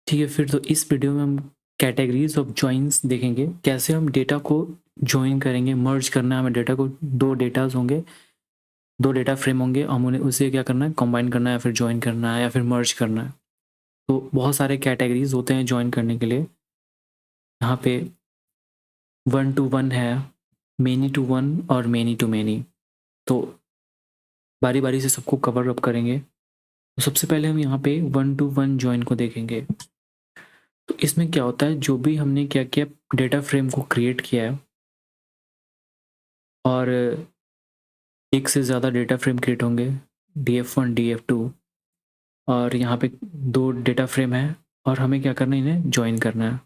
ठीक है, फिर तो इस वीडियो में हम कैटेगरीज ऑफ जॉइंस देखेंगे, कैसे हम डेटा को जॉइन करेंगे, मर्ज करना है हमें डेटा को। दो डेटाज होंगे, दो डेटा फ्रेम होंगे, हम उन्हें उसे क्या करना है, कंबाइन करना है या फिर जॉइन करना है या फिर मर्ज करना है। तो बहुत सारे कैटेगरीज होते हैं जॉइन करने के लिए। यहाँ पे 1 to 1 है, मेनी टू वन और मेनी टू मेनी। तो बारी बारी से सबको कवर अप करेंगे। तो सबसे पहले हम यहाँ पे 1 to 1 जॉइन को देखेंगे। तो इसमें क्या होता है, जो भी हमने क्या किया, डेटा फ्रेम को क्रिएट किया है और एक से ज़्यादा डेटा फ्रेम क्रिएट होंगे, df1 df2, और यहाँ पे दो डेटा फ्रेम है और हमें क्या करना है, इन्हें ज्वाइन करना है।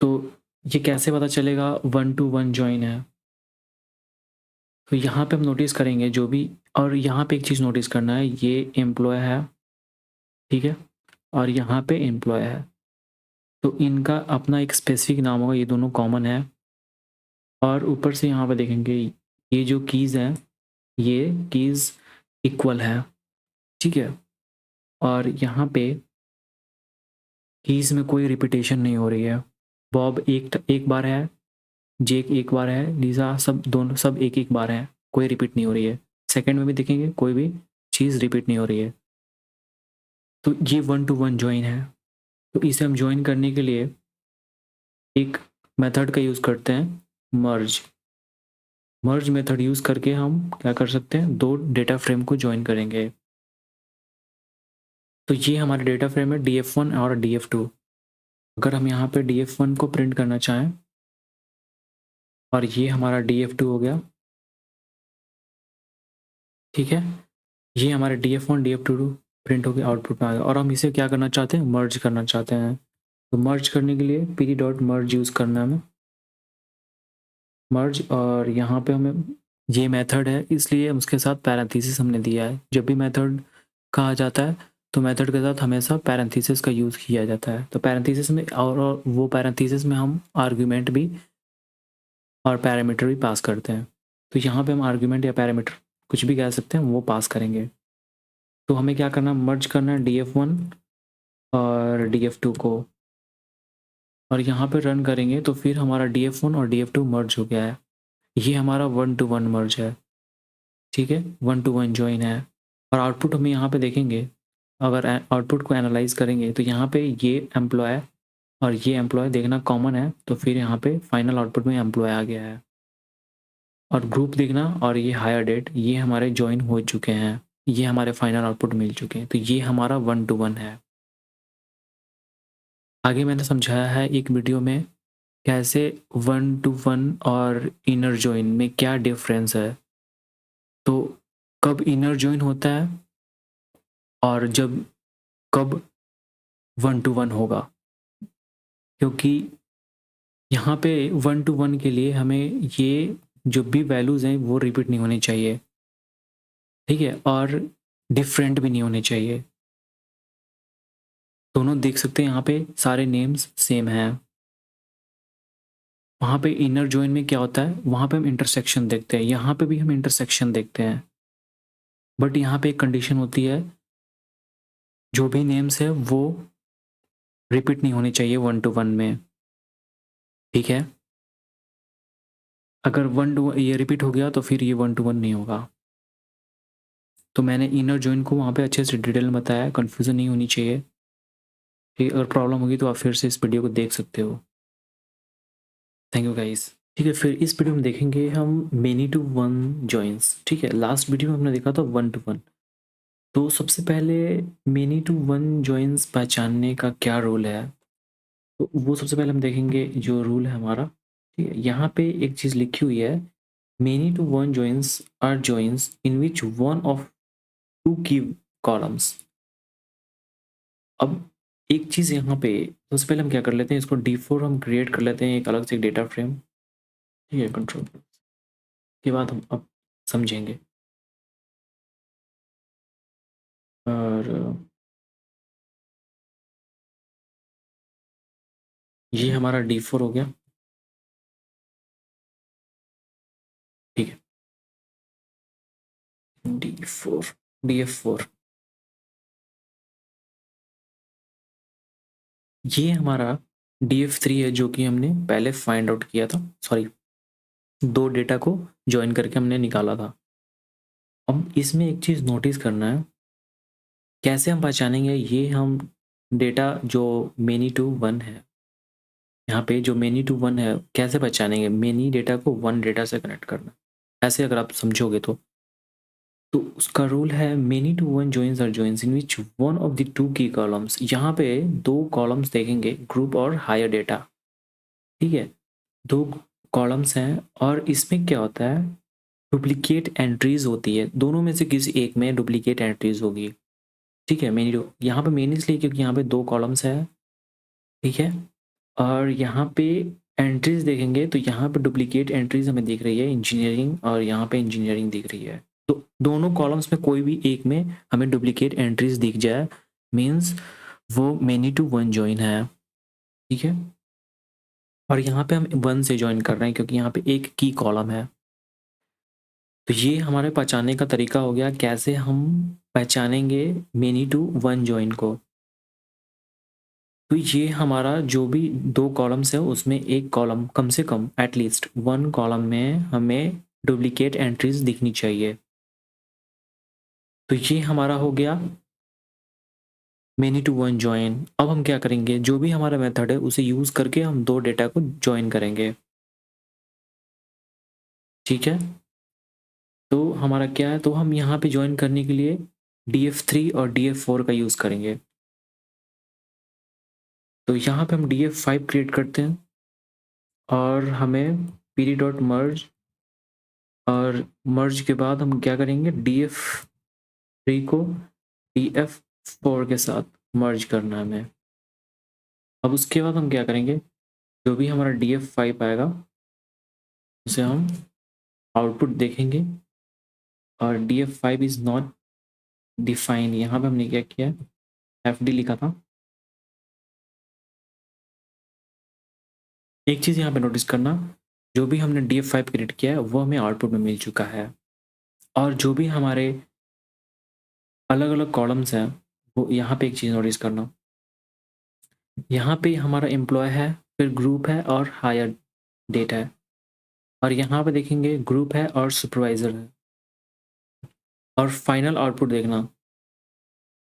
तो ये कैसे पता चलेगा 1 to 1 जॉइन है? तो यहाँ पे हम नोटिस करेंगे जो भी, और यहाँ पे एक चीज़ नोटिस करना है, ये एम्प्लॉय है, ठीक है, और यहाँ पे एम्प्लॉय है। तो इनका अपना एक स्पेसिफिक नाम होगा, ये दोनों कॉमन है। और ऊपर से यहाँ पे देखेंगे, ये जो कीज़ हैं, ये कीज़ इक्वल है, ठीक है। और यहाँ पे कीज़ में कोई रिपीटेशन नहीं हो रही है। बॉब एक बार है, जेक एक बार है, लीजा सब दोनों सब एक एक बार है, कोई रिपीट नहीं हो रही है। सेकंड में भी देखेंगे, कोई भी चीज़ रिपीट नहीं हो रही है। तो ये 1 to 1 जॉइन है। तो इसे हम जॉइन करने के लिए एक मेथड का यूज़ करते हैं, मर्ज। मर्ज मेथड यूज़ करके हम क्या कर सकते हैं, दो डेटा फ्रेम को जॉइन करेंगे। तो ये हमारा डेटा फ्रेम है df1 और df2। अगर हम यहाँ पे df1 को प्रिंट करना चाहें, और ये हमारा df2 हो गया, ठीक है। ये हमारे df1 df2 प्रिंट हो गया, आउटपुट में आ गया। और हम इसे क्या करना चाहते हैं, मर्ज करना चाहते हैं। तो मर्ज करने के लिए pd.merge यूज़ करना है हमें, मर्ज। और यहाँ पे हमें ये मेथड है, इसलिए उसके साथ पैरेंथेसिस हमने दिया है। जब भी मेथड कहा जाता है तो मेथड के साथ हमेशा पैरेंथेसिस का यूज़ किया जाता है। तो पैरेंथेसिस में और वो पैरेंथेसिस में हम आर्ग्यूमेंट भी और पैरामीटर भी पास करते हैं। तो यहाँ पे हम आर्ग्यूमेंट या पैरामीटर कुछ भी कह सकते हैं, वो पास करेंगे। तो हमें क्या करना, मर्ज करना है df1 और df2 को, और यहाँ पे रन करेंगे तो फिर हमारा df1 और df2 मर्ज हो गया है। ये हमारा 1 to 1 मर्ज है, ठीक है, 1 to 1 जॉइन है। और आउटपुट हम यहाँ पे देखेंगे, अगर आउटपुट को एनालाइज करेंगे तो यहाँ पे ये एम्प्लॉय और ये एम्प्लॉय देखना कॉमन है, तो फिर यहाँ पे फाइनल आउटपुट में एम्प्लॉय आ गया है। और ग्रुप देखना और ये हायर डेट, ये हमारे ज्वाइन हो चुके हैं, ये हमारे फाइनल आउटपुट मिल चुके हैं। तो ये हमारा 1 to 1 है। आगे मैंने समझाया है एक वीडियो में कैसे 1 to 1 और इनर ज्वाइन में क्या डिफरेंस है। तो कब इनर ज्वाइन होता है और जब कब 1 to 1 होगा, क्योंकि यहाँ पे 1 to 1 के लिए हमें ये जो भी वैल्यूज़ हैं वो रिपीट नहीं होनी चाहिए, ठीक है, और डिफरेंट भी नहीं होने चाहिए। दोनों देख सकते हैं यहाँ पे सारे नेम्स सेम हैं। वहाँ पे इनर जॉइन में क्या होता है, वहाँ पे हम इंटरसेक्शन देखते हैं, यहाँ पे भी हम इंटरसेक्शन देखते हैं। बट यहाँ पे एक कंडीशन होती है, जो भी नेम्स है वो रिपीट नहीं होनी चाहिए 1 to 1 में, ठीक है। अगर 1 to 1 ये रिपीट हो गया तो फिर ये 1 to 1 नहीं होगा। तो मैंने इनर जॉइन को वहाँ पे अच्छे से डिटेल में बताया, कन्फ्यूज़न नहीं होनी चाहिए। ठीक, अगर प्रॉब्लम होगी तो आप फिर से इस वीडियो को देख सकते हो। Thank you guys. ठीक है, फिर इस वीडियो में देखेंगे हम मेनी टू वन जॉइंस, ठीक है। लास्ट वीडियो में हमने देखा था 1 to 1। तो सबसे पहले मेनी टू वन जॉइंस पहचानने का क्या रूल है, तो वो सबसे पहले हम देखेंगे जो रूल है हमारा, ठीक है। यहाँ पे एक चीज़ लिखी हुई है, many to one joins are joins in which one of two key columns. अब एक चीज़ यहाँ पे सबसे पहले हम क्या कर लेते हैं, इसको D4 हम क्रिएट कर लेते हैं, एक अलग से डेटा फ्रेम, ठीक है, कंट्रोल के बाद हम अब समझेंगे। और ये हमारा D4 हो गया, ठीक है, D4 DF4। ये हमारा df3 है जो कि हमने पहले फाइंड आउट किया था, सॉरी 2 डेटा को जॉइन करके हमने निकाला था। अब इसमें एक चीज़ नोटिस करना है, कैसे हम पहचानेंगे ये हम डेटा जो मेनी टू वन है, यहाँ पे जो मेनी टू वन है कैसे पहचानेंगे? मेनी डेटा को वन डेटा से कनेक्ट करना, ऐसे अगर आप समझोगे तो उसका रूल है many to one joins are joins in which one of the two key columns. यहाँ पे 2 कॉलम्स देखेंगे, ग्रुप और हायर डेटा, ठीक है? 2 कॉलम्स हैं और इसमें क्या होता है, डुप्लीकेट एंट्रीज होती है, दोनों में से किसी एक में डुप्लीकेट एंट्रीज होगी, ठीक है? मेनी टू, यहाँ पे मेनी इसलिए क्योंकि यहाँ पे 2 कॉलम्स है, ठीक है? और यहाँ पे एंट्रीज देखेंगे तो यहाँ पे डुप्लीकेट एंट्रीज हमें दिख रही है इंजीनियरिंग, और यहाँ पे इंजीनियरिंग दिख रही है। तो दोनों कॉलम्स में कोई भी एक में हमें डुप्लीकेट एंट्रीज दिख जाए, मीन्स वो मेनी टू वन जॉइन है, ठीक है? और यहाँ पे हम वन से जॉइन कर रहे हैं क्योंकि यहाँ पे एक की कॉलम है। तो ये हमारे पहचानने का तरीका हो गया, कैसे हम पहचानेंगे मेनी टू वन जॉइन को। तो ये हमारा जो भी 2 कॉलम्स है उसमें एक कॉलम, कम से कम एटलीस्ट 1 कॉलम में हमें डुप्लीकेट एंट्रीज दिखनी चाहिए। तो ये हमारा हो गया मेनी टू वन जॉइन। अब हम क्या करेंगे, जो भी हमारा मेथड है उसे यूज करके हम 2 डेटा को जॉइन करेंगे, ठीक है? तो हमारा क्या है, तो हम यहाँ पे जॉइन करने के लिए df3 और df4 का यूज करेंगे। तो यहाँ पे हम df5 क्रिएट करते हैं और हमें pd.merge, और मर्ज के बाद हम क्या करेंगे, df3 को df4 के साथ मर्ज करना है हमें। अब उसके बाद हम क्या करेंगे, जो भी हमारा df5 आएगा उसे हम आउटपुट देखेंगे, और df5 इज नॉट डिफाइन, यहाँ पे हमने क्या किया, fd लिखा था। एक चीज़ यहाँ पे नोटिस करना, जो भी हमने df5 क्रिएट किया है वो हमें आउटपुट में मिल चुका है, और जो भी हमारे अलग अलग कॉलम्स हैं वो यहाँ पे एक चीज़ नोटिस करना, यहाँ पे हमारा एम्प्लॉय है, फिर ग्रुप है और हायर डेट है, और यहाँ पे देखेंगे ग्रुप है और सुपरवाइजर है। और फाइनल आउटपुट देखना,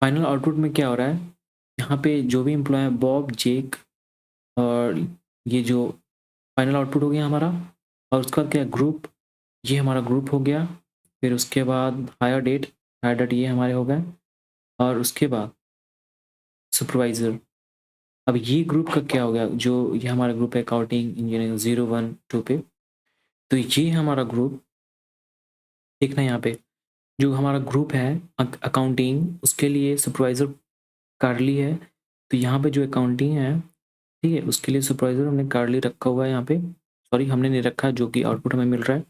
फाइनल आउटपुट में क्या हो रहा है, यहाँ पे जो भी एम्प्लॉय है बॉब, जेक, और ये जो फाइनल आउटपुट हो गया हमारा। और उसके बाद क्या, ग्रुप, ये हमारा ग्रुप हो गया, फिर उसके बाद हायर डेट ये हमारे हो गए, और उसके बाद सुपरवाइजर। अब ये ग्रुप का क्या हो गया, जो ये हमारा ग्रुप है अकाउंटिंग इंजीनियरिंग 0 1 2 पे, तो ये हमारा ग्रुप, देखना यहाँ पे जो हमारा ग्रुप है अकाउंटिंग, उसके लिए सुपरवाइजर कार्ली है, तो यहाँ पे जो अकाउंटिंग है, ठीक है, उसके लिए सुपरवाइजर हमने कार्ली रखा हुआ है यहाँ पे, सॉरी हमने नहीं रखा, जो कि आउटपुट हमें मिल रहा है।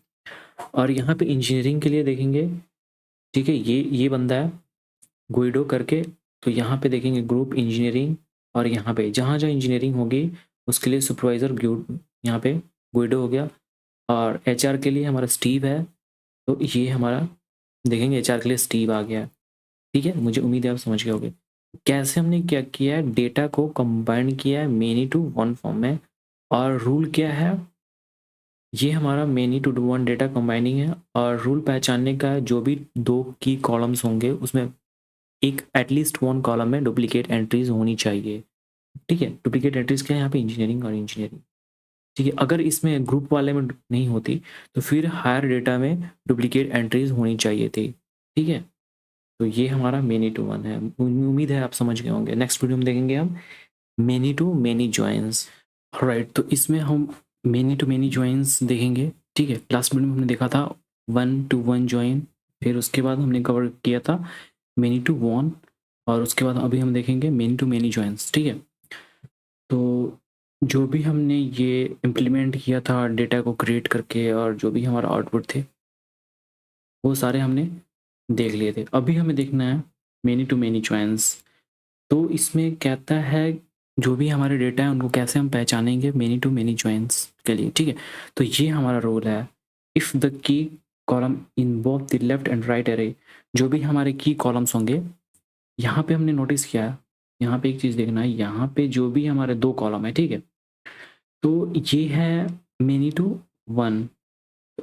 और यहाँ पे इंजीनियरिंग के लिए देखेंगे, ठीक है, ये बंदा है गुइडो करके, तो यहाँ पे देखेंगे ग्रुप इंजीनियरिंग, और यहाँ पे जहाँ जहाँ इंजीनियरिंग होगी उसके लिए सुपरवाइजर यहाँ पे गुइडो हो गया। और एचआर के लिए हमारा स्टीव है, तो ये हमारा देखेंगे एचआर के लिए स्टीव आ गया, ठीक है? मुझे उम्मीद है आप समझ गए होंगे कैसे हमने क्या किया है, डेटा को कंबाइन किया है मेनी टू वन फॉर्म में। और रूल क्या है, ये हमारा many to one data combining है, और रूल पहचानने का है, जो भी 2 की कॉलम्स होंगे उसमें एक एटलीस्ट 1 कॉलम में डुप्लीकेट एंट्रीज होनी चाहिए, ठीक है? डुप्लीकेट एंट्रीज क्या है यहाँ पे, इंजीनियरिंग और इंजीनियरिंग, ठीक है? अगर इसमें ग्रुप वाले में नहीं होती तो फिर हायर डेटा में डुप्लीकेट एंट्रीज होनी चाहिए थी, ठीक है? तो ये हमारा मेनी टू वन है, उम्मीद है आप समझ गए होंगे। नेक्स्ट वीडियो में देखेंगे हम many to many joins, right? तो इसमें हम मेनी टू मेनी जॉइंस देखेंगे, ठीक है? लास्ट वीडियो में हमने देखा था 1 to 1 जॉइन, फिर उसके बाद हमने कवर किया था मेनी टू वन, और उसके बाद अभी हम देखेंगे मेनी टू मेनी जॉइंस, ठीक है? तो जो भी हमने ये इम्प्लीमेंट किया था डेटा को क्रिएट करके, और जो भी हमारा आउटपुट थे वो सारे हमने देख लिए थे। अभी हमें देखना है मेनी टू मेनी जॉइंस। तो इसमें कहता है जो भी हमारे डेटा है उनको कैसे हम पहचानेंगे मेनी टू मेनी जॉइंस के लिए, ठीक है? तो ये हमारा रोल है, if the key column in both the left and right array, जो भी हमारे की कॉलम्स होंगे, यहाँ पे हमने नोटिस किया, यहाँ पे एक चीज़ देखना है, यहाँ पे जो भी हमारे 2 कॉलम है, ठीक है? तो ये है मेनी टू 1,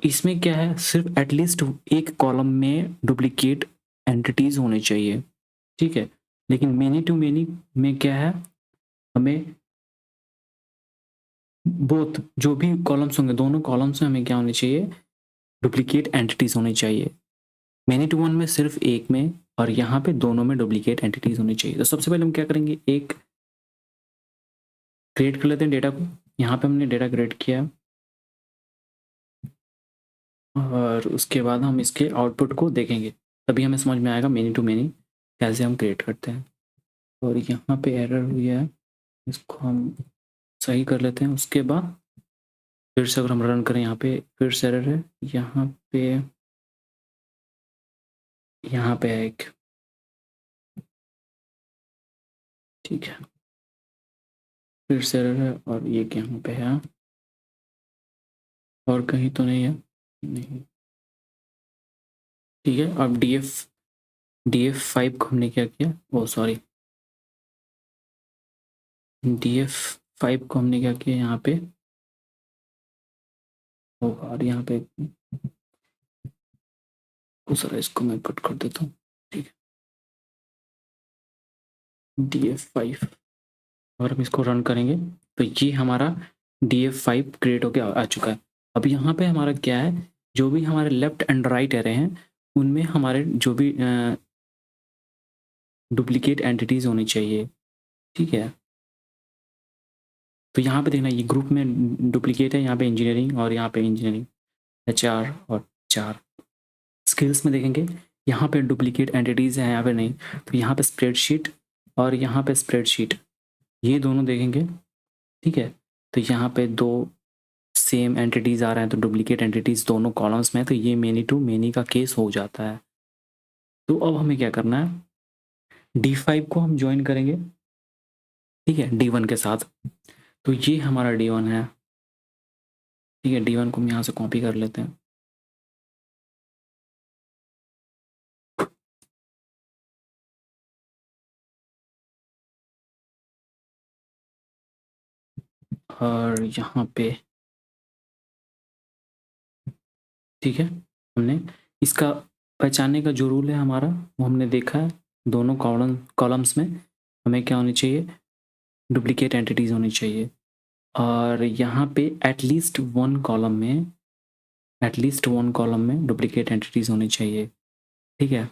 इसमें क्या है, सिर्फ एटलीस्ट एक कॉलम में डुप्लीकेट एंटिटीज होने चाहिए, ठीक है? लेकिन मेनी टू मेनी में क्या है, हमें बोथ जो भी कॉलम्स होंगे, दोनों कॉलम्स में हमें क्या होनी चाहिए, डुप्लीकेट एंटिटीज होनी चाहिए। मेनी टू वन में सिर्फ एक में, और यहाँ पे दोनों में डुप्लीकेट एंटिटीज होनी चाहिए। तो सबसे पहले हम क्या करेंगे, एक क्रिएट कर लेते हैं डेटा को। यहाँ पे हमने डेटा क्रिएट किया और उसके बाद हम इसके आउटपुट को देखेंगे, तभी हमें समझ में आएगा मेनी टू मेनी कैसे हम क्रिएट करते हैं। और यहाँ पे एरर हुई है, इसको हम सही कर लेते हैं। उसके बाद फिर से अगर हम रन करें, यहाँ पे फिर से एरर है, यहाँ पे है एक, ठीक है, फिर से एरर है और ये यहाँ पे है, और कहीं तो नहीं है, नहीं, ठीक है। अब DF5 को हमने क्या किया, ओ सॉरी, DF5 को हमने क्या किया यहाँ पे, और यहाँ पे दूसरा, इसको मैं कट कर देता हूँ, ठीक है। DF5, और हम इसको रन करेंगे तो ये हमारा DF5 क्रिएट होकर आ चुका है। अब यहाँ पे हमारा क्या है, जो भी हमारे लेफ्ट एंड राइट एरे हैं उनमें हमारे जो भी डुप्लीकेट एंटिटीज होनी चाहिए, ठीक है। तो यहाँ पे देखना, ये ग्रुप में डुप्लीकेट है, यहाँ पे इंजीनियरिंग और यहाँ पे इंजीनियरिंग, HR और 4। स्किल्स में देखेंगे, यहाँ पे डुप्लीकेट एंटिटीज हैं, यहाँ पे नहीं, तो यहाँ पे स्प्रेडशीट और यहाँ पे स्प्रेडशीट, ये दोनों देखेंगे, ठीक है। तो यहाँ पे 2 सेम एंटिटीज आ रहे हैं, तो डुप्लीकेट एंटिटीज दोनों कॉलम्स में है, तो ये मेनी टू मेनी का केस हो जाता है। तो अब हमें क्या करना है, D5 को हम ज्वाइन करेंगे, ठीक है, D1 के साथ। तो ये हमारा D1 है, ठीक है। D1 को हम यहाँ से कॉपी कर लेते हैं, और यहाँ पे, ठीक है, हमने इसका पहचानने का जो रूल है हमारा, वो हमने देखा है। दोनों कॉलम्स में हमें क्या होनी चाहिए, डुप्लीकेट एंटिटीज होनी चाहिए, और यहाँ पे एटलीस्ट वन कॉलम में डुप्लीकेट एंटिटीज होनी चाहिए, ठीक है।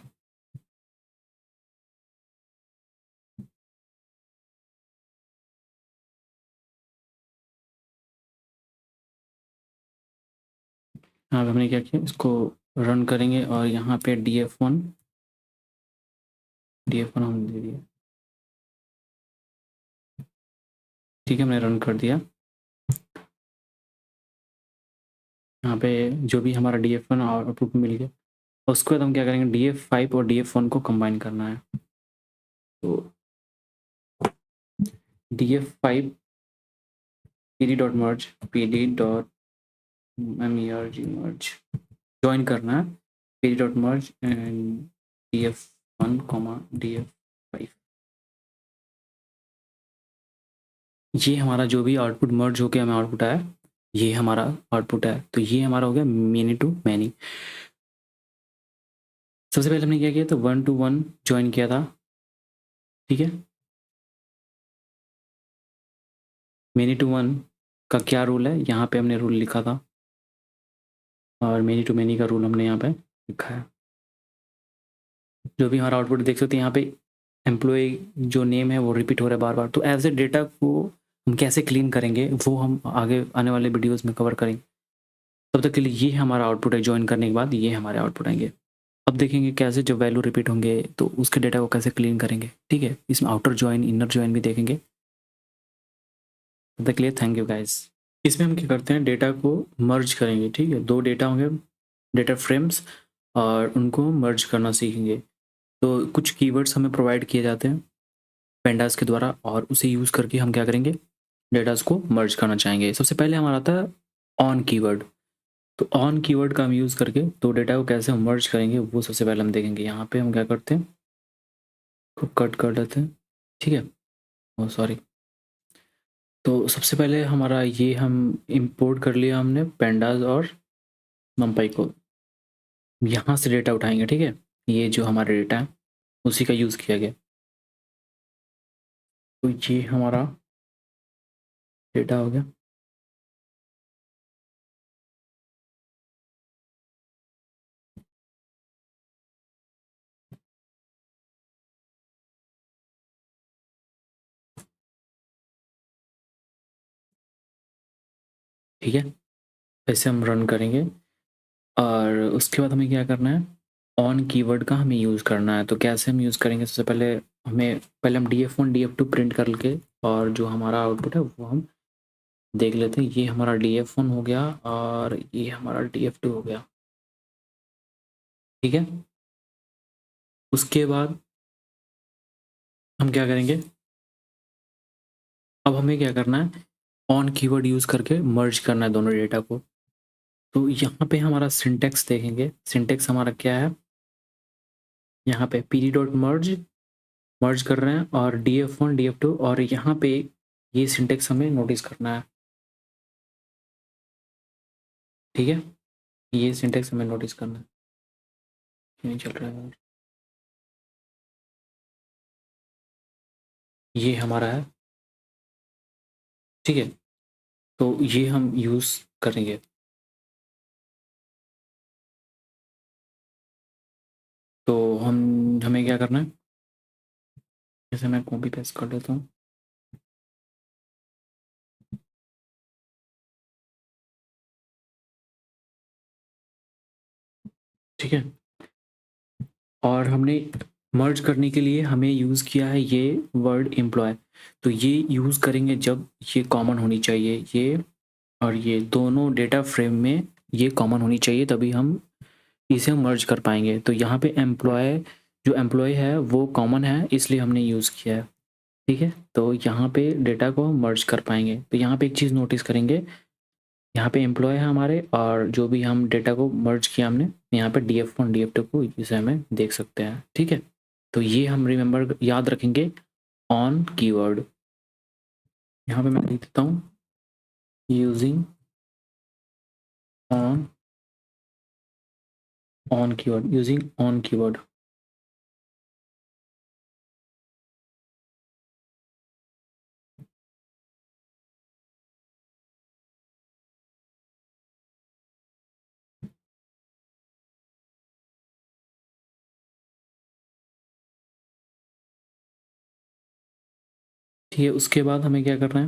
अब हमने क्या किया, इसको रन करेंगे और यहाँ पे DF1 हमने दे दिया, ठीक है, हमने रन कर दिया। यहाँ पे जो भी हमारा DF1 आउटपुट मिल गया, उसके बाद हम क्या करेंगे, DF5 और DF1 को कंबाइन करना है। तो DF5 pd.merge pd.merge ज्वाइन करना है, pd.merge एंड DF1 DF5। ये हमारा जो भी आउटपुट मर्ज होके हमें आउटपुट आया, ये हमारा आउटपुट है। तो ये हमारा हो गया मेनी टू मैनी। सबसे पहले हमने क्या किया, तो 1 to 1 ज्वाइन किया था, ठीक है। मेनी टू 1 का क्या रूल है, यहाँ पे हमने रूल लिखा था, और मेनी टू मैनी का रूल हमने यहाँ पे लिखा है। जो भी हमारा आउटपुट देख सकते हैं, यहाँ पे एम्प्लॉय जो नेम है वो रिपीट हो रहा है बार बार। तो एज ए डेटा को हम कैसे क्लीन करेंगे, वो हम आगे आने वाले वीडियोस में कवर करेंगे। तब तक के लिए ये हमारा आउटपुट है, ज्वाइन करने के बाद ये हमारे आउटपुट आएंगे। अब देखेंगे कैसे जब वैल्यू रिपीट होंगे तो उसके डेटा को कैसे क्लीन करेंगे, ठीक है। इसमें आउटर ज्वाइन, इनर ज्वाइन भी देखेंगे। तब तक के लिए थैंक यू गाइस। इसमें हम क्या करते हैं, डेटा को मर्ज करेंगे, ठीक है। 2 डेटा होंगे, डेटा फ्रेम्स, और उनको मर्ज करना सीखेंगे। तो कुछ कीवर्ड्स हमें प्रोवाइड किए जाते हैं पेंडास के द्वारा, और उसे यूज़ करके हम क्या करेंगे, डेटास को मर्ज करना चाहेंगे। सबसे पहले हमारा आता है ऑन कीवर्ड। तो ऑन कीवर्ड का हम यूज़ करके तो डेटा को कैसे हम मर्ज करेंगे वो सबसे पहले हम देखेंगे। यहाँ पे हम क्या करते हैं, को कट कर लेते हैं, ठीक है। सॉरी। तो सबसे पहले हमारा ये हम इंपोर्ट कर लिया हमने पेंडास और numpy को। यहाँ से डेटा उठाएंगे, ठीक है। ये जो हमारा डेटा है उसी का यूज़ किया गया। तो ये हमारा डेटा हो गया। ठीक है, ऐसे हम रन करेंगे और उसके बाद हमें क्या करना है, ऑन कीवर्ड का हमें यूज़ करना है। तो कैसे हम यूज़ करेंगे, सबसे पहले हम df1 df2 प्रिंट करके और जो हमारा आउटपुट है वो हम देख लेते हैं। ये हमारा df1 हो गया और ये हमारा df2 हो गया, ठीक है। उसके बाद हम क्या करेंगे, अब हमें क्या करना है, ऑन कीवर्ड यूज़ करके मर्ज करना है दोनों डेटा को। तो यहाँ पे हमारा सिंटेक्स देखेंगे, सिंटेक्स हमारा क्या है, यहाँ पे pd डॉट मर्ज मर्ज कर रहे हैं और df1 df2, और यहाँ पे ये सिंटेक्स हमें नोटिस करना है, ठीक है। ये सिंटेक्स हमें नोटिस करना है। नहीं चल रहा है यार। ये हमारा है, ठीक है। तो ये हम यूज़ करेंगे। तो हमें क्या करना है, जैसे मैं कॉपी पेस्ट कर लेता हूँ, ठीक है। और हमने मर्ज करने के लिए हमें यूज़ किया है ये वर्ड एम्प्लॉय। तो ये यूज़ करेंगे जब ये कॉमन होनी चाहिए, ये और ये दोनों डेटा फ्रेम में ये कॉमन होनी चाहिए, तभी हम इसे मर्ज कर पाएंगे। तो यहाँ पे एम्प्लॉय, जो एम्प्लॉय है वो कॉमन है, इसलिए हमने यूज़ किया है, ठीक है। तो यहाँ पे डेटा को हम मर्ज कर पाएंगे। तो यहाँ पे एक चीज़ नोटिस करेंगे, यहाँ पे एम्प्लॉय है हमारे और जो भी हम डेटा को मर्ज किया हमने, यहाँ पे df1 df2 को इसे हमें देख सकते हैं, ठीक है। तो ये हम रिमेंबर याद रखेंगे, ऑन कीवर्ड। यहाँ पे मैं लिख देता हूँ using on, on keyword, using on keyword. ठीक है, उसके बाद हमें क्या करना है,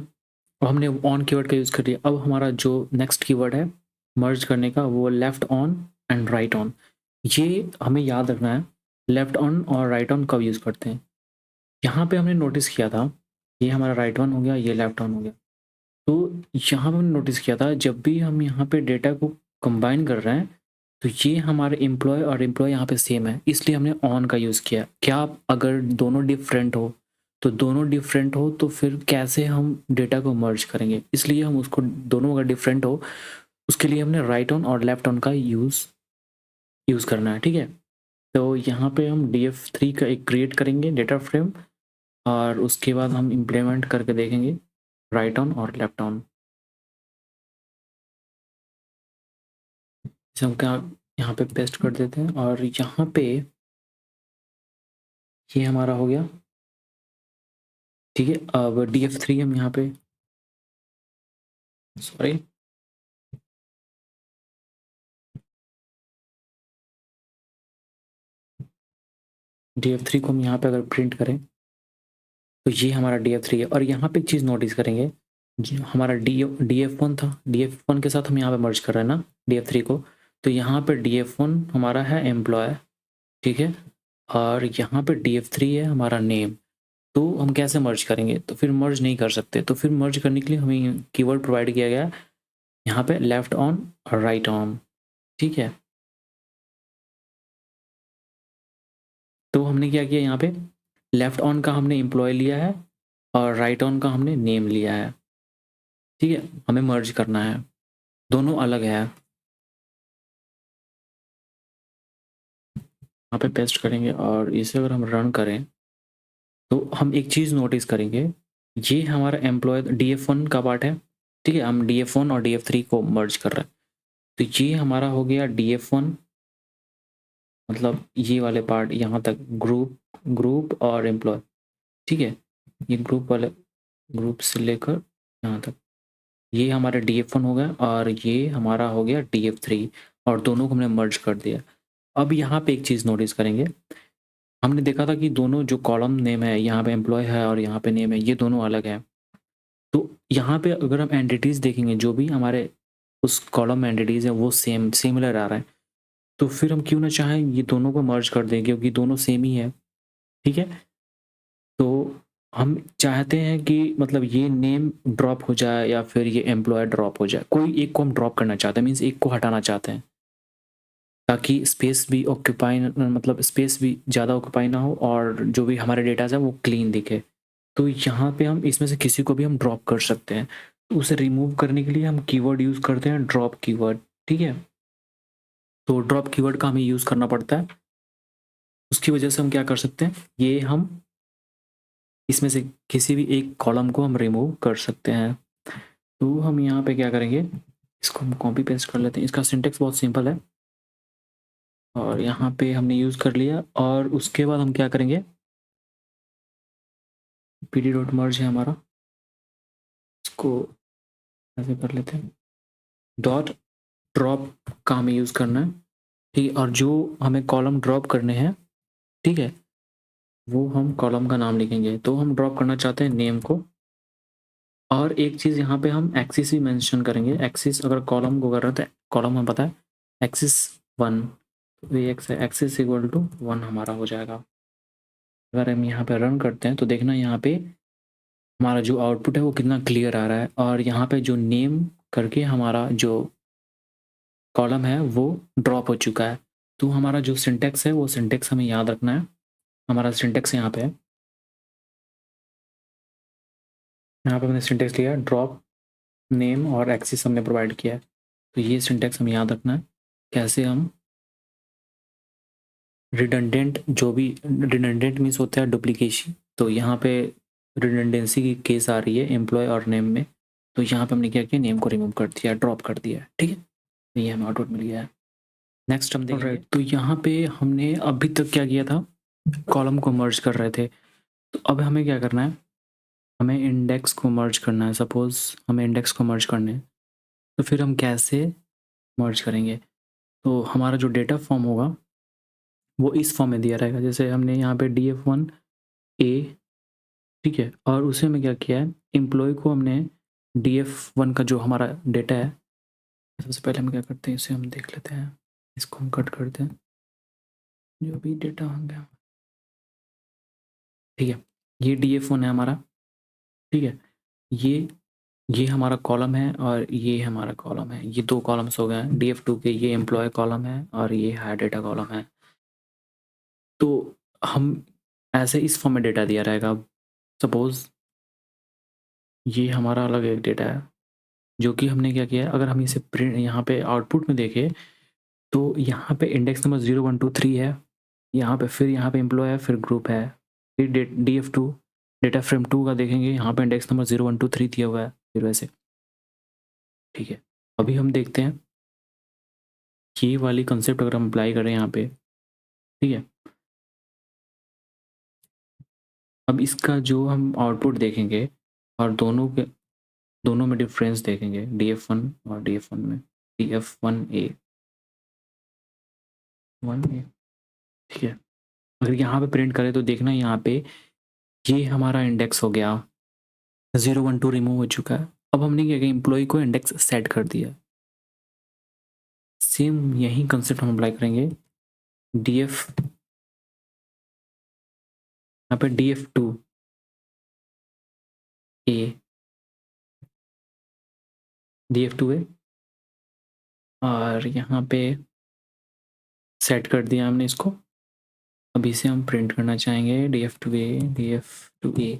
अब हमने ऑन कीवर्ड का यूज़ कर लिया। अब हमारा जो नेक्स्ट कीवर्ड है मर्ज करने का, वो left on and right on. ये हमें याद रखना है, लेफ्ट ऑन और राइट ऑन कब यूज़ करते हैं। यहाँ पे हमने नोटिस किया था, ये हमारा राइट ऑन हो गया, ये लेफ्ट ऑन हो गया। तो यहाँ पे हमने नोटिस किया था, जब भी हम यहाँ पे डेटा को कंबाइन कर रहे हैं तो ये हमारे एम्प्लॉय और एम्प्लॉय यहाँ पे सेम है, इसलिए हमने ऑन का यूज़ किया। क्या अगर दोनों डिफरेंट हो, तो दोनों डिफरेंट हो तो फिर कैसे हम डेटा को मर्ज करेंगे, इसलिए हम उसको, दोनों अगर डिफरेंट हो उसके लिए हमने राइट ऑन और लेफ्ट ऑन का यूज़ करना है, ठीक है। तो यहाँ पे हम df3 का एक क्रिएट करेंगे डेटा फ्रेम और उसके बाद हम इम्प्लीमेंट करके देखेंगे राइट ऑन और लेफ्ट ऑन। इसे हम क्या, यहाँ पे पेस्ट कर देते हैं और यहाँ पे ये हमारा हो गया, ठीक है। अब df3 हम यहाँ पे, सॉरी, df3 को हम यहाँ पे अगर प्रिंट करें तो ये हमारा df3 है। और यहाँ पे एक चीज़ नोटिस करेंगे, जो हमारा df1 था, df1 के साथ हम यहाँ पे मर्ज कर रहे हैं ना df3 को, तो यहाँ पे df1 हमारा है एम्प्लॉय, ठीक है। और यहाँ पे df3 है हमारा नेम। तो हम कैसे मर्ज करेंगे, तो फिर मर्ज नहीं कर सकते। तो फिर मर्ज करने के लिए हमें कीवर्ड प्रोवाइड किया गया है यहाँ पे लेफ्ट ऑन और राइट ऑन, ठीक है। तो हमने क्या किया, यहाँ पे लेफ्ट ऑन का हमने एम्प्लॉय लिया है और राइट ऑन का हमने नेम लिया है, ठीक है। हमें मर्ज करना है, दोनों अलग है। यहाँ पे पेस्ट करेंगे और इसे अगर हम रन करें तो हम एक चीज़ नोटिस करेंगे, ये हमारा एम्प्लॉय DF1 का पार्ट है, ठीक है? हम DF1 और DF3 को मर्ज कर रहे हैं। तो ये हमारा हो गया DF1, मतलब ये वाले पार्ट यहाँ तक ग्रुप ग्रुप और एम्प्लॉय, ठीक है? ये ग्रुप वाले, ग्रुप से लेकर यहाँ तक ये हमारा DF1 हो गया और ये हमारा हो गया DF3, और दोनों को हमने मर्ज कर दिया। अब यहाँ पे एक चीज़ नोटिस करेंगे, हमने देखा था कि दोनों जो कॉलम नेम है, यहाँ पे एम्प्लॉय है और यहाँ पे नेम है, ये दोनों अलग हैं। तो यहाँ पे अगर हम एंटिटीज़ देखेंगे, जो भी हमारे उस कॉलम में एंटिटीज़ हैं वो सिमिलर आ रहा है, तो फिर हम क्यों ना चाहें ये दोनों को मर्ज कर दें, क्योंकि दोनों सेम ही है, ठीक है? तो हम चाहते हैं कि मतलब ये नेम ड्रॉप हो जाए या फिर ये एम्प्लॉय ड्रॉप हो जाए, कोई एक को हम ड्रॉप करना चाहते हैं, मीन्स एक को हटाना चाहते हैं, ताकि स्पेस भी ऑक्यूपाई, मतलब स्पेस भी ज़्यादा ऑक्यूपाई ना हो और जो भी हमारे डेटाज़ है वो क्लीन दिखे। तो यहाँ पे हम इसमें से किसी को भी हम ड्रॉप कर सकते हैं। तो उसे रिमूव करने के लिए हम कीवर्ड यूज़ करते हैं, ड्रॉप कीवर्ड, ठीक है? तो ड्रॉप कीवर्ड का हमें यूज़ करना पड़ता है। उसकी वजह से हम क्या कर सकते हैं, ये हम इसमें से किसी भी एक कॉलम को हम रिमूव कर सकते हैं। तो हम यहाँ पे क्या करेंगे, इसको हम कॉपी पेस्ट कर लेते हैं। इसका सिंटेक्स बहुत सिंपल है और यहाँ पे हमने यूज़ कर लिया, और उसके बाद हम क्या करेंगे, pd.merge है हमारा, इसको ऐसे कर लेते हैं, डॉट ड्रॉप का हमें यूज़ करना है, ठीक है? और जो हमें कॉलम ड्रॉप करने हैं, ठीक है, वो हम कॉलम का नाम लिखेंगे। तो हम ड्रॉप करना चाहते हैं नेम को, और एक चीज़ यहाँ पे हम एक्सिस भी मेंशन करेंगे। एक्सिस अगर कॉलम को कर रहे हैं तो कॉलम हमें पता है एक्सिस 1, तो ये एक्सिस इक्वल टू 1 हमारा हो जाएगा। अगर हम यहाँ पे रन करते हैं तो देखना यहाँ पे हमारा जो आउटपुट है वो कितना क्लियर आ रहा है, और यहाँ पे जो नेम करके हमारा जो कॉलम है वो ड्रॉप हो चुका है। तो हमारा जो सिंटेक्स है वो सिंटेक्स हमें याद रखना है। हमारा सिंटेक्स यहाँ पे है, यहाँ पे मैंने सिंटेक्स लिया ड्रॉप नेम और एक्सिस हमने प्रोवाइड किया है। तो ये सिंटेक्स हमें याद रखना है, कैसे हम रिडंडेंट, जो भी रिडंडेंट मीन्स होता है डुप्लीकेशन, तो यहाँ पे रिडंडेंसी की केस आ रही है एम्प्लॉय और नेम में, तो यहाँ पे हमने क्या किया, नेम को रिमूव कर दिया, ड्रॉप कर दिया, ठीक है? तो ये हमें आउटपुट मिल गया है। नेक्स्ट हम देखेंगे। तो यहाँ पे हमने अभी तक क्या किया था, कॉलम को मर्ज कर रहे थे। तो अब हमें क्या करना है, हमें इंडेक्स को मर्ज करना है। सपोज हमें इंडेक्स को मर्ज करना है, तो फिर हम कैसे मर्ज करेंगे? तो हमारा जो डेटा फॉर्म होगा वो इस फॉर्म में दिया रहेगा। जैसे हमने यहाँ पे DF1 ए, ठीक है, और उसे हमें क्या किया है, एम्प्लॉय को हमने DF1 का जो हमारा डेटा है, सबसे पहले हम क्या करते हैं, इसे हम देख लेते हैं, इसको हम कट करते हैं, जो भी डेटा होंगे, ठीक है, ये DF1 है हमारा, ठीक है, ये हमारा कॉलम है और ये हमारा कॉलम है, ये दो कॉलम्स हो गए हैं DF2 के। ये एम्प्लॉय कॉलम है और ये हायर डेटा कॉलम है। तो हम ऐसे इस फॉर्म में डेटा दिया रहेगा। सपोज ये हमारा अलग एक डेटा है, जो कि हमने क्या किया है, अगर हम इसे प्रिंट यहाँ पे आउटपुट में देखें तो यहाँ पे इंडेक्स नंबर 0 1 2 3 है, यहाँ पे, फिर यहाँ पे एम्प्लॉय है, फिर ग्रुप है, फिर DF2 डेटा फ्रेम 2 का देखेंगे, यहाँ पे इंडेक्स नंबर 0 1 2 3 दिया हुआ है, फिर वैसे, ठीक है? अभी हम देखते हैं ये वाली कंसेप्ट अगर हम अप्लाई करें यहाँ पे, ठीक है, अब इसका जो हम आउटपुट देखेंगे और दोनों में डिफरेंस देखेंगे, DF1 और DF1 में, DF1A 1A, ठीक है? अगर यहाँ पे प्रिंट करें तो देखना यहाँ पे ये हमारा इंडेक्स हो गया, 0 1 2 रिमूव हो चुका है। अब हमने क्या किया, एम्प्लॉय को इंडेक्स सेट कर दिया। सेम यही कंसेप्ट हम अप्लाई करेंगे DF, यहाँ पे DF2A, DF2A, और यहाँ पे सेट कर दिया हमने इसको। अब इसे हम प्रिंट करना चाहेंगे DF2A।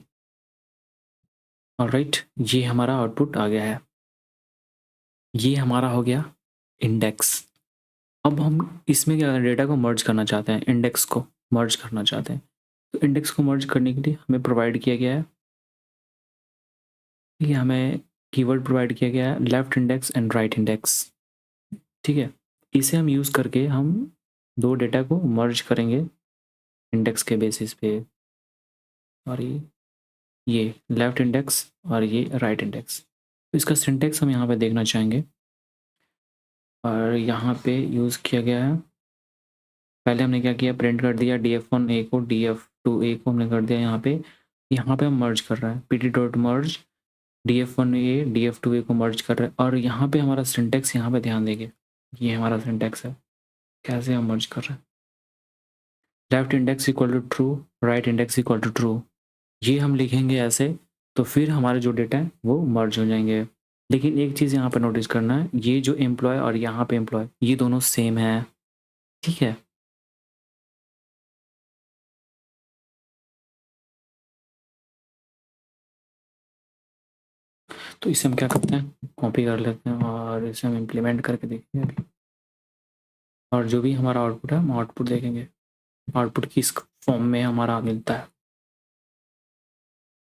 ऑलराइट, ये हमारा आउटपुट आ गया है। ये हमारा हो गया इंडेक्स। अब हम इसमें क्या डेटा को मर्ज करना चाहते हैं, इंडेक्स को मर्ज करना चाहते हैं। तो इंडेक्स को मर्ज करने के लिए हमें प्रोवाइड किया गया है ठीक है, हमें कीवर्ड प्रोवाइड किया गया है left index and right index. ठीक है, इसे हम यूज़ करके हम दो डेटा को मर्ज करेंगे इंडेक्स के बेसिस पे। और ये लेफ्ट इंडेक्स और ये राइट इंडेक्स। तो इसका सिंटेक्स हम यहाँ पे देखना चाहेंगे और यहाँ पे यूज़ किया गया है। पहले हमने क्या किया, प्रिंट कर दिया df1 ए को, df2 ए को हमने कर दिया यहाँ पे हम मर्ज कर रहा है pt डॉट मर्ज df1 ए df2 ए को मर्ज कर रहा है। और यहाँ पे हमारा सिंटेक्स यहाँ पे ध्यान देंगे, ये हमारा सिंटेक्स है कैसे हम मर्ज कर रहे हैं। Left index equal to true, right index equal to true, ये हम लिखेंगे ऐसे, तो फिर हमारे जो डेटा है वो मर्ज हो जाएंगे। लेकिन एक चीज़ यहाँ पे नोटिस करना है, ये जो एम्प्लॉय और यहाँ पे एम्प्लॉय ये दोनों सेम है। ठीक है, तो इसे हम क्या करते हैं, कॉपी कर लेते हैं और इसे हम इम्प्लीमेंट करके देखेंगे अभी। और जो भी हमारा आउटपुट है हम आउटपुट देखेंगे, आउटपुट किस फॉर्म में हमारा मिलता है।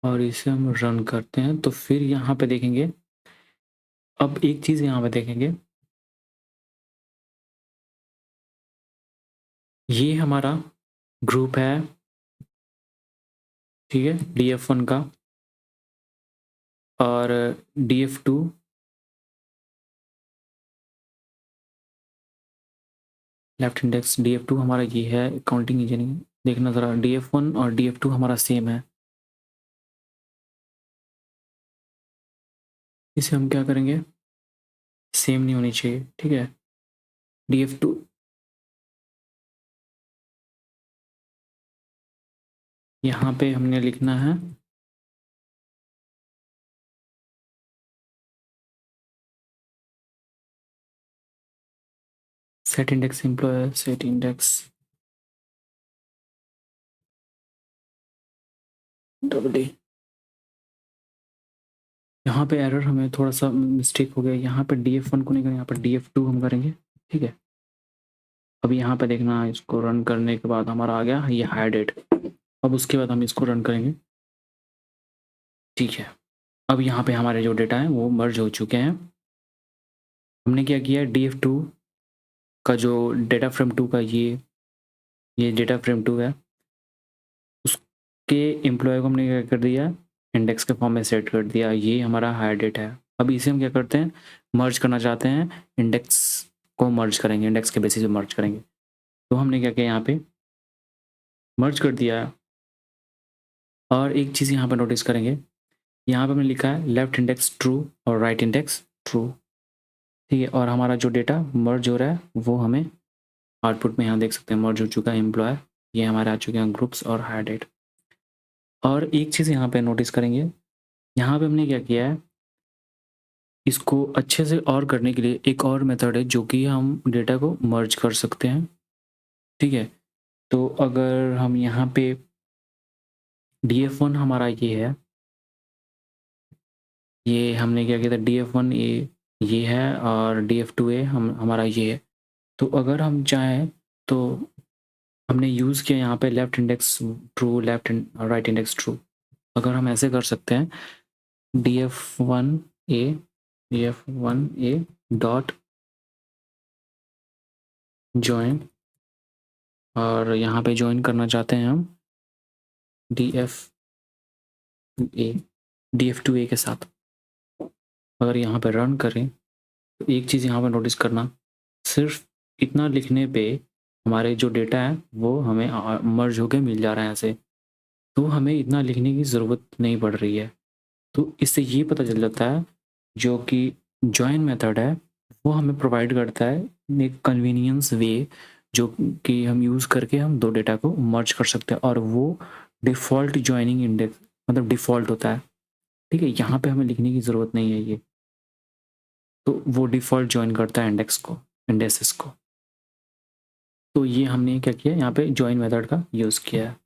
और इसे हम रन करते हैं तो फिर यहाँ पे देखेंगे, अब एक चीज़ यहाँ पे देखेंगे, ये हमारा ग्रुप है, ठीक है, df1 का, और df2 लेफ्ट इंडेक्स df2 हमारा ये है काउंटिंग इंजीनियरिंग। देखना ज़रा, df1 और df2 हमारा सेम है। इसे हम क्या करेंगे, सेम नहीं होनी चाहिए, ठीक है। df2 यहाँ पे हमने लिखना है set index employ, set index double A. यहाँ पे एरर हमें थोड़ा सा मिस्टेक हो गया, यहाँ पे df1 को नहीं करेंगे, यहाँ पे df2 हम करेंगे, ठीक है। अब यहाँ पे देखना, इसको रन करने के बाद हमारा आ गया ये हायर डेट। अब उसके बाद हम इसको रन करेंगे, ठीक है। अब यहाँ पे हमारे जो डेटा है वो मर्ज हो चुके हैं। हमने क्या किया, df2 का जो डेटा फ्रेम 2 का ये डेटा फ्रेम 2 है, उसके एम्प्लॉय को हमने क्या कर दिया, इंडेक्स के फॉर्म में सेट कर दिया, ये हमारा हायर डेट है। अब इसे हम क्या करते हैं, मर्ज करना चाहते हैं, इंडेक्स को मर्ज करेंगे, इंडेक्स के बेसिस पे मर्ज करेंगे। तो हमने क्या किया, यहाँ पे मर्ज कर दिया। और एक चीज़ यहाँ पे नोटिस करेंगे, यहाँ पे हमने लिखा है लेफ्ट इंडेक्स ट्रू और राइट इंडेक्स ट्रू, ठीक है। और हमारा जो डेटा मर्ज हो रहा है वो हमें आउटपुट में यहाँ देख सकते हैं, मर्ज हो चुका है एम्प्लॉय, ये हमारे आ चुके हैं ग्रुप्स और हायर डेट। और एक चीज़ यहाँ पे नोटिस करेंगे, यहाँ पे हमने क्या किया है, इसको अच्छे से और करने के लिए एक और मेथड है जो कि हम डेटा को मर्ज कर सकते हैं, ठीक है। तो अगर हम यहाँ पे df1 हमारा ये है, ये हमने क्या किया था, df1 ये है और df2 हमारा ये है। तो अगर हम चाहें तो हमने यूज़ किया यहाँ पे left index true, left right index true. अगर हम ऐसे कर सकते हैं, df1 a डॉट ज्वाइन, और यहाँ पे ज्वाइन करना चाहते हैं हम df2a के साथ। अगर यहाँ पे रन करें तो एक चीज़ यहाँ पे नोटिस करना, सिर्फ इतना लिखने पे हमारे जो डेटा है वो हमें मर्ज होकर मिल जा रहा है ऐसे। तो हमें इतना लिखने की ज़रूरत नहीं पड़ रही है। तो इससे ये पता चल जाता है जो कि जॉइन मेथड है वो हमें प्रोवाइड करता है एक कन्वीनियंस वे, जो कि हम यूज़ करके हम दो डेटा को मर्ज कर सकते हैं। और वो डिफ़ॉल्ट जॉइनिंग इंडेक्स, मतलब डिफ़ॉल्ट होता है, ठीक है। यहाँ पे हमें लिखने की ज़रूरत नहीं है ये, तो वो डिफ़ॉल्ट जॉइन करता है इंडेक्स को, इंडेक्सेस को। तो ये हमने क्या किया, यहाँ पे जॉइन मेथड का यूज़ किया है।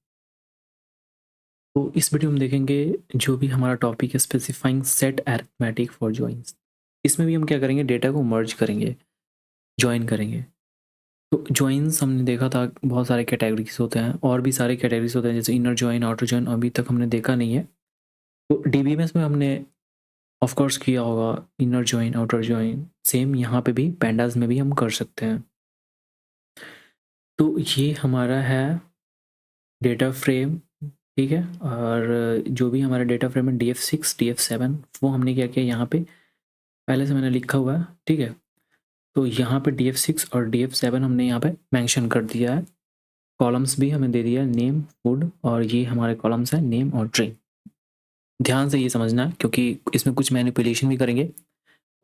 तो इस वीडियो में देखेंगे जो भी हमारा टॉपिक है, specifying set arithmetic for joins. इसमें भी हम क्या करेंगे, डेटा को मर्ज करेंगे, जॉइन करेंगे। तो जॉइंस हमने देखा था बहुत सारे कैटेगरीज होते हैं, और भी सारे कैटेगरीज होते हैं, जैसे इनर जॉइन, आउटर जॉइन अभी तक हमने देखा नहीं है। तो डीबीएमएस में हमने ऑफ कोर्स किया होगा, inner join, outer join, same यहाँ पे भी पैंडास में भी हम कर सकते हैं। तो ये हमारा है डेटा फ्रेम, ठीक है। और जो भी हमारा डेटा फ्रेम है df6 df7, वो हमने क्या किया यहाँ पे पहले से मैंने लिखा हुआ है, ठीक है। तो यहाँ पे df6 और df7 हमने यहाँ पे मेंशन कर दिया है। कॉलम्स भी हमें दे दिया है, नेम, फूड, और ये हमारे कॉलम्स हैं नेम और ड्रिंक। ध्यान से ये समझना क्योंकि इसमें कुछ मैनिपुलेशन भी करेंगे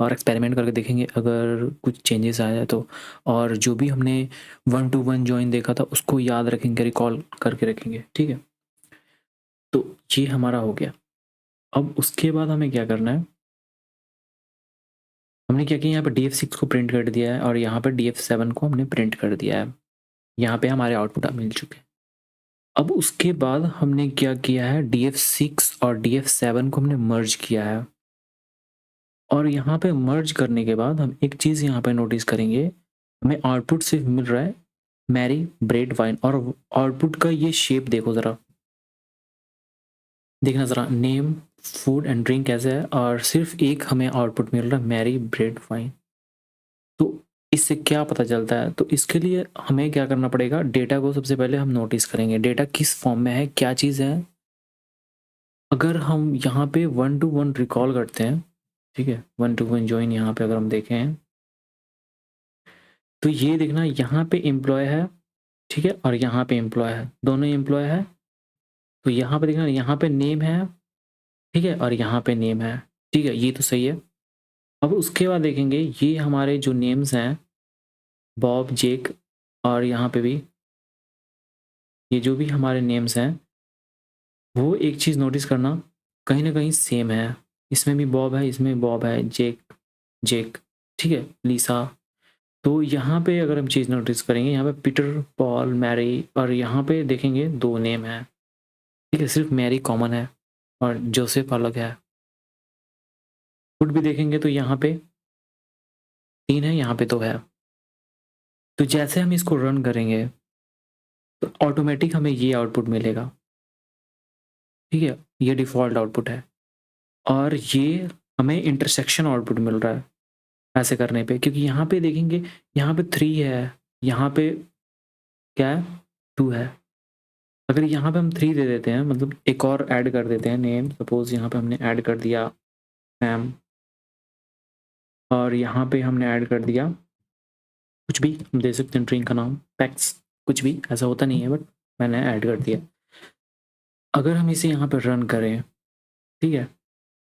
और एक्सपेरिमेंट करके देखेंगे अगर कुछ चेंजेस आ जाए तो। और जो भी हमने 1 to 1 जॉइन देखा था उसको याद रखेंगे, रिकॉल करके रखेंगे, ठीक है। तो ये हमारा हो गया। अब उसके बाद हमें क्या करना है, हमने क्या किया, यहाँ पे df6 को प्रिंट कर दिया है और यहाँ पे df7 को हमने प्रिंट कर दिया है। यहाँ पे हमारे आउटपुट मिल चुके हैं। अब उसके बाद हमने क्या किया है, df6 और df7 को हमने मर्ज किया है। और यहाँ पे मर्ज करने के बाद हम एक चीज़ यहाँ पे नोटिस करेंगे, हमें आउटपुट सिर्फ मिल रहा है मैरी, ब्रेड, वाइन। और आउटपुट का ये शेप देखो ज़रा, देखना ज़रा, नेम, फूड एंड ड्रिंक कैसे है, और सिर्फ एक हमें आउटपुट मिल रहा है मैरी, ब्रेड, वाइन। तो इससे क्या पता चलता है, तो इसके लिए हमें क्या करना पड़ेगा, डेटा को सबसे पहले हम नोटिस करेंगे डेटा किस फॉर्म में है, क्या चीज़ है। अगर हम यहाँ पे 1 to 1 रिकॉल करते हैं, ठीक है, 1 to 1 जॉइन यहाँ पे अगर हम देखें तो ये देखना यहाँ पे एम्प्लॉय है, ठीक है, और यहाँ पे एम्प्लॉय है, दोनों एम्प्लॉय है। तो यहाँ पे देखना, यहाँ पे नेम है, ठीक है, और यहाँ पे नेम है, ठीक है, ये तो सही है। अब उसके बाद देखेंगे ये हमारे जो नेम्स हैं बॉब, जेक, और यहाँ पे भी ये जो भी हमारे नेम्स हैं वो एक चीज़ नोटिस करना, कहीं ना कहीं सेम है। इसमें भी बॉब है, इसमें भी बॉब है, जेक, जेक, ठीक है, लीसा। तो यहाँ पे अगर हम चीज़ नोटिस करेंगे, यहाँ पे पीटर, पॉल, मैरी, और यहाँ पे देखेंगे दो नेम है, ठीक है, सिर्फ मैरी कॉमन है और जोसेफ अलग है। फुट भी देखेंगे तो यहाँ पे 3 है, यहाँ पे 2 है। तो जैसे हम इसको रन करेंगे तो ऑटोमेटिक हमें ये आउटपुट मिलेगा, ठीक है, ये डिफ़ॉल्ट आउटपुट है। और ये हमें इंटरसेक्शन आउटपुट मिल रहा है ऐसे करने पे, क्योंकि यहाँ पे देखेंगे यहाँ पे 3 है, यहाँ पे क्या है, 2 है। अगर यहाँ पे हम 3 दे देते हैं, मतलब एक और ऐड कर देते हैं नेम, सपोज यहाँ पे हमने ऐड कर दिया सैम, और यहाँ पे हमने ऐड कर दिया कुछ भी हम दे सकते हैं, ड्रिंक का नाम पैक्स, कुछ भी, ऐसा होता नहीं है बट मैंने ऐड कर दिया। अगर हम इसे यहाँ पे रन करें, ठीक है,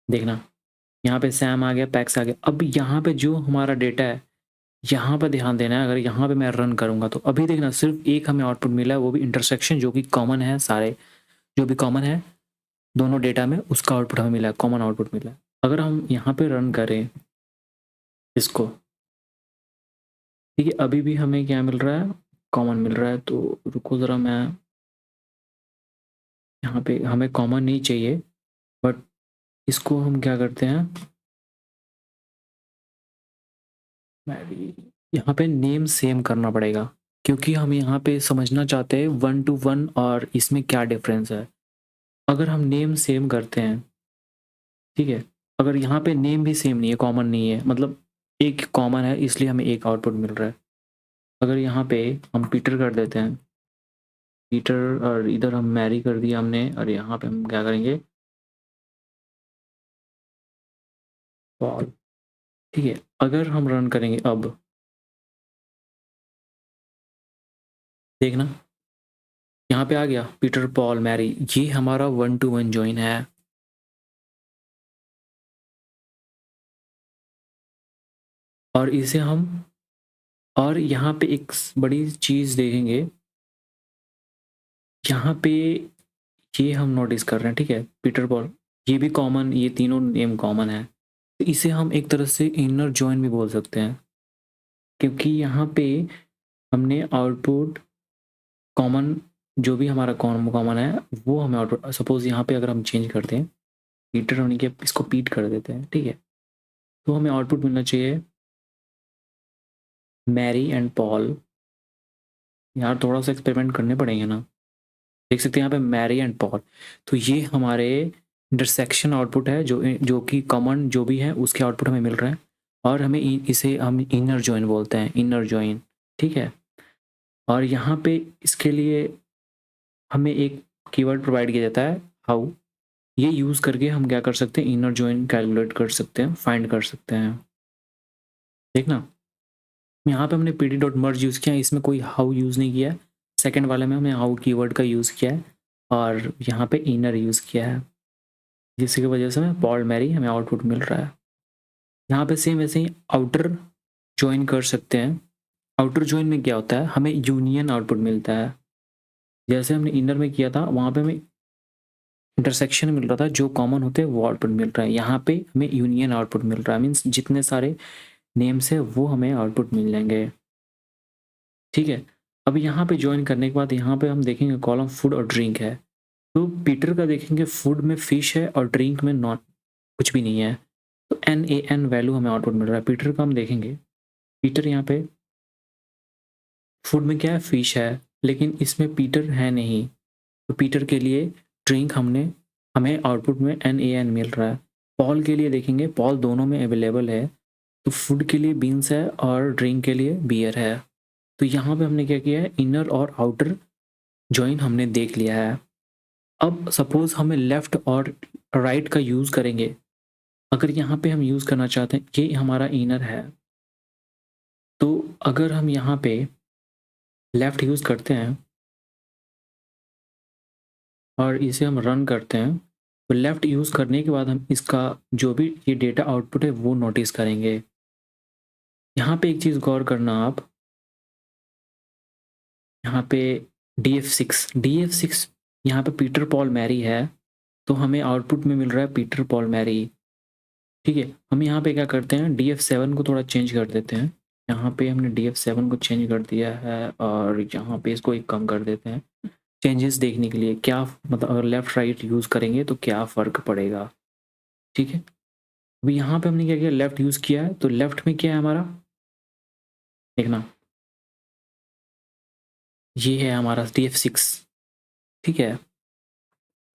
देखना यहाँ पे सैम आ गया, पैक्स आ गया। अब यहाँ पे जो हमारा डेटा है यहाँ पे ध्यान देना है, अगर यहाँ पे मैं रन करूँगा तो अभी देखना सिर्फ एक हमें आउटपुट मिला है, वो भी इंटरसेक्शन जो कि कॉमन है, सारे जो भी कॉमन है दोनों डेटा में उसका आउटपुट हमें मिला है, कॉमन आउटपुट मिला है। अगर हम यहाँ पे रन करें इसको, ठीक है, अभी भी हमें क्या मिल रहा है, कॉमन मिल रहा है। तो रुको ज़रा, मैं यहाँ पे हमें कॉमन नहीं चाहिए, बट इसको हम क्या करते हैं, यहाँ पे नेम सेम करना पड़ेगा, क्योंकि हम यहाँ पे समझना चाहते हैं 1 to 1 और इसमें क्या डिफरेंस है। अगर हम नेम सेम करते हैं, ठीक है, अगर यहाँ पे नेम भी सेम नहीं है, कॉमन नहीं है, मतलब एक कॉमन है इसलिए हमें एक आउटपुट मिल रहा है। अगर यहाँ पे हम पीटर कर देते हैं, पीटर, और इधर हम मैरी कर दिया हमने, और यहाँ पे हम क्या करेंगे, पॉल, ठीक है। अगर हम रन करेंगे अब देखना यहाँ पे आ गया पीटर, पॉल, मैरी, ये हमारा 1 to 1 जॉइन है। और इसे हम, और यहाँ पे एक बड़ी चीज़ देखेंगे, यहाँ पे ये हम नोटिस कर रहे हैं, ठीक है, पीटर, पॉल, ये भी कॉमन, ये तीनों नेम कॉमन है। तो इसे हम एक तरह से इनर जॉइन भी बोल सकते हैं, क्योंकि यहाँ पे हमने आउटपुट कॉमन, जो भी हमारा कॉमन है वो हमें आउटपुट, सपोज यहाँ पे अगर हम चेंज करते हैं पीटर होने के, इसको पीट कर देते हैं, ठीक है, तो हमें आउटपुट मिलना चाहिए मैरी एंड पॉल। यार थोड़ा सा एक्सपेरिमेंट करने पड़ेंगे ना, देख सकते हैं यहाँ पे मैरी एंड पॉल। तो ये हमारे इंटरसेक्शन आउटपुट है जो कि कॉमन जो भी है उसके आउटपुट हमें मिल रहा है, और हमें इसे हम इनर जॉइन बोलते हैं, इनर जॉइन, ठीक है। और यहाँ पे इसके लिए हमें एक कीवर्ड प्रोवाइड किया जाता है हाउ, ये यूज़ करके हम क्या कर सकते हैं, इनर जॉइन कैलकुलेट कर सकते हैं, फाइंड कर सकते हैं। देखना यहाँ पे हमने pd डॉट मर्ज यूज़ किया है, इसमें कोई हाउ यूज़ नहीं किया है। सेकंड वाले में हमने हाउ कीवर्ड का यूज़ किया है और यहाँ पे इनर यूज़ किया है, जिसकी वजह से हमें पॉल मैरी हमें आउटपुट मिल रहा है। यहाँ पे सेम वैसे ही आउटर ज्वाइन कर सकते हैं। आउटर ज्वाइन में क्या होता है, हमें यूनियन आउटपुट मिलता है। जैसे हमने इनर में किया था वहाँ पे हमें इंटरसेक्शन मिल रहा था, जो कॉमन होते हैं वो आउटपुट मिल रहा है। यहाँ पे हमें यूनियन आउटपुट मिल रहा है, मीन्स जितने सारे नेम्स है वो हमें आउटपुट मिल जाएंगे, ठीक है। अब यहाँ पे ज्वाइन करने के बाद यहाँ पे हम देखेंगे कॉलम फूड और ड्रिंक है, तो पीटर का देखेंगे फूड में फिश है और ड्रिंक में नॉट कुछ भी नहीं है, तो NaN वैल्यू हमें आउटपुट मिल रहा है। पीटर का हम देखेंगे, पीटर यहाँ पे फूड में क्या है, फिश है, लेकिन इसमें पीटर है नहीं, तो पीटर के लिए ड्रिंक हमें आउटपुट में NaN मिल रहा है। पॉल के लिए देखेंगे, पॉल दोनों में अवेलेबल है, तो फूड के लिए बीन्स है और ड्रिंक के लिए बियर है। तो यहाँ पे हमने क्या किया है, इनर और आउटर जॉइन हमने देख लिया है। अब सपोज हमें लेफ्ट और राइट का यूज़ करेंगे। अगर यहाँ पे हम यूज़ करना चाहते हैं, ये हमारा इनर है, तो अगर हम यहाँ पे लेफ्ट यूज़ करते हैं और इसे हम रन करते हैं, तो लेफ्ट यूज़ करने के बाद हम इसका जो भी ये डेटा आउटपुट है वो नोटिस करेंगे। यहाँ पे एक चीज़ गौर करना आप, यहाँ पे DF6 यहाँ पे पीटर पॉल मैरी है, तो हमें आउटपुट में मिल रहा है पीटर पॉल मैरी, ठीक है। हम यहाँ पे क्या करते हैं, DF7 को थोड़ा चेंज कर देते हैं। यहाँ पे हमने DF7 को चेंज कर दिया है और यहाँ पे इसको एक कम कर देते हैं, चेंजेस देखने के लिए क्या मतलब अगर लेफ्ट राइट यूज़ करेंगे तो क्या फ़र्क पड़ेगा, ठीक है। अभी यहाँ पे हमने क्या किया, लेफ्ट यूज़ किया है, तो लेफ्ट में क्या है हमारा, देखना ये है हमारा DF6, ठीक है।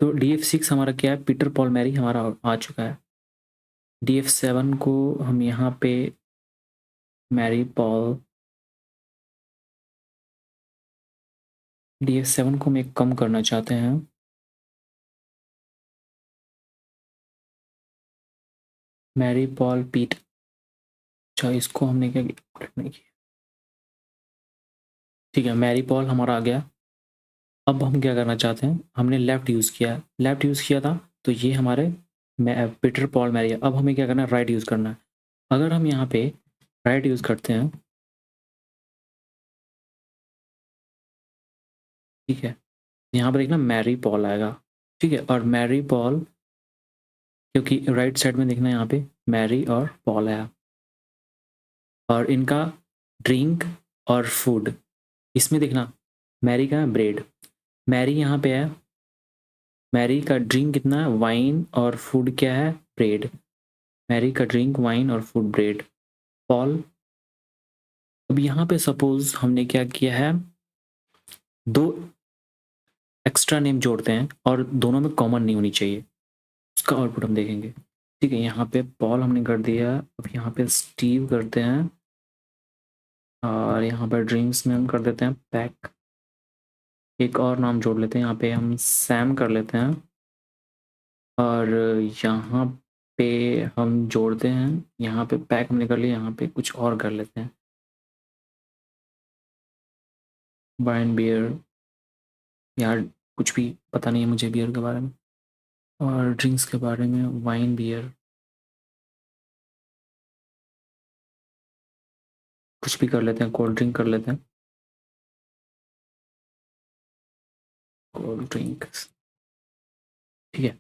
तो DF6 हमारा क्या है, पीटर पॉल मैरी हमारा आ चुका है। DF7 को हम यहाँ पे मैरी पॉल, DF7 को हम एक कम करना चाहते हैं, मैरी पॉल पीट, अच्छा इसको हमने क्या नहीं किया, ठीक है। मैरी पॉल हमारा आ गया। अब हम क्या करना चाहते हैं, हमने लेफ्ट यूज़ किया, लेफ्ट यूज़ किया था, तो ये हमारे पीटर पॉल मैरी है। अब हमें क्या करना है, राइट यूज़ करना है। अगर हम यहाँ पे राइट यूज़ करते हैं, ठीक है, यहाँ पर देखना मैरी पॉल आएगा, ठीक है। और मैरी पॉल, क्योंकि राइट साइड में देखना यहाँ पे मैरी और पॉल है, और इनका ड्रिंक और फूड, इसमें देखना मैरी का ब्रेड, मैरी यहाँ पे है, मैरी का ड्रिंक कितना है, वाइन, और फूड क्या है, ब्रेड। मैरी का ड्रिंक वाइन और फूड ब्रेड, पॉल। अब यहाँ पे सपोज हमने क्या किया है, दो एक्स्ट्रा नेम जोड़ते हैं और दोनों में कॉमन नहीं होनी चाहिए, उसका आउटपुट हम देखेंगे, ठीक है। यहाँ पे पॉल हमने कर दिया, अब यहाँ पे स्टीव करते हैं और यहाँ पर ड्रिंक्स में हम कर देते हैं पैक, एक और नाम जोड़ लेते हैं, यहाँ पे हम सैम कर लेते हैं, और यहाँ पे हम जोड़ते हैं, यहाँ पे पैक हमने कर लिया, यहाँ पे कुछ और कर लेते हैं, वाइन बियर, यार कुछ भी पता नहीं है मुझे बियर के बारे में, और ड्रिंक्स के बारे में वाइन बियर, कुछ भी कर लेते हैं, कोल्ड ड्रिंक कर लेते हैं, कोल्ड ड्रिंक, ठीक है।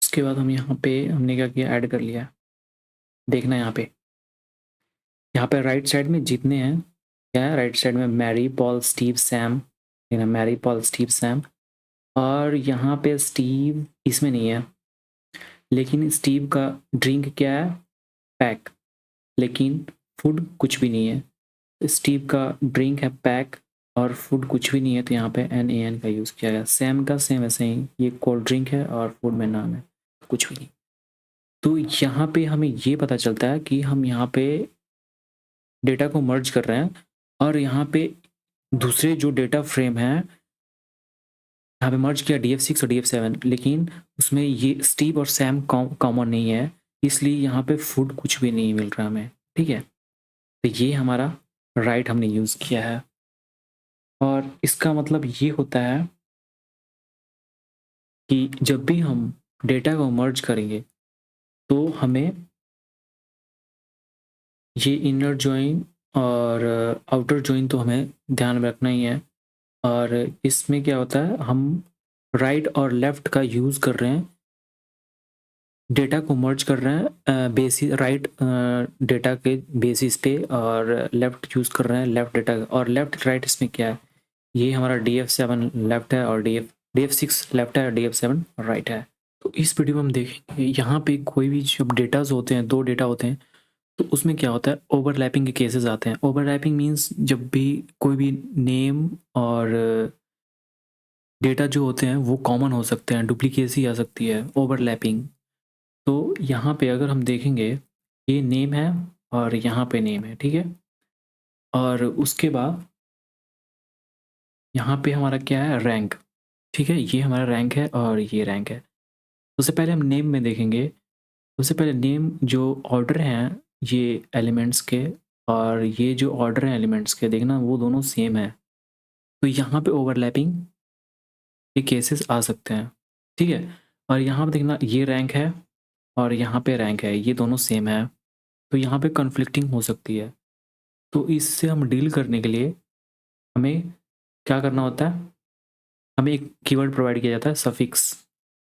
उसके बाद हम यहाँ पे हमने क्या किया, ऐड कर लिया, देखना यहाँ पे राइट साइड में जितने हैं, क्या है राइट साइड में, मैरी पॉल स्टीव सैम, देखना मैरी पॉल स्टीव सैम, और यहाँ पे स्टीव इसमें नहीं है, लेकिन स्टीव का ड्रिंक क्या है, पैक, लेकिन फूड कुछ भी नहीं है। स्टीव का ड्रिंक है पैक और फूड कुछ भी नहीं है तो यहाँ पे NaN का यूज़ किया गया। सेम का सेम ऐसे ही, ये कोल्ड ड्रिंक है और फूड में नान है, कुछ भी नहीं। तो यहाँ पे हमें ये पता चलता है कि हम यहाँ पे डेटा को मर्ज कर रहे हैं और यहाँ पे दूसरे जो डेटा फ्रेम हैं, यहाँ पे मर्ज किया DF6 और DF7, लेकिन उसमें ये स्टीव और सैम कॉमन नहीं है, इसलिए यहाँ पे फूड कुछ भी नहीं मिल रहा हमें। ठीक है, तो ये हमारा राइट हमने यूज़ किया है और इसका मतलब ये होता है कि जब भी हम डेटा को मर्ज करेंगे तो हमें ये इनर जॉइन और आउटर जॉइन तो हमें ध्यान में रखना ही है। और इसमें क्या होता है, हम राइट और लेफ्ट का यूज़ कर रहे हैं, डेटा को मर्ज कर रहे हैं बेसिस राइट डेटा के बेसिस पे, और लेफ्ट यूज़ कर रहे हैं लेफ्ट डेटा। और लेफ्ट राइट इसमें क्या है, ये हमारा DF7 लेफ्ट है और DF6 लेफ्ट है और DF7 राइट है। तो इस वीडियो में हम देखेंगे यहाँ पे कोई भी जब डेटाज होते हैं, दो डेटा होते हैं, तो उसमें क्या होता है, ओवरलैपिंग के केसेस आते हैं। ओवरलैपिंग मीन्स जब भी कोई भी नेम और डेटा जो होते हैं वो कॉमन हो सकते हैं, डुप्लीकेसी आ सकती है, ओवरलैपिंग। तो यहाँ पे अगर हम देखेंगे, ये नेम है और यहाँ पे नेम है, ठीक है। और उसके बाद यहाँ पे हमारा क्या है, रैंक, ठीक है, ये हमारा रैंक है और ये रैंक है। सबसे पहले हम नेम में देखेंगे। सबसे पहले नेम जो ऑर्डर हैं ये एलिमेंट्स के, और ये जो ऑर्डर हैं एलिमेंट्स के, देखना वो दोनों सेम है, तो यहाँ पे ओवरलैपिंग के केसेस आ सकते हैं, ठीक है। और यहाँ पे देखना ये रैंक है और यहाँ पे रैंक है, ये दोनों सेम है, तो यहाँ पे कन्फ्लिक्टिंग हो सकती है। तो इससे हम डील करने के लिए हमें क्या करना होता है, हमें एक कीवर्ड प्रोवाइड किया जाता है सफिक्स,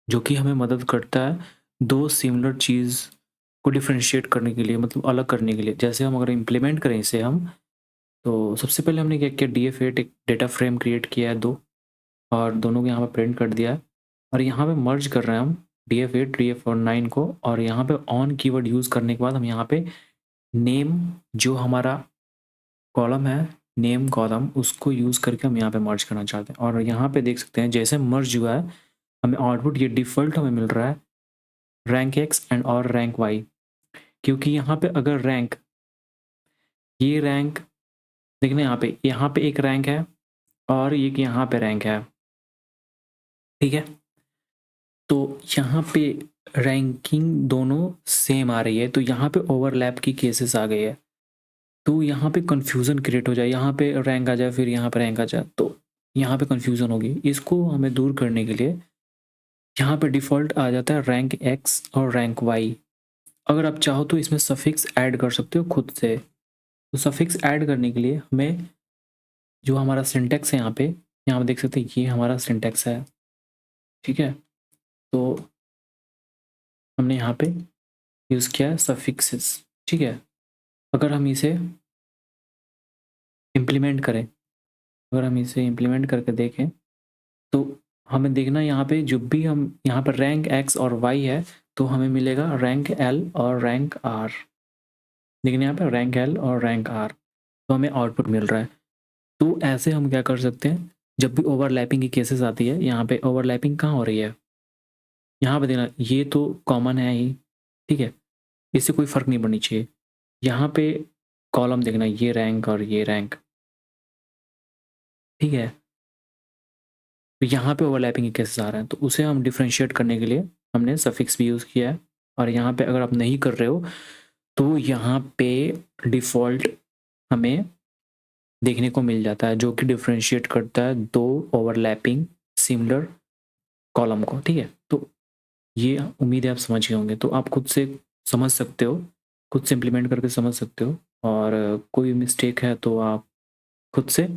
जो कि हमें मदद करता है दो सिमिलर चीज़ को डिफरेंशिएट करने के लिए, मतलब अलग करने के लिए। जैसे हम अगर इम्प्लीमेंट करें इसे हम, तो सबसे पहले हमने क्या किया, DF8 एक डेटा फ्रेम क्रिएट किया है दो, और दोनों को यहाँ पे प्रिंट कर दिया है। और यहाँ पे मर्ज कर रहे हैं हम DF8 DF9 को, और यहाँ पे ऑन कीवर्ड यूज़ करने के बाद हम यहाँ पे नेम जो हमारा कॉलम है, नेम कॉलम, उसको यूज़ करके हम यहाँ पे मर्ज करना चाहते हैं। और यहाँ पे देख सकते हैं जैसे मर्ज हुआ है, हमें आउटपुट ये डिफ़ॉल्ट हमें मिल रहा है रैंक X एंड और रैंक Y। क्योंकि यहाँ पे अगर रैंक, ये रैंक देखना, यहाँ पे एक रैंक है और ये कि यहाँ पे रैंक है, ठीक है। तो यहाँ पे रैंकिंग दोनों सेम आ रही है, तो यहाँ पे ओवरलैप की केसेस आ गई है, तो यहाँ पे कन्फ्यूज़न क्रिएट हो जाए, यहाँ पे रैंक आ जाए फिर यहाँ पे रैंक आ जाए, तो यहाँ पे कन्फ्यूज़न होगी। इसको हमें दूर करने के लिए यहाँ पे डिफ़ॉल्ट आ जाता है रैंक X और रैंक Y। अगर आप चाहो तो इसमें सफिक्स ऐड कर सकते हो खुद से। तो सफिक्स ऐड करने के लिए हमें जो हमारा सिंटैक्स है यहाँ पे देख सकते हैं, ये हमारा सिंटैक्स है, ठीक है। तो हमने यहाँ पे यूज़ किया है सफिक्सेस, ठीक है। अगर हम इसे इम्प्लीमेंट करें, अगर हम इसे इम्प्लीमेंट करके देखें, तो हमें देखना यहाँ पे जब भी हम यहाँ पर रैंक X और Y है, तो हमें मिलेगा रैंक L और रैंक R। देखने यहाँ पे रैंक L और रैंक R, तो हमें आउटपुट मिल रहा है। तो ऐसे हम क्या कर सकते हैं, जब भी ओवरलैपिंग की केसेस आती है, यहाँ पे ओवरलैपिंग कहाँ हो रही है, यहाँ पे देखना ये तो कॉमन है ही, ठीक है, इससे कोई फ़र्क नहीं पड़नी चाहिए। यहाँ पे कॉलम देखना, ये रैंक और ये रैंक, ठीक है। तो यहाँ पे ओवरलैपिंग के केसेस आ रहे हैं, तो उसे हम डिफरेंशिएट करने के लिए हमने सफिक्स भी यूज़ किया है। और यहाँ पे अगर आप नहीं कर रहे हो, तो यहाँ पे डिफ़ॉल्ट हमें देखने को मिल जाता है, जो कि डिफरेंशिएट करता है दो ओवरलैपिंग सिमिलर कॉलम को, ठीक है। तो ये उम्मीद है आप समझ गए होंगे, तो आप खुद से समझ सकते हो, खुद से इम्प्लीमेंट करके समझ सकते हो, और कोई मिस्टेक है तो आप खुद से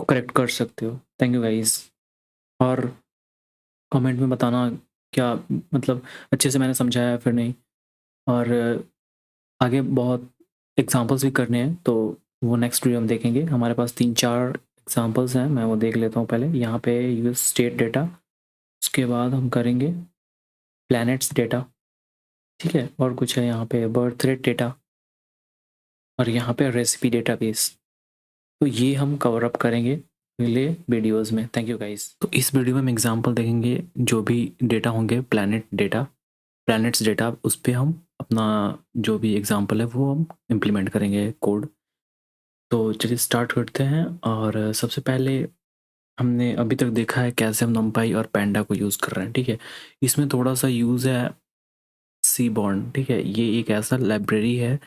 करेक्ट कर सकते हो। Thank you guys. और कमेंट में बताना क्या, मतलब अच्छे से मैंने समझाया फिर नहीं। और आगे बहुत एग्जांपल्स भी करने हैं, तो वो नेक्स्ट वीडियो में देखेंगे। हमारे पास 3-4 एग्जांपल्स हैं, मैं वो देख लेता हूँ पहले। यहाँ पे यूज स्टेट डेटा, उसके बाद हम करेंगे प्लैनेट्स डेटा, ठीक है। और कुछ है यहाँ पे बर्थ रेट डेटा, और यहाँ पे रेसिपी डेटाबेस। तो ये हम कवर अप करेंगे अगले वीडियोज़ में। Thank you guys. तो इस वीडियो में हम एग्जांपल देखेंगे, जो भी डेटा होंगे प्लैनेट्स डेटा, उस पे हम अपना जो भी एग्जांपल है वो हम इम्प्लीमेंट करेंगे कोड। तो चलिए स्टार्ट करते हैं। और सबसे पहले हमने अभी तक देखा है कैसे हम numpy और पांडा को यूज़ कर रहे हैं, ठीक है। इसमें थोड़ा सा यूज़ है सीबॉर्न, ठीक है। ये एक ऐसा लाइब्रेरी है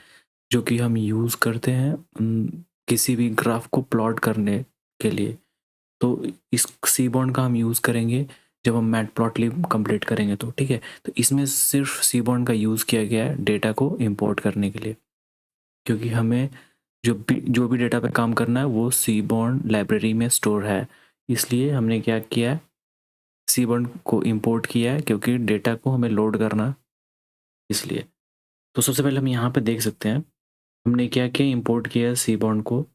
जो कि हम यूज़ करते हैं किसी भी ग्राफ को प्लॉट करने के लिए। तो इस सीबॉर्न का हम यूज़ करेंगे जब हम मैटप्लॉटलिब कंप्लीट करेंगे तो, ठीक है। तो इसमें सिर्फ सीबॉर्न का यूज़ किया गया है डेटा को इंपोर्ट करने के लिए, क्योंकि हमें जो भी डेटा पे काम करना है वो सीबॉर्न लाइब्रेरी में स्टोर है। इसलिए हमने क्या किया है, सीबॉर्न को इंपोर्ट किया है, क्योंकि डेटा को हमें लोड करना है इसलिए। तो सबसे पहले हम यहाँ पे देख सकते हैं हमने क्या किया, इंपोर्ट किया है सीबॉर्न को।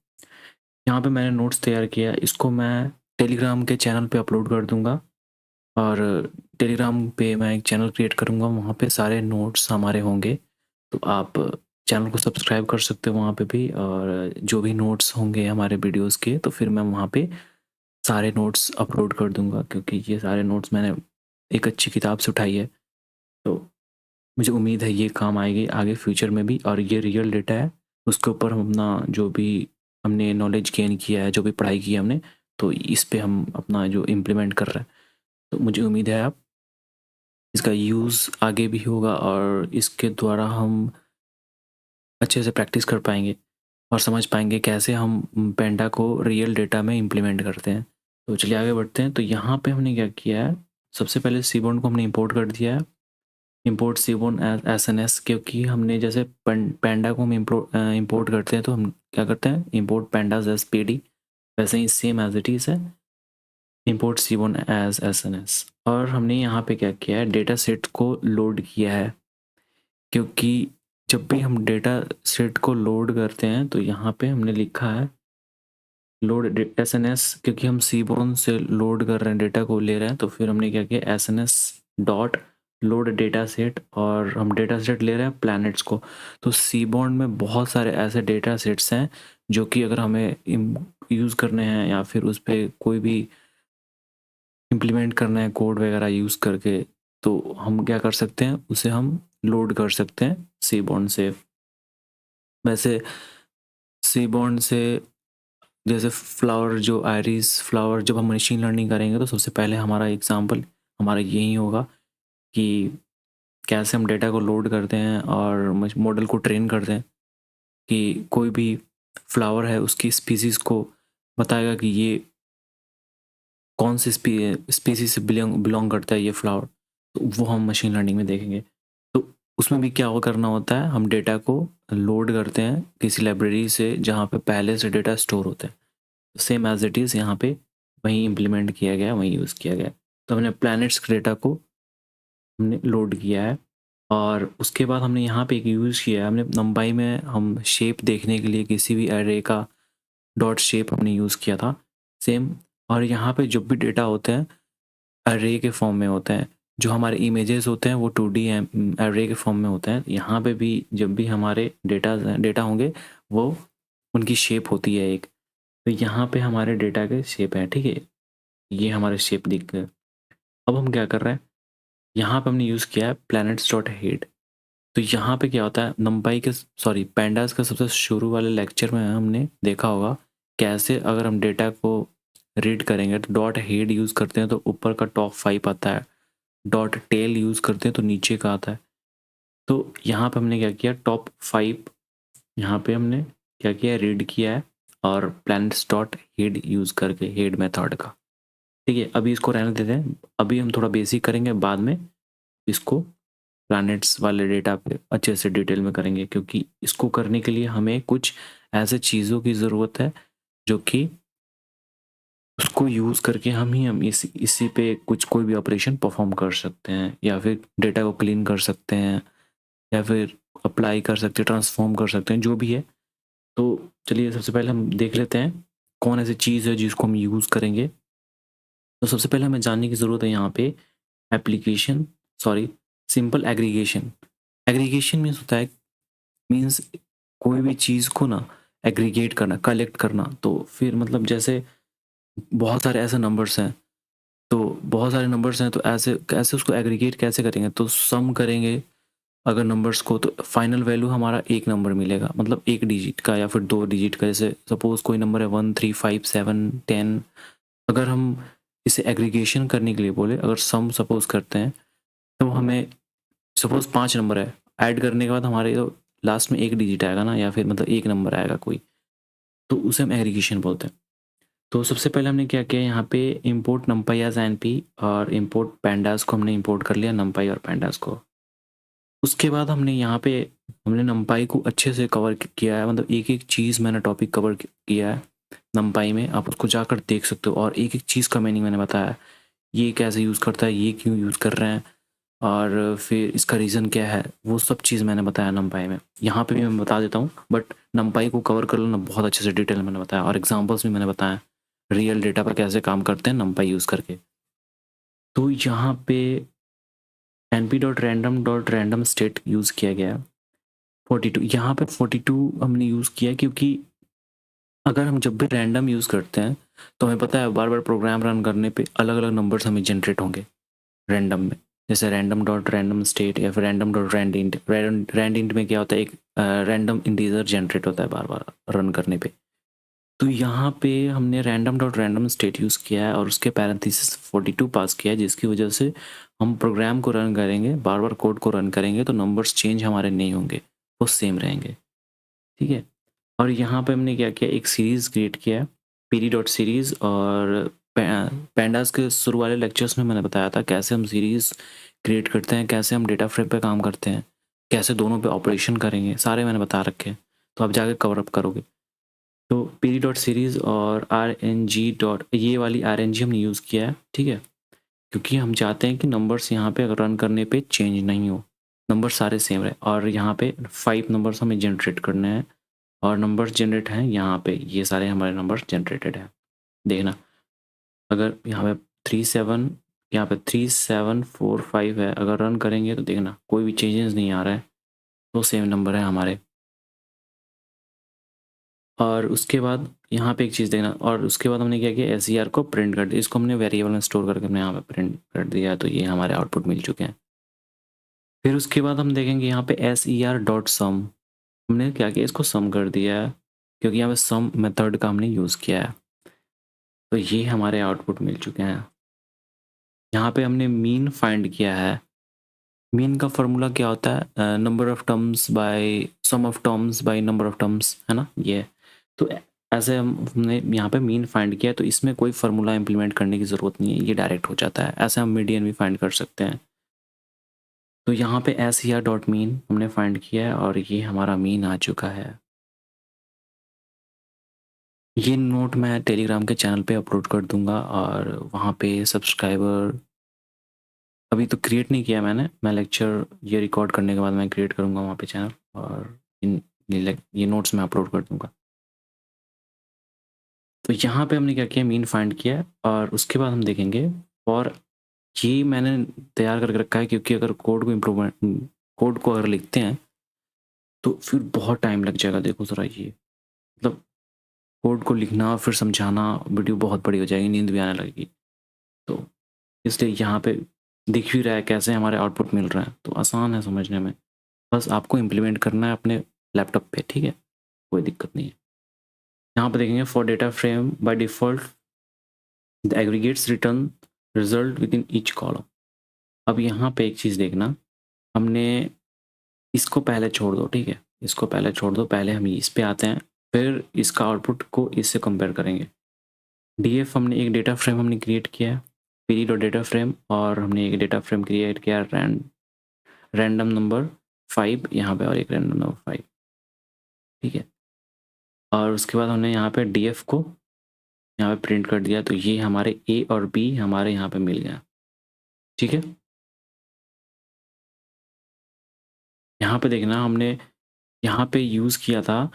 यहाँ पे मैंने नोट्स तैयार किया, इसको मैं टेलीग्राम के चैनल पे अपलोड कर दूंगा। और टेलीग्राम पे मैं एक चैनल क्रिएट करूँगा, वहाँ पे सारे नोट्स हमारे होंगे। तो आप चैनल को सब्सक्राइब कर सकते हो वहाँ पे भी। और जो भी नोट्स होंगे हमारे वीडियोस के, तो फिर मैं वहाँ पे सारे नोट्स अपलोड कर दूँगा, क्योंकि ये सारे नोट्स मैंने एक अच्छी किताब से उठाई है। तो मुझे उम्मीद है ये काम आएगी आगे फ्यूचर में भी। और ये रियल डेटा है, उसके ऊपर हम अपना जो भी हमने नॉलेज गेन किया है, जो भी पढ़ाई की है हमने, तो इस पे हम अपना जो इम्प्लीमेंट कर रहे हैं। तो मुझे उम्मीद है आप इसका यूज़ आगे भी होगा और इसके द्वारा हम अच्छे से प्रैक्टिस कर पाएंगे और समझ पाएंगे कैसे हम पेंडा को रियल डेटा में इम्प्लीमेंट करते हैं। तो चलिए आगे बढ़ते हैं। तो यहाँ पे हमने क्या किया है, सबसे पहले सीबॉर्न को हमने इंपोर्ट कर दिया है, import seaborn S N S. क्योंकि हमने जैसे पेंडा को हम इंपोर्ट करते हैं तो हम क्या करते हैं, import pandas as P D, वैसे ही सेम एज इट इज़ है import seaborn as S N S. और हमने यहाँ पे क्या किया है, डेटा सेट को लोड किया है। क्योंकि जब भी हम डेटा सेट को लोड करते हैं तो यहाँ पे हमने लिखा है लोड एस एन एस, क्योंकि हम सीबॉर्न से लोड कर रहे हैं, डेटा को ले रहे हैं। तो फिर हमने क्या किया, S N S dot load data set, और हम डेटा सेट ले रहे हैं प्लैनेट्स को। तो सीबॉर्न में बहुत सारे ऐसे डेटा सेट्स हैं जो कि अगर हमें यूज़ करने हैं या फिर उस पर कोई भी इम्प्लीमेंट करना है कोड वगैरह यूज़ करके, तो हम क्या कर सकते हैं, उसे हम लोड कर सकते हैं सीबॉर्न से। वैसे सीबॉर्न से जैसे फ्लावर, जो आयरिस फ्लावर, जब हम मशीन लर्निंग करेंगे तो सबसे पहले हमारा एग्जांपल हमारा यही होगा कि कैसे हम डेटा को लोड करते हैं और मॉडल को ट्रेन करते हैं कि कोई भी फ्लावर है उसकी स्पीसीज़ को बताएगा कि ये कौन सी स्पीसीज से बिलोंग करता है ये फ्लावर। तो वो हम मशीन लर्निंग में देखेंगे। तो उसमें भी क्या करना होता है, हम डेटा को लोड करते हैं किसी लाइब्रेरी से जहाँ पे पहले से डेटा स्टोर होता है। सेम एज इट इज़ यहाँ पे वहीं इम्प्लीमेंट किया गया, वहीं यूज़ किया गया। तो हमने प्लैनेट्स डेटा को हमने लोड किया है। और उसके बाद हमने यहाँ पे एक यूज़ किया है, हमने नंबाई में हम शेप देखने के लिए किसी भी एरे का डॉट शेप हमने यूज़ किया था सेम। और यहाँ पे जब भी डेटा होते हैं एरे के फॉर्म में होते हैं, जो हमारे इमेजेस होते हैं वो 2D एरे के फॉर्म में होते हैं। यहाँ पे भी जब भी हमारे डेटा होंगे वो उनकी शेप होती है एक। तो यहाँ पे हमारे डेटा के शेप है, ठीक है। ये हमारे शेप दिख गए। अब हम क्या कर रहे हैं, यहाँ पे हमने यूज़ किया है प्लैनेट्स डॉट हेड। तो यहाँ पे क्या होता है, नंपाई के सॉरी पैंडास का सबसे शुरू वाले लेक्चर में हमने देखा होगा कैसे अगर हम डेटा को रीड करेंगे तो डॉट हेड यूज़ करते हैं तो ऊपर का टॉप 5 आता है, डॉट टेल यूज़ करते हैं तो नीचे का आता है। तो यहाँ पे हमने क्या किया, टॉप 5 यहाँ पे हमने क्या किया, रीड किया है और प्लैनेट्स डॉट हेड यूज़ करके हेड मेथड का, ठीक है। अभी इसको रहने देते हैं, अभी हम थोड़ा बेसिक करेंगे, बाद में इसको प्लैनेट्स वाले डेटा पे अच्छे से डिटेल में करेंगे। क्योंकि इसको करने के लिए हमें कुछ ऐसे चीज़ों की ज़रूरत है जो कि उसको यूज़ करके हम इसी पे कुछ कोई भी ऑपरेशन परफॉर्म कर सकते हैं, या फिर डेटा को क्लीन कर सकते हैं, या फिर अप्लाई कर सकते हैं, ट्रांसफॉर्म कर सकते हैं, जो भी है। तो चलिए सबसे पहले हम देख लेते हैं कौन ऐसी चीज़ है जिसको हम यूज़ करेंगे। तो सबसे पहले हमें जानने की ज़रूरत है यहाँ पे application sorry simple aggregation. Aggregation means होता है, मीन्स कोई भी चीज़ को ना एग्रीगेट करना, कलेक्ट करना, तो फिर मतलब जैसे बहुत सारे ऐसे नंबर्स हैं, तो बहुत सारे नंबर्स हैं, तो ऐसे कैसे उसको एग्रीगेट कैसे करेंगे? तो सम करेंगे अगर नंबर्स को, तो फाइनल वैल्यू हमारा एक नंबर मिलेगा, मतलब एक डिजिट का या फिर दो डिजिट का। जैसे सपोज कोई नंबर है 1 3 5 7 10, अगर हम इसे एग्रीगेशन करने के लिए बोले, अगर सम सपोज करते हैं, तो हमें सपोज 5 नंबर है, ऐड करने के बाद हमारे तो लास्ट में एक डिजिट आएगा ना, या फिर मतलब एक नंबर आएगा कोई, तो उसे हम एग्रीगेशन बोलते हैं। तो सबसे पहले हमने क्या किया, यहाँ पे इंपोर्ट numpy एज एनपी और इंपोर्ट pandas को हमने इंपोर्ट कर लिया, numpy और pandas को। उसके बाद हमने यहाँ पे हमने numpy को अच्छे से कवर किया है, मतलब एक एक चीज़ मैंने टॉपिक कवर किया है numpy में, आप उसको जाकर देख सकते हो, और एक एक चीज़ का मीनिंग मैंने बताया, ये कैसे यूज़ करता है, ये क्यों यूज़ कर रहे हैं, और फिर इसका रीज़न क्या है, वो सब चीज़ मैंने बताया numpy में। यहाँ पे भी मैं बता देता हूँ, बट numpy को कवर कर लेना, बहुत अच्छे से डिटेल में मैंने बताया, और एग्जांपल्स भी मैंने बताया रियल डेटा पर कैसे काम करते हैं numpy यूज़ करके। तो यहाँ पे np.random state यूज़ किया गया है 42। यहाँ पे 42 हमने यूज़ किया क्योंकि अगर हम जब भी रैंडम यूज़ करते हैं, तो हमें पता है बार बार प्रोग्राम रन करने पे अलग अलग नंबर्स हमें जनरेट होंगे रैंडम में। जैसे random.random state या फिर random.randint। randint में क्या होता है, एक रैंडम इंटीजर जनरेट होता है बार बार रन करने पे। तो यहाँ पे हमने random.random state यूज़ किया है, और उसके पैरेंथेसिस 42 पास किया है, जिसकी वजह से हम प्रोग्राम को रन करेंगे, बार बार कोड को रन करेंगे, तो नंबर्स चेंज हमारे नहीं होंगे, वो सेम रहेंगे। ठीक है, और यहाँ पे हमने क्या किया, एक सीरीज़ क्रिएट किया है, pd.series। और पैंडास के शुरू वाले लेक्चर्स में मैंने बताया था कैसे हम सीरीज़ क्रिएट करते हैं, कैसे हम डेटा फ्रेम पे काम करते हैं, कैसे दोनों पे ऑपरेशन करेंगे, सारे मैंने बता रखे हैं, तो आप जाके कवर अप करोगे। तो pd.series और rng. ये वाली rng हमने यूज़ किया है, ठीक है, क्योंकि हम चाहते हैं कि नंबर्स यहाँ पे अगर रन करने पे चेंज नहीं हो, नंबर सारे सेम रहे। और यहाँ पे 5 नंबर्स हमें जनरेट करने हैं, और नंबर्स जनरेट हैं यहाँ पे, ये सारे हमारे नंबर्स जनरेटेड हैं। देखना, अगर यहाँ पे 37, यहाँ पे 3745 है, अगर रन करेंगे तो देखना कोई भी चेंजेस नहीं आ रहा है, तो सेम नंबर है हमारे। और उसके बाद यहाँ पे एक चीज़ देखना, और उसके बाद हमने क्या किया, SCR को प्रिंट कर दिया, इसको हमने वेरिएबल में स्टोर करके हमने यहाँ पे प्रिंट कर दिया, तो ये हमारे आउटपुट मिल चुके हैं। फिर उसके बाद हम देखेंगे यहाँ पे ser.sum, हमने क्या किया, इसको सम कर दिया है, क्योंकि यहाँ पे सम मेथड का हमने यूज़ किया है, तो ये हमारे आउटपुट मिल चुके हैं। यहाँ पे हमने मीन फाइंड किया है। मीन का फॉर्मूला क्या होता है, number of terms by sum of terms by number of terms, है ना ये। तो ऐसे हमने यहाँ पे मीन फाइंड किया, तो इसमें कोई फार्मूला इंप्लीमेंट करने की ज़रूरत नहीं है, ये डायरेक्ट हो जाता है। ऐसे हम मीडियन भी फाइंड कर सकते हैं। तो यहाँ पे ser.mean हमने फाइंड किया है, और ये हमारा मीन आ चुका है। ये नोट मैं टेलीग्राम के चैनल पे अपलोड कर दूंगा, और वहाँ पे सब्सक्राइबर अभी तो क्रिएट नहीं किया मैंने, मैं लेक्चर ये रिकॉर्ड करने के बाद मैं क्रिएट करूँगा वहाँ पे चैनल, और ये नोट्स मैं अपलोड कर दूंगा। तो यहाँ पे हमने क्या किया, मीन फाइंड किया, और उसके बाद हम देखेंगे, और ये मैंने तैयार करके रखा है, क्योंकि अगर कोड को अगर लिखते हैं तो फिर बहुत टाइम लग जाएगा। देखो ज़रा, ये मतलब कोड को लिखना फिर समझाना, वीडियो बहुत बड़ी हो जाएगी, नींद भी आने लगेगी। तो इसलिए यहाँ पे दिख भी रहा है कैसे हमारे आउटपुट मिल रहा है, तो आसान है समझने में, बस आपको इम्प्लीमेंट करना है अपने लैपटॉप पे, ठीक है, कोई दिक्कत नहीं है। यहाँ पे देखेंगे, for data frame by default the aggregates return result with in each column. अब यहाँ पे एक चीज़ देखना, हमने इसको पहले छोड़ दो, ठीक है, इसको पहले छोड़ दो, पहले हम इस पे आते हैं, फिर इसका आउटपुट को इससे कंपेयर करेंगे। डीएफ हमने एक डेटा फ्रेम हमने क्रिएट किया है, पीरियड और डेटा फ्रेम, और हमने एक डेटा फ्रेम क्रिएट किया रैंडम नंबर 5 यहाँ पे, और एक रैंडम नंबर 5, ठीक है। और उसके बाद हमने यहाँ पे डीएफ को यहाँ पे प्रिंट कर दिया, तो ये हमारे ए और बी हमारे यहाँ पे मिल गया, ठीक है। यहाँ पे देखना, हमने यहाँ पे यूज़ किया था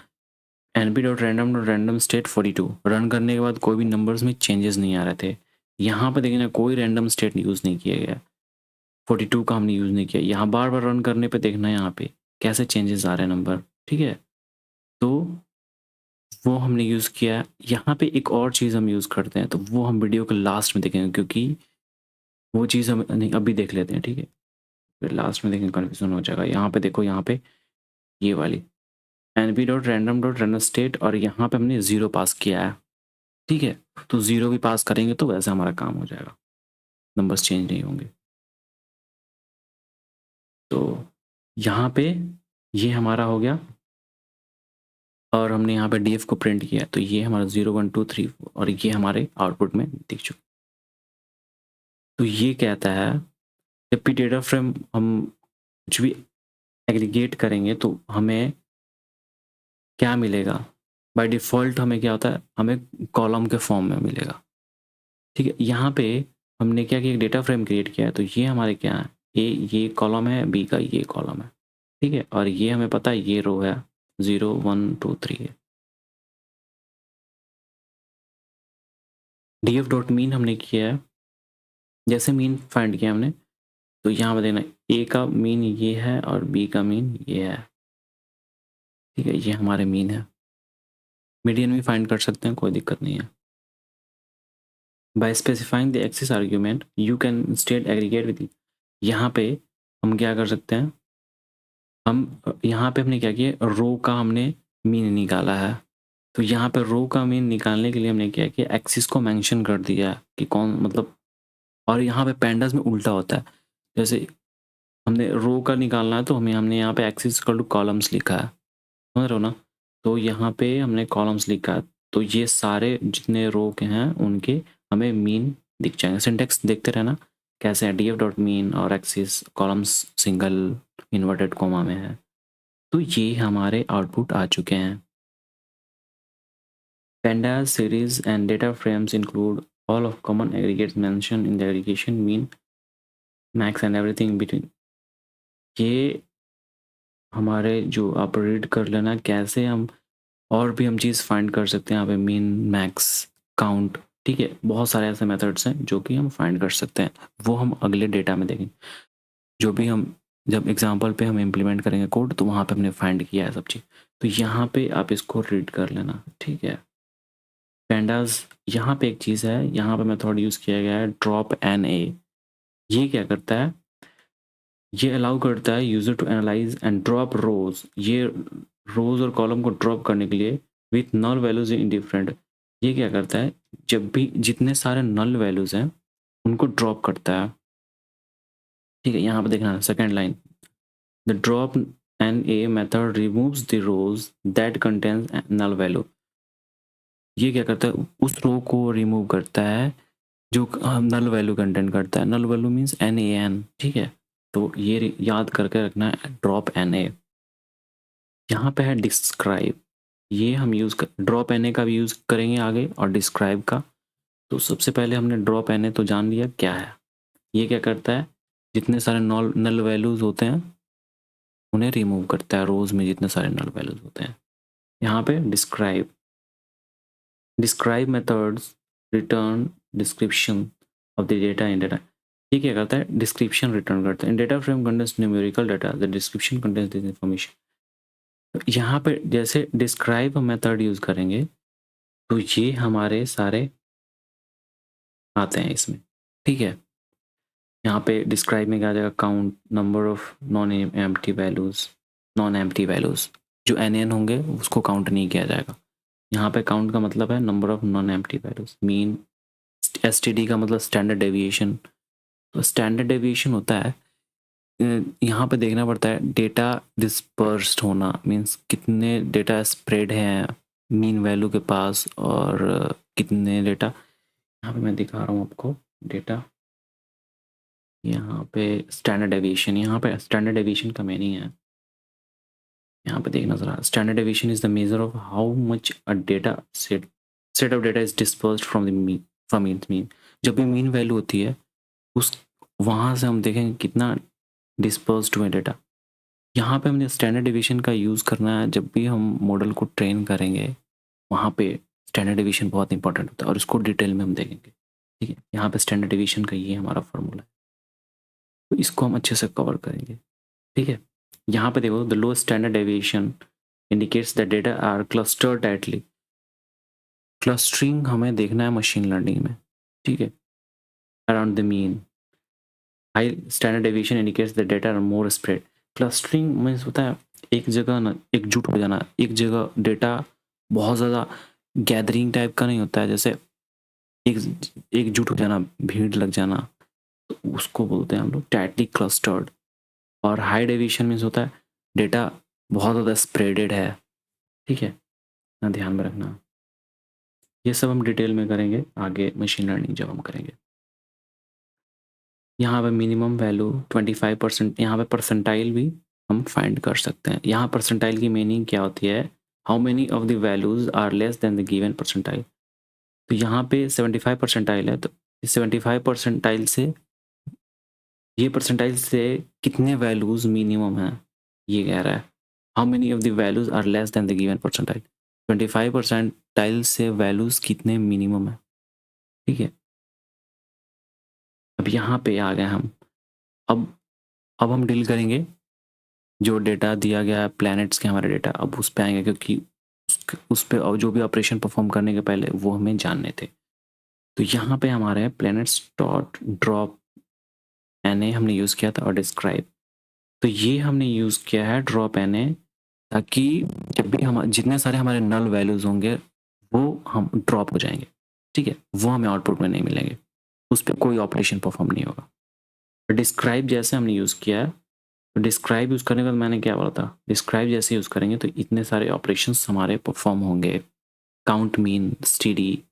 np.random state 42, रन करने के बाद कोई भी नंबर्स में चेंजेस नहीं आ रहे थे। यहाँ पे देखना, कोई रैंडम स्टेट यूज़ नहीं किया गया, 42 का हमने यूज़ नहीं किया। यहाँ बार बार रन करने पे देखना, यहाँ पे कैसे चेंजेस आ रहे हैं नंबर, ठीक है। तो वो हमने यूज़ किया है। यहाँ पे एक और चीज़ हम यूज़ करते हैं, तो वो हम वीडियो के लास्ट में देखेंगे, क्योंकि वो चीज़ हम नहीं अभी देख लेते हैं, ठीक है? फिर लास्ट में देखेंगे कन्फ्यूज़न हो जाएगा। यहाँ पे देखो, यहाँ पे ये वाली np.random.runnerState और यहाँ पे हमने 0 पास किया है, ठीक है? तो 0 भी पास करेंगे तो वैसे हमारा काम हो जाएगा, नंबर्स चेंज नहीं होंगे। तो यहाँ पे ये हमारा हो गया और हमने यहाँ पे df को प्रिंट किया, तो ये हमारा 0 1 2 3 और ये हमारे आउटपुट में दिख चुका। तो ये कहता है जब भी डेटा फ्रेम हम कुछ भी एग्रीगेट करेंगे तो हमें क्या मिलेगा? बाय डिफ़ॉल्ट हमें क्या होता है, हमें कॉलम के फॉर्म में मिलेगा, ठीक है? यहाँ पे हमने क्या किया, एक डेटा फ्रेम क्रिएट किया है, तो ये हमारे क्या है, ए ये कॉलम है, बी का ये कॉलम है, ठीक है? और ये हमें पता है ये रो है, 0 1 2 3 है। df डॉट मीन हमने किया है, जैसे मीन फाइंड किया हमने, तो यहाँ पे देखना ए का मीन ये है और बी का मीन ये है, ठीक है? ये हमारे मीन है। मीडियन भी फाइंड कर सकते हैं, कोई दिक्कत नहीं है। By specifying the axis argument you can instead aggregate with. यहाँ पे हम क्या कर सकते हैं, हम यहाँ पे हमने क्या किया, रो का हमने मीन निकाला है, तो यहाँ पे रो का मीन निकालने के लिए हमने क्या किया, एक्सिस को मेंशन कर दिया कि कौन मतलब, और यहाँ पे पैंडास में उल्टा होता है, जैसे हमने रो का निकालना है तो हमने यहाँ पे एक्सिस इक्वल टू कॉलम्स लिखा है, समझ रहे हो ना? तो यहाँ पे हमने कॉलम्स लिखा है, तो ये सारे जितने रो के हैं उनके हमें मीन दिख जाएंगे। सिंटेक्स देखते रहना कैसे है, df डॉट मीन और axis columns single inverted coma में है, तो ये हमारे आउटपुट आ चुके हैं। Pandas series and data frames include all of common aggregates mentioned in the aggregation mean, max and everything between। ये हमारे जो आप रीड कर लेना कैसे हम और भी हम चीज़ फाइंड कर सकते हैं यहाँ पे, मीन मैक्स काउंट, ठीक है? बहुत सारे ऐसे मेथड्स हैं जो कि हम फाइंड कर सकते हैं, वो हम अगले डेटा में देखेंगे। जो भी हम जब एग्जांपल पे हम इम्प्लीमेंट करेंगे कोड, तो वहाँ पे हमने फाइंड किया है सब चीज़, तो यहाँ पे आप इसको रीड कर लेना, ठीक है? पैंडास, यहाँ पे एक चीज़ है, यहाँ पे मेथड यूज़ किया गया है ड्रॉप एन ए। ये क्या करता है, ये अलाउ करता है user to analyse and drop rows, ये रोज और कॉलम को ड्रॉप करने के लिए with null values in different. ये क्या करता है, जब भी जितने सारे नल वैल्यूज हैं उनको ड्रॉप करता है, ठीक है? यहाँ पे देखना second line, the drop N A method removes the rows that contains null value. ये क्या करता है, उस रो को रिमूव करता है जो नल वैल्यू कंटेंट करता है। Null value means N A N, ठीक है? तो ये याद करके रखना है, ड्रॉप एन ए। यहाँ पे है डिस्क्राइब, ये हम यूज़ कर ड्रॉप एन ए का भी यूज़ करेंगे आगे, और डिस्क्राइब का। तो सबसे पहले हमने ड्रॉप एन ए तो जान लिया क्या है। ये क्या करता है, जितने सारे नल वैल्यूज होते हैं उन्हें रिमूव करता है, रोज में जितने सारे नल वैल्यूज होते हैं। यहाँ पे describe, describe methods return description of the data in data. ये क्या करता है, डिस्क्रिप्शन रिटर्न करता है। In data frame contains numerical data, the description contains this information. यहाँ पे जैसे डिस्क्राइब मेथड यूज करेंगे तो ये हमारे सारे आते हैं इसमें, ठीक है? यहाँ पे डिस्क्राइब में क्या आ जाएगा, count number of non empty values, non empty values जो एन होंगे उसको काउंट नहीं किया जाएगा। यहाँ पे काउंट का मतलब है number of non empty values. Mean, STD का मतलब स्टैंडर्ड डेविएशन। तो स्टैंडर्ड डेविएशन होता है, यहाँ पे देखना पड़ता है डेटा डिस्पर्स्ड होना, मीन्स कितने डेटा स्प्रेड हैं मीन वैल्यू के पास, और कितने डेटा, यहाँ पे मैं दिखा रहा हूँ आपको डेटा, यहाँ पे स्टैंडर्ड डेविएशन, यहाँ पे स्टैंडर्ड डेविएशन का मीनिंग है, यहाँ पे देखना ज़रा, standard deviation is the measure of how much a data set of data is dispersed from the mean, from it mean. जब भी मीन वैल्यू होती है उस वहाँ से हम देखेंगे कितना डिस्पर्स्ड हुए डेटा। यहाँ पे हमने स्टैंडर्ड डिवीजन का यूज़ करना है जब भी हम मॉडल को ट्रेन करेंगे, वहाँ पे स्टैंडर्ड डिवीजन बहुत इंपॉर्टेंट होता है और इसको डिटेल में हम देखेंगे, ठीक है? यहाँ पे स्टैंडर्ड डिवीजन का ये हमारा फॉर्मूला है, तो इसको हम अच्छे से कवर करेंगे, ठीक है? यहाँ पे देखो, the low standard deviation indicates that data are clustered tightly. Clustering हमें देखना है मशीन लर्निंग में, ठीक है। Around the mean, high standard deviation indicates the data are more spread. Clustering means होता है एक जगह ना एकजुट हो जाना, एक जगह डेटा बहुत ज़्यादा गैदरिंग टाइप का नहीं होता है, जैसे एक एकजुट हो जाना, भीड़ लग जाना, तो उसको बोलते हैं हम लोग टाइटली क्लस्टर्ड। और हाई डेविएशन मीन्स होता है डेटा बहुत ज़्यादा स्प्रेडेड है, ठीक है ना, ध्यान में रखना। ये सब हम डिटेल में करेंगे आगे मशीन लर्निंग जब हम करेंगे। यहाँ पे मिनिमम वैल्यू 25%, यहाँ पे परसेंटाइल भी हम फाइंड कर सकते हैं। यहाँ परसेंटाइल की मीनिंग क्या होती है, how many of the values are less than the given percentile. तो यहाँ पे 75 परसेंटाइल है, तो 75 परसेंटाइल से, ये परसेंटाइल से कितने वैल्यूज मिनिमम है ये कह रहा है। How many of the values are less than the given percentile, 25 percentile से वैल्यूज कितने मिनिमम है, ठीक है। अब यहाँ पे आ गए हम, अब हम डील करेंगे जो डेटा दिया गया है प्लैनेट्स के, हमारे डेटा अब उस पे आएंगे, क्योंकि उस पे और जो भी ऑपरेशन परफॉर्म करने के पहले वो हमें जानने थे। तो यहाँ पे हमारे planets dot drop N A हमने यूज़ किया था, और डिस्क्राइब, तो ये हमने यूज़ किया है ड्रॉप एन ए, ताकि जब भी हम जितने सारे हमारे नल वैल्यूज़ होंगे वो हम ड्रॉप हो जाएंगे, ठीक है, वो हमें आउटपुट में नहीं मिलेंगे, उस पर कोई ऑपरेशन परफॉर्म नहीं होगा। डिस्क्राइब जैसे हमने यूज़ किया है, तो डिस्क्राइब यूज़ करने के बाद मैंने क्या बोला था, डिस्क्राइब जैसे यूज़ करेंगे तो इतने सारे ऑपरेशंस हमारे परफॉर्म होंगे, काउंट, मीन, स्टीडी,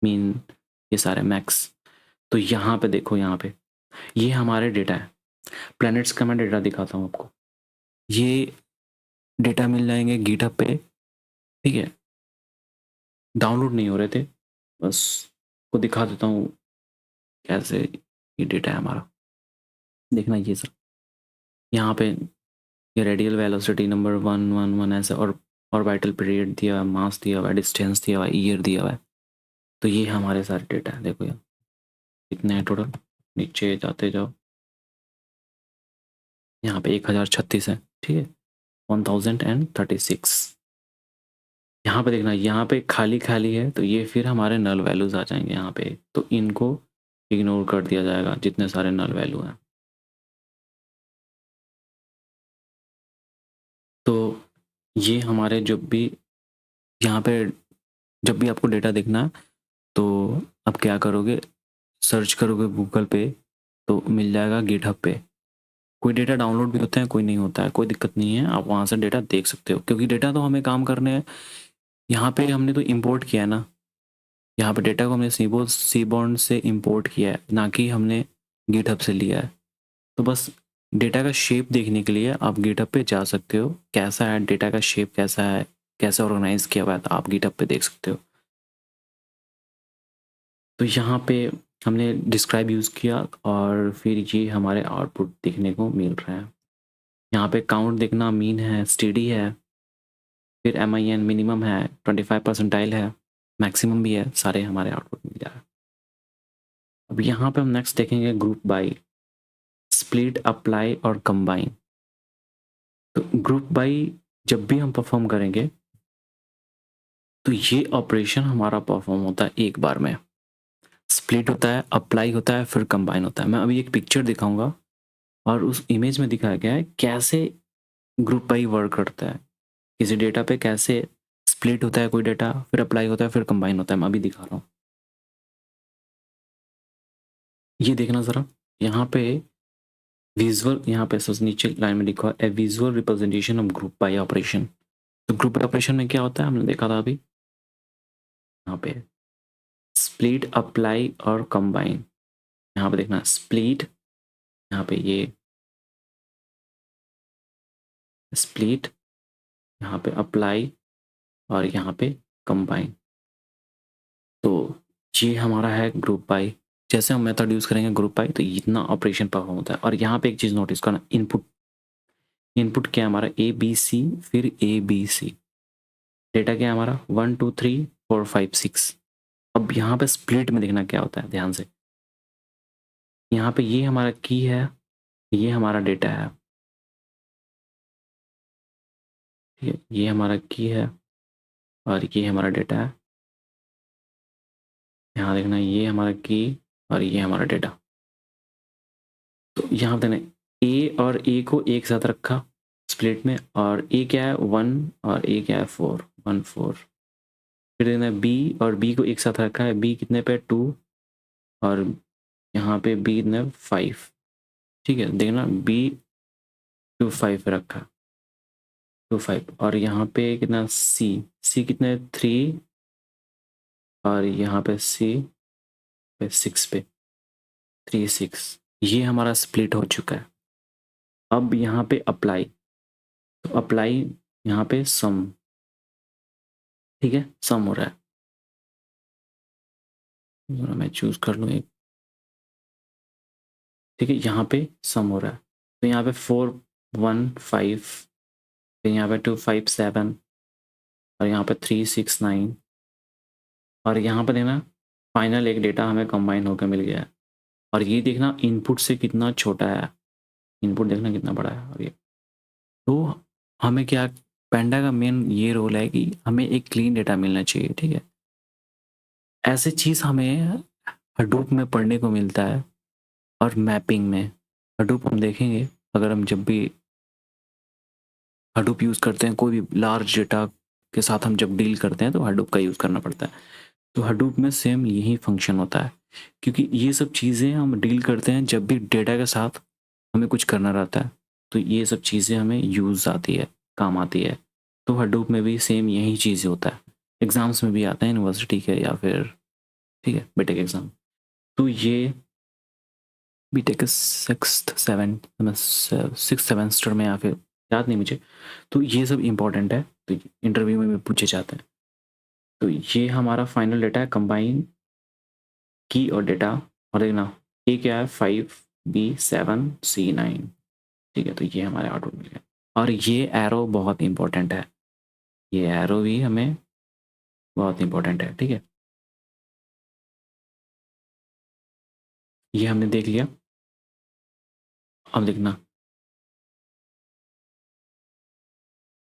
मीन, ये सारे मैक्स। तो यहाँ पे देखो, यहाँ पे ये हमारे डेटा है, प्लैनेट्स का मैं डेटा दिखाता हूँ आपको। ये डेटा मिल जाएंगे गिटहब पे, ठीक है, डाउनलोड नहीं हो रहे थे, बस को दिखा देता हूँ कैसे ये डेटा है हमारा। देखना ये सर, यहाँ पे ये रेडियल वेलोसिटी नंबर 111 ऐसे, और ऑर्बिटल पीरियड दिया हुआ है, मास दिया हुआ है, डिस्टेंस दिया हुआ है, ईयर दिया हुआ है। तो ये हमारे सारे डेटा है, देखो यार कितने हैं टोटल, नीचे जाते जाओ, यहाँ पे 1036 है, ठीक है, 1036। यहाँ पे देखना, यहाँ पे खाली खाली है, तो ये फिर हमारे नल वैल्यूज आ जाएंगे यहाँ पे, तो इनको इग्नोर कर दिया जाएगा जितने सारे नल वैल्यू हैं। तो ये हमारे जब भी यहाँ पे जब भी आपको डेटा देखना है तो आप क्या करोगे, सर्च करोगे गूगल पे, तो मिल जाएगा गिटहब पे। कोई डेटा डाउनलोड भी होता है, कोई नहीं होता है, कोई दिक्कत नहीं है, आप वहाँ से डेटा देख सकते हो, क्योंकि डेटा तो हमें काम करने हैं। यहाँ पे हमने तो इंपोर्ट किया है ना, यहाँ पे डेटा को हमने सीबॉर्न से इंपोर्ट किया है, ना कि हमने गिटहब से लिया है। तो बस डेटा का शेप देखने के लिए आप गिटहब पे जा सकते हो, कैसा है डेटा का शेप, कैसा है, कैसे ऑर्गेनाइज किया हुआ है, तो आप गिटहब पे देख सकते हो। तो यहाँ पे हमने डिस्क्राइब यूज़ किया, और फिर ये हमारे आउटपुट देखने को मिल रहा है। यहाँ पे काउंट देखना, मीन है, स्टेडी है, फिर MIN मिनिमम है, 25 परसेंटाइल है, मैक्सिमम भी है, सारे हमारे आउटपुट मिल जा रहा है। अब यहाँ पे हम नेक्स्ट देखेंगे ग्रुप बाई, स्प्लिट, अप्लाई और कंबाइन। तो ग्रुप बाई जब भी हम परफॉर्म करेंगे तो ये ऑपरेशन हमारा परफॉर्म होता है एक बार में, स्प्लिट होता है, अप्लाई होता है, फिर कंबाइन होता है। मैं अभी एक पिक्चर दिखाऊंगा और उस इमेज में दिखाया गया है कैसे ग्रुप बाई वर्क करता है, किसी डेटा पे कैसे स्प्लिट होता है कोई डेटा, फिर अप्लाई होता है, फिर कंबाइन होता है। मैं अभी दिखा रहा हूँ, ये देखना ज़रा, यहाँ पे विजुअल, यहाँ पे नीचे लाइन में लिखा है a visual representation of group by operation. तो ग्रुप बाई ऑपरेशन में क्या होता है, हमने देखा था अभी, यहाँ पे स्प्लिट, अप्लाई और कंबाइन। यहाँ पे देखना स्प्लिट, यहाँ पे ये स्प्लिट, यहाँ पे अप्लाई और यहाँ पे कंबाइन। तो ये हमारा है ग्रुप बाई। जैसे हम मेथड यूज़ करेंगे ग्रुप बाई तो इतना ऑपरेशन परफॉर्म होता है। और यहाँ पे एक चीज़ नोटिस करना, इनपुट, इनपुट क्या है हमारा, ABC, फिर ABC, डेटा क्या है हमारा 1 2 3 4 5 6। अब यहाँ पे स्प्लिट में देखना क्या होता है, ध्यान से, यहाँ पे ये हमारा की है, ये हमारा डेटा है, ठीक है, ये हमारा की है, और ये हमारा डेटा है। यहाँ देखना ये हमारा की और ये हमारा डेटा। तो यहाँ पे देखना ए और ए को एक साथ रखा स्प्लिट में, और ए क्या है 1 और ए क्या है 4, 1 4। फिर देखना बी और बी को एक साथ रखा है, बी कितने पे 2 और यहाँ पे बी ने 5। ठीक है, देखना बी 2 5 पे रखा, 2 5। और यहाँ पे कितना सी, सी कितने 3 और यहाँ पे सी पे 6 पे 3 6। ये हमारा स्प्लिट हो चुका है। अब यहाँ पे अप्लाई, तो अप्लाई यहाँ पे सम, ठीक है, सम हो रहा है। मैं चूज कर लूँ एक, ठीक है, यहाँ पे सम हो रहा है। तो यहाँ पे 4 1 5, फिर यहाँ पे 2 5 7 और यहाँ पे 3 6 9। और यहाँ पर देखना फाइनल एक डेटा हमें कंबाइन होकर मिल गया है। और ये देखना इनपुट से कितना छोटा है, इनपुट देखना कितना बड़ा है। और ये तो हमें क्या, पेंडा का मेन ये रोल है कि हमें एक क्लीन डेटा मिलना चाहिए। ठीक है, ऐसे चीज़ हमें हडूप में पढ़ने को मिलता है। और मैपिंग में हडूप हम देखेंगे, अगर हम जब भी हडूप यूज़ करते हैं, कोई भी लार्ज डेटा के साथ हम जब डील करते हैं तो हडूप का यूज़ करना पड़ता है। तो हडूप में सेम यही फंक्शन होता है, क्योंकि ये सब चीज़ें हम डील करते हैं जब भी डेटा के साथ हमें कुछ करना रहता है, तो ये सब चीज़ें हमें यूज़ आती है, काम आती है। तो हडूप में भी सेम यही चीज़ होता है, एग्ज़ाम्स में भी आता है यूनिवर्सिटी के या फिर, ठीक है, बीटेक एग्ज़ाम। तो ये बीटेक सिक्स्थ सेमेस्टर में या फिर याद नहीं मुझे, तो ये सब इम्पोर्टेंट है, तो इंटरव्यू में पूछे जाते हैं। तो ये हमारा फाइनल डेटा है, कंबाइन की और डेटा। और देखना ए क्या है 5 बी 7 सी 9। ठीक है, तो ये हमारे आउटपुट मिल गया। और ये एरो बहुत इंपॉर्टेंट है, ये एरो भी हमें बहुत इंपॉर्टेंट है। ठीक है, ये हमने देख लिया। अब देखना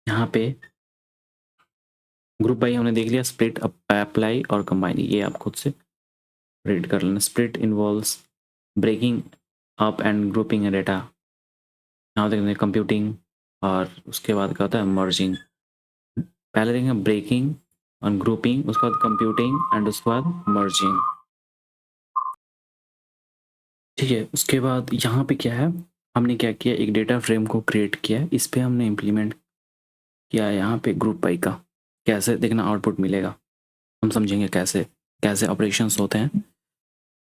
यहाँ पे ग्रुप बाई हमने देख लिया, स्प्लिट अप्लाई और कंबाइन, ये आप खुद से रीड कर लेना। Split involves breaking up and grouping data. यहाँ देखते हैं कंप्यूटिंग, और उसके बाद क्या होता है मर्जिंग। पहले देखेंगे ब्रेकिंग और ग्रुपिंग, उसके बाद कंप्यूटिंग एंड उसके बाद मर्जिंग। ठीक है, उसके बाद यहाँ पे क्या है, हमने क्या किया, एक डेटा फ्रेम को क्रिएट किया, इस पर हमने इम्प्लीमेंट किया है यहाँ पे ग्रुप बाई का। कैसे देखना आउटपुट मिलेगा, हम समझेंगे कैसे कैसे ऑपरेशंस होते हैं।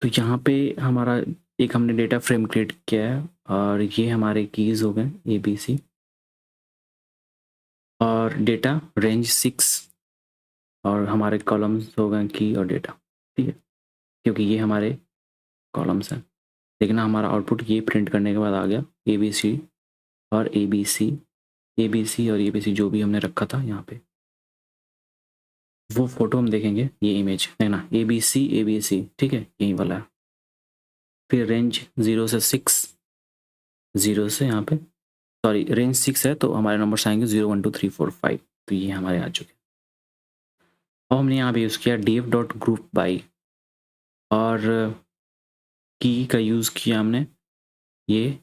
तो यहाँ पे हमारा एक हमने डेटा फ्रेम क्रिएट किया है, और ये हमारे कीज़ हो गए ABC, और डेटा रेंज 6, और हमारे कॉलम्स हो गए की और डेटा। ठीक है, क्योंकि ये हमारे कॉलम्स हैं। देखना हमारा आउटपुट ये प्रिंट करने के बाद आ गया ABC और ABC, ABC और ABC जो भी हमने रखा था यहाँ पे, वो फोटो हम देखेंगे, ये इमेज देखना ABC, ठीक है, यही वाला है। फिर रेंज 0 से 6, 0 से यहाँ पे, सॉरी रेंज 6 है तो हमारे नंबर्स आएंगे 0 1 2 3 4 5, तो ये हमारे आ चुके हैं। अब हमने यहाँ पे यूज़ किया df.groupby, और की का यूज़ किया हमने ये,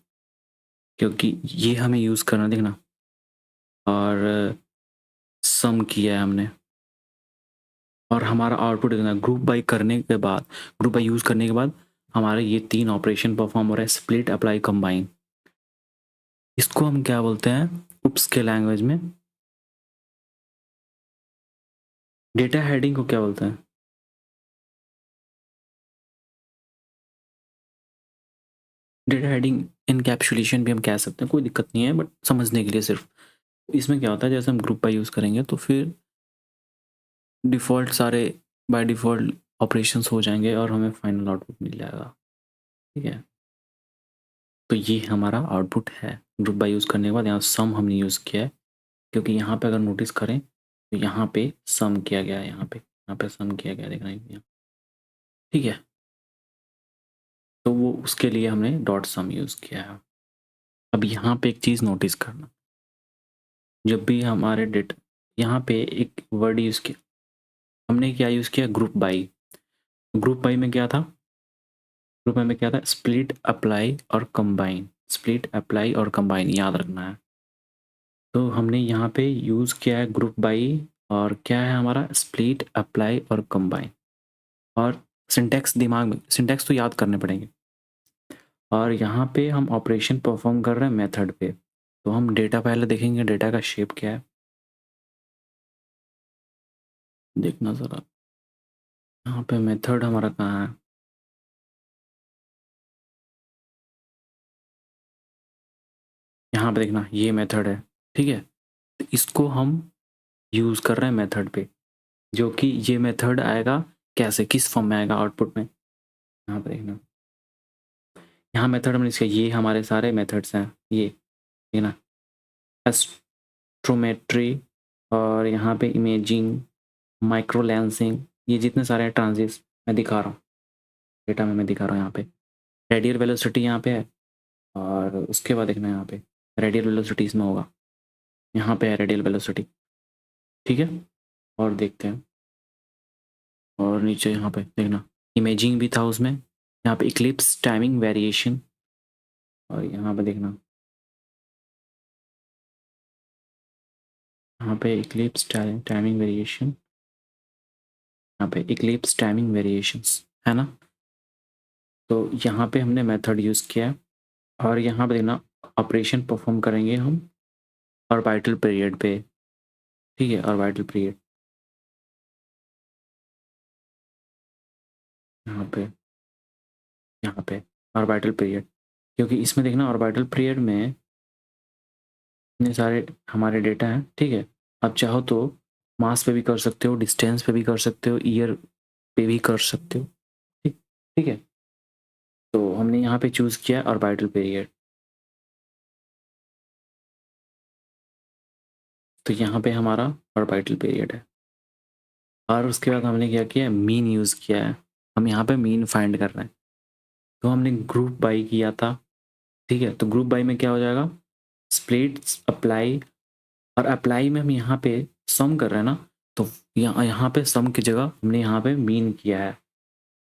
क्योंकि ये हमें यूज़ करना देखना, और सम किया है हमने। और हमारा आउटपुट देखना ग्रुप बाई करने के बाद, ग्रुप बाई यूज़ करने के बाद हमारे ये 3 ऑपरेशन परफॉर्म हो रहा है, स्प्लिट अप्लाई कंबाइन। इसको हम क्या बोलते हैं उप्स के लैंग्वेज में, डेटा हेडिंग को क्या बोलते हैं, डेटा हेडिंग इनकैप्सुलेशन भी हम कह सकते हैं, कोई दिक्कत नहीं है, बट समझने के लिए सिर्फ। इसमें क्या होता है, जैसे हम ग्रुप बाई यूज़ करेंगे तो फिर डिफ़ॉल्ट सारे बाय डिफ़ॉल्ट ऑपरेशंस हो जाएंगे और हमें फाइनल आउटपुट मिल जाएगा। ठीक है, तो ये हमारा आउटपुट है ग्रुप बाय यूज़ करने के बाद। यहाँ सम हमने यूज़ किया है, क्योंकि यहाँ पे अगर नोटिस करें तो यहाँ पे सम किया गया है, यहाँ पे सम किया गया, देख रहे हैं यहाँ। ठीक है, तो वो उसके लिए हमने डॉट सम यूज़ किया है। अब यहाँ पे एक चीज़ नोटिस करना, जब भी हमारे डेटा, यहाँ पे एक वर्ड यूज़ किया, हमने क्या यूज़ किया, ग्रुप बाई। ग्रुप बाई में क्या था, ग्रुप बाई में क्या था, स्प्लिट, अप्लाई और कंबाइन। स्प्लिट, अप्लाई और कंबाइन याद रखना है। तो हमने यहाँ पे यूज़ किया है ग्रुप बाई, और क्या है हमारा, स्प्लिट, अप्लाई और कंबाइन। और सिंटैक्स दिमाग में, सिंटैक्स तो याद करने पड़ेंगे। और यहाँ पे हम ऑपरेशन परफॉर्म कर रहे हैं मेथड पे। तो हम डेटा पहले देखेंगे, डेटा का शेप क्या है, देखना ज़रा। यहाँ पे मेथड हमारा कहाँ है, यहाँ पे देखना, ये मेथड है, ठीक है। तो इसको हम यूज़ कर रहे हैं मेथड पे, जो कि ये मेथड आएगा कैसे, किस फॉर्म में आएगा आउटपुट में, यहाँ पे देखना। यहाँ मेथड हमने इसका, ये हमारे सारे मेथड्स हैं, ये देखना, एस्ट्रोमेट्री, और यहाँ पे इमेजिंग, माइक्रो लेंसिंग, ये जितने सारे ट्रांजिट मैं दिखा रहा हूँ, डेटा में मैं दिखा रहा हूँ। यहाँ पे रेडियल वेलोसिटी यहाँ पे है, और उसके बाद देखना यहाँ पे रेडियल वेलोसिटी इसमें होगा, यहाँ पे है रेडियल वेलोसिटी, ठीक है। और देखते हैं, और नीचे यहाँ पे देखना, इमेजिंग भी था उसमें, यहाँ पे इक्लिप्स टाइमिंग वेरिएशन, और यहाँ पे देखना, यहाँ पे इक्लिप्स टाइमिंग वेरिएशन, यहाँ पे इक्लिप्स टाइमिंग वेरिएशंस है ना। तो यहाँ पे हमने मेथड यूज़ किया है, और यहाँ पे देखना, ऑपरेशन परफॉर्म करेंगे हम ऑर्बिटल पीरियड पे, ठीक है, ऑर्बिटल पीरियड यहाँ पे, यहाँ पे ऑर्बिटल पीरियड, क्योंकि इसमें देखना ऑर्बिटल पीरियड में इतने सारे हमारे डेटा हैं, ठीक है। आप चाहो तो मास पे भी कर सकते हो, डिस्टेंस पे भी कर सकते हो, ईयर पे भी कर सकते हो, ठीक, ठीक है। तो हमने यहाँ पे चूज़ किया ऑर्बिटल पीरियड। तो यहाँ पे हमारा ऑर्बिटल पीरियड है, और उसके बाद हमने क्या किया, मीन यूज़ किया है। हम यहाँ पे मीन फाइंड कर रहे हैं, तो हमने ग्रुप बाई किया था, ठीक है। तो ग्रुप बाई में क्या हो जाएगा, स्प्लिट, अप्लाई, और अप्लाई में हम यहाँ पे सम कर रहे हैं ना, तो यहाँ यहाँ पे सम की जगह हमने यहाँ पे मीन किया है,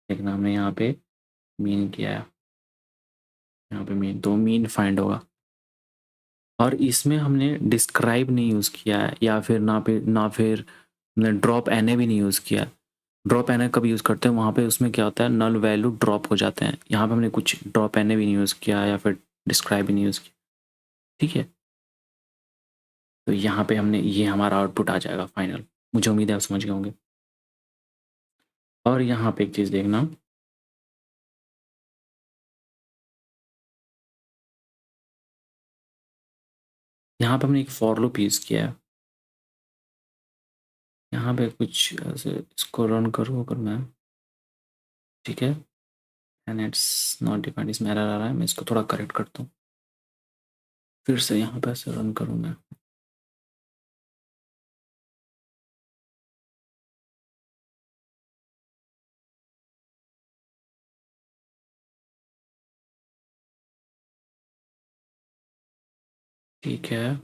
देखना, हमने यहाँ पे मीन किया है, यहाँ पे मीन, तो मीन फाइंड होगा। और इसमें हमने डिस्क्राइब नहीं यूज़ किया है, या फिर ना फिर हमने ड्रॉप एन भी नहीं यूज़ किया। ड्रॉप एन कब यूज़ करते हैं, वहाँ पे उसमें क्या होता है, नल वैल्यू ड्रॉप हो जाते हैं। यहाँ पे हमने कुछ ड्रॉप एन भी नहीं यूज़ किया, या फिर डिस्क्राइब भी नहीं यूज़ किया, ठीक है। तो यहाँ पे हमने, ये हमारा आउटपुट आ जाएगा फाइनल। मुझे उम्मीद है आप समझ गए होंगे। और यहाँ पे एक चीज़ देखना, यहाँ पे हमने एक फॉर लूप यूज़ किया है। यहाँ पे कुछ ऐसे, इसको रन करूँ अगर मैं, ठीक है, एंड इट्स नॉट डिफाइंड, इसमें एरर आ रहा है, मैं इसको थोड़ा करेक्ट करता हूँ, फिर से यहाँ पे ऐसे रन करूँ मैं, ठीक है।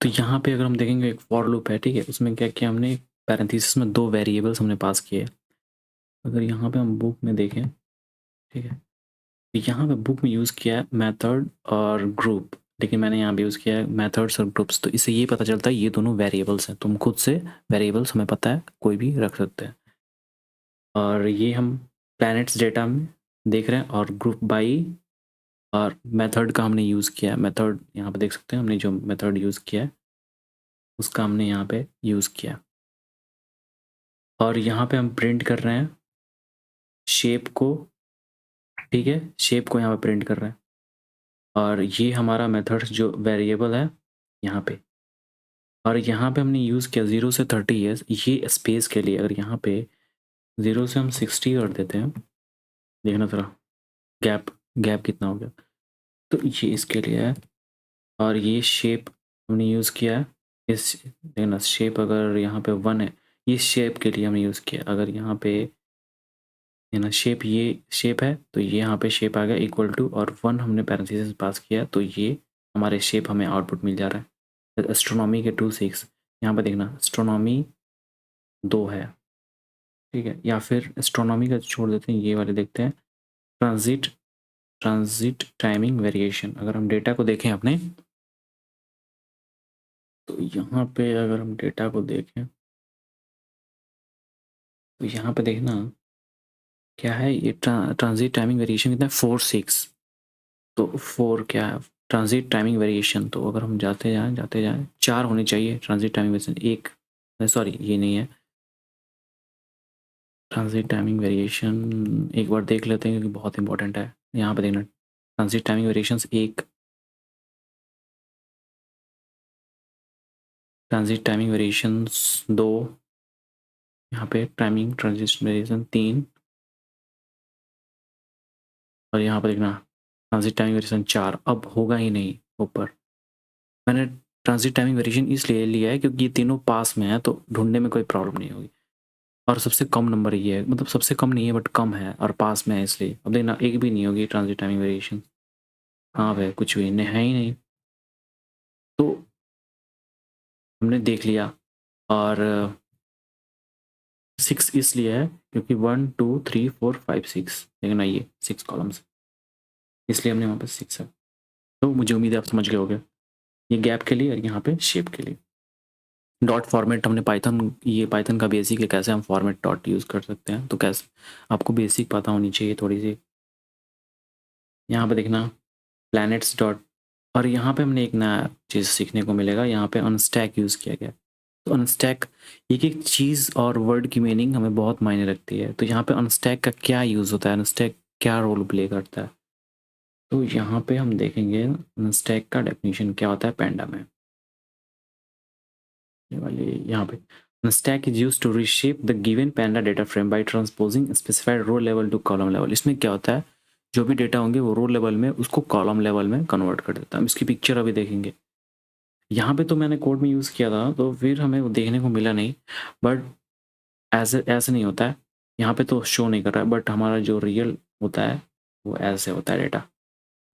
तो यहाँ पे अगर हम देखेंगे, एक फॉर लूप है, ठीक है, उसमें क्या किया हमने, पैरेंथेसिस में 2 वेरिएबल्स हमने पास किए। अगर यहाँ पे हम बुक में देखें, ठीक है, तो यहाँ पे बुक में यूज़ किया है मेथड और ग्रुप, लेकिन मैंने यहाँ पे यूज़ किया है मेथड्स और ग्रुप्स। तो इससे ये पता चलता है ये दोनों वेरिएबल्स हैं, तुम खुद से वेरिएबल्स हमें पता है कोई भी रख सकते हैं। और ये हम प्लैनेट्स डेटा में देख रहे हैं, और ग्रुप बाई और मेथड का हमने यूज़ किया है। मेथड यहाँ पे देख सकते हैं, हमने जो मेथड यूज़ किया है उसका हमने यहाँ पे यूज़ किया। और यहाँ पे हम प्रिंट कर रहे हैं शेप को, ठीक है, शेप को यहाँ पे प्रिंट कर रहे हैं। और ये हमारा मेथड जो वेरिएबल है यहाँ पे, और यहाँ पे हमने यूज़ किया 0 से 30 ईयर्स, ये स्पेस के लिए। अगर यहाँ पे 0 से हम 60 कर देते हैं, देखना ज़रा गैप, गैप कितना हो गया, तो ये इसके लिए है। और ये शेप हमने यूज़ किया है, इस, देखना शेप अगर यहाँ पे 1 है, ये शेप के लिए हमने यूज़ किया। अगर यहाँ पे है ना शेप, ये शेप है, तो ये यहाँ पे शेप आ गया इक्वल टू, और 1 हमने पैरेंथेसिस पास किया, तो ये हमारे शेप हमें आउटपुट मिल जा रहा है। एस्ट्रोनॉमी के 2 6 यहाँ पे देखना एस्ट्रोनॉमी 2 है, ठीक है, या फिर एस्ट्रोनॉमी का छोड़ देते हैं, ये वाले देखते हैं। ट्रांजिट टाइमिंग वेरिएशन, अगर हम डेटा को देखें अपने, तो यहाँ पे अगर हम डेटा को देखें तो यहाँ पे देखना क्या है, ये ट्रांजिट टाइमिंग वेरिएशन कितना है, 4 6। तो 4 क्या है ट्रांजिट टाइमिंग वेरिएशन, तो अगर हम जाते जाएँ 4 होने चाहिए ट्रांजिट टाइमिंग वेरिएशन, एक सॉरी ये नहीं है ट्रांजिट टाइमिंग वेरिएशन, एक बार देख लेते हैं क्योंकि बहुत इंपॉर्टेंट है। यहाँ पे देखना transit timing variations 1, transit timing variations 2, यहाँ पे टाइमिंग ट्रांजिट वेरिएशन 3, और यहाँ पर देखना ट्रांजिट टाइमिंग वेरिएशन 4। अब होगा ही नहीं ऊपर। मैंने ट्रांजिट टाइमिंग वेरिएशन इसलिए लिया है क्योंकि ये तीनों पास में है, तो ढूंढने में कोई प्रॉब्लम नहीं होगी। और सबसे कम नंबर ये है, मतलब सबसे कम नहीं है बट कम है और पास में है, इसलिए अब देखना एक भी नहीं होगी ट्रांजिट टाइमिंग वेरिएशन। हाँ भाई, कुछ भी नहीं है ही नहीं। तो हमने देख लिया। और 6 इसलिए है क्योंकि 1 2 3 4 5 6, देखना ये 6 कॉलम्स, इसलिए हमने वहाँ पर 6 है। तो मुझे उम्मीद है आप समझ गए होंगे, ये गैप के लिए और यहाँ पे शेप के लिए। डॉट फॉर्मेट हमने पाइथन, ये पाइथन का बेसिक है, कैसे हम फॉर्मेट डॉट यूज़ कर सकते हैं, तो कैसे आपको बेसिक पता होनी चाहिए थोड़ी सी। यहाँ पे देखना प्लैनेट्स डॉट, और यहाँ पे हमने एक नया चीज़ सीखने को मिलेगा, यहाँ पे अनस्टैक यूज़ किया गया। तो अनस्टैक, एक एक चीज़ और वर्ड की मीनिंग हमें बहुत मायने रखती है। तो यहाँ पे अनस्टैक का क्या यूज़ होता है, अनस्टैक क्या रोल प्ले करता है, तो यहाँ पे हम देखेंगे अनस्टैक का डेफिनेशन क्या होता है पैंडा में। ये वाली यहाँ पे unstack is used to reshape the given panda data frame by transposing specified row level to column level. इसमें क्या होता है, जो भी डेटा होंगे वो रो लेवल में उसको कॉलम लेवल में कन्वर्ट कर देता है। हम इसकी पिक्चर अभी देखेंगे। यहाँ पे तो मैंने कोड में यूज़ किया था तो फिर हमें वो देखने को मिला नहीं, बट ऐसे नहीं होता है, यहाँ पे तो शो नहीं कर रहा है, बट हमारा जो रियल होता है वो ऐसे होता है डेटा।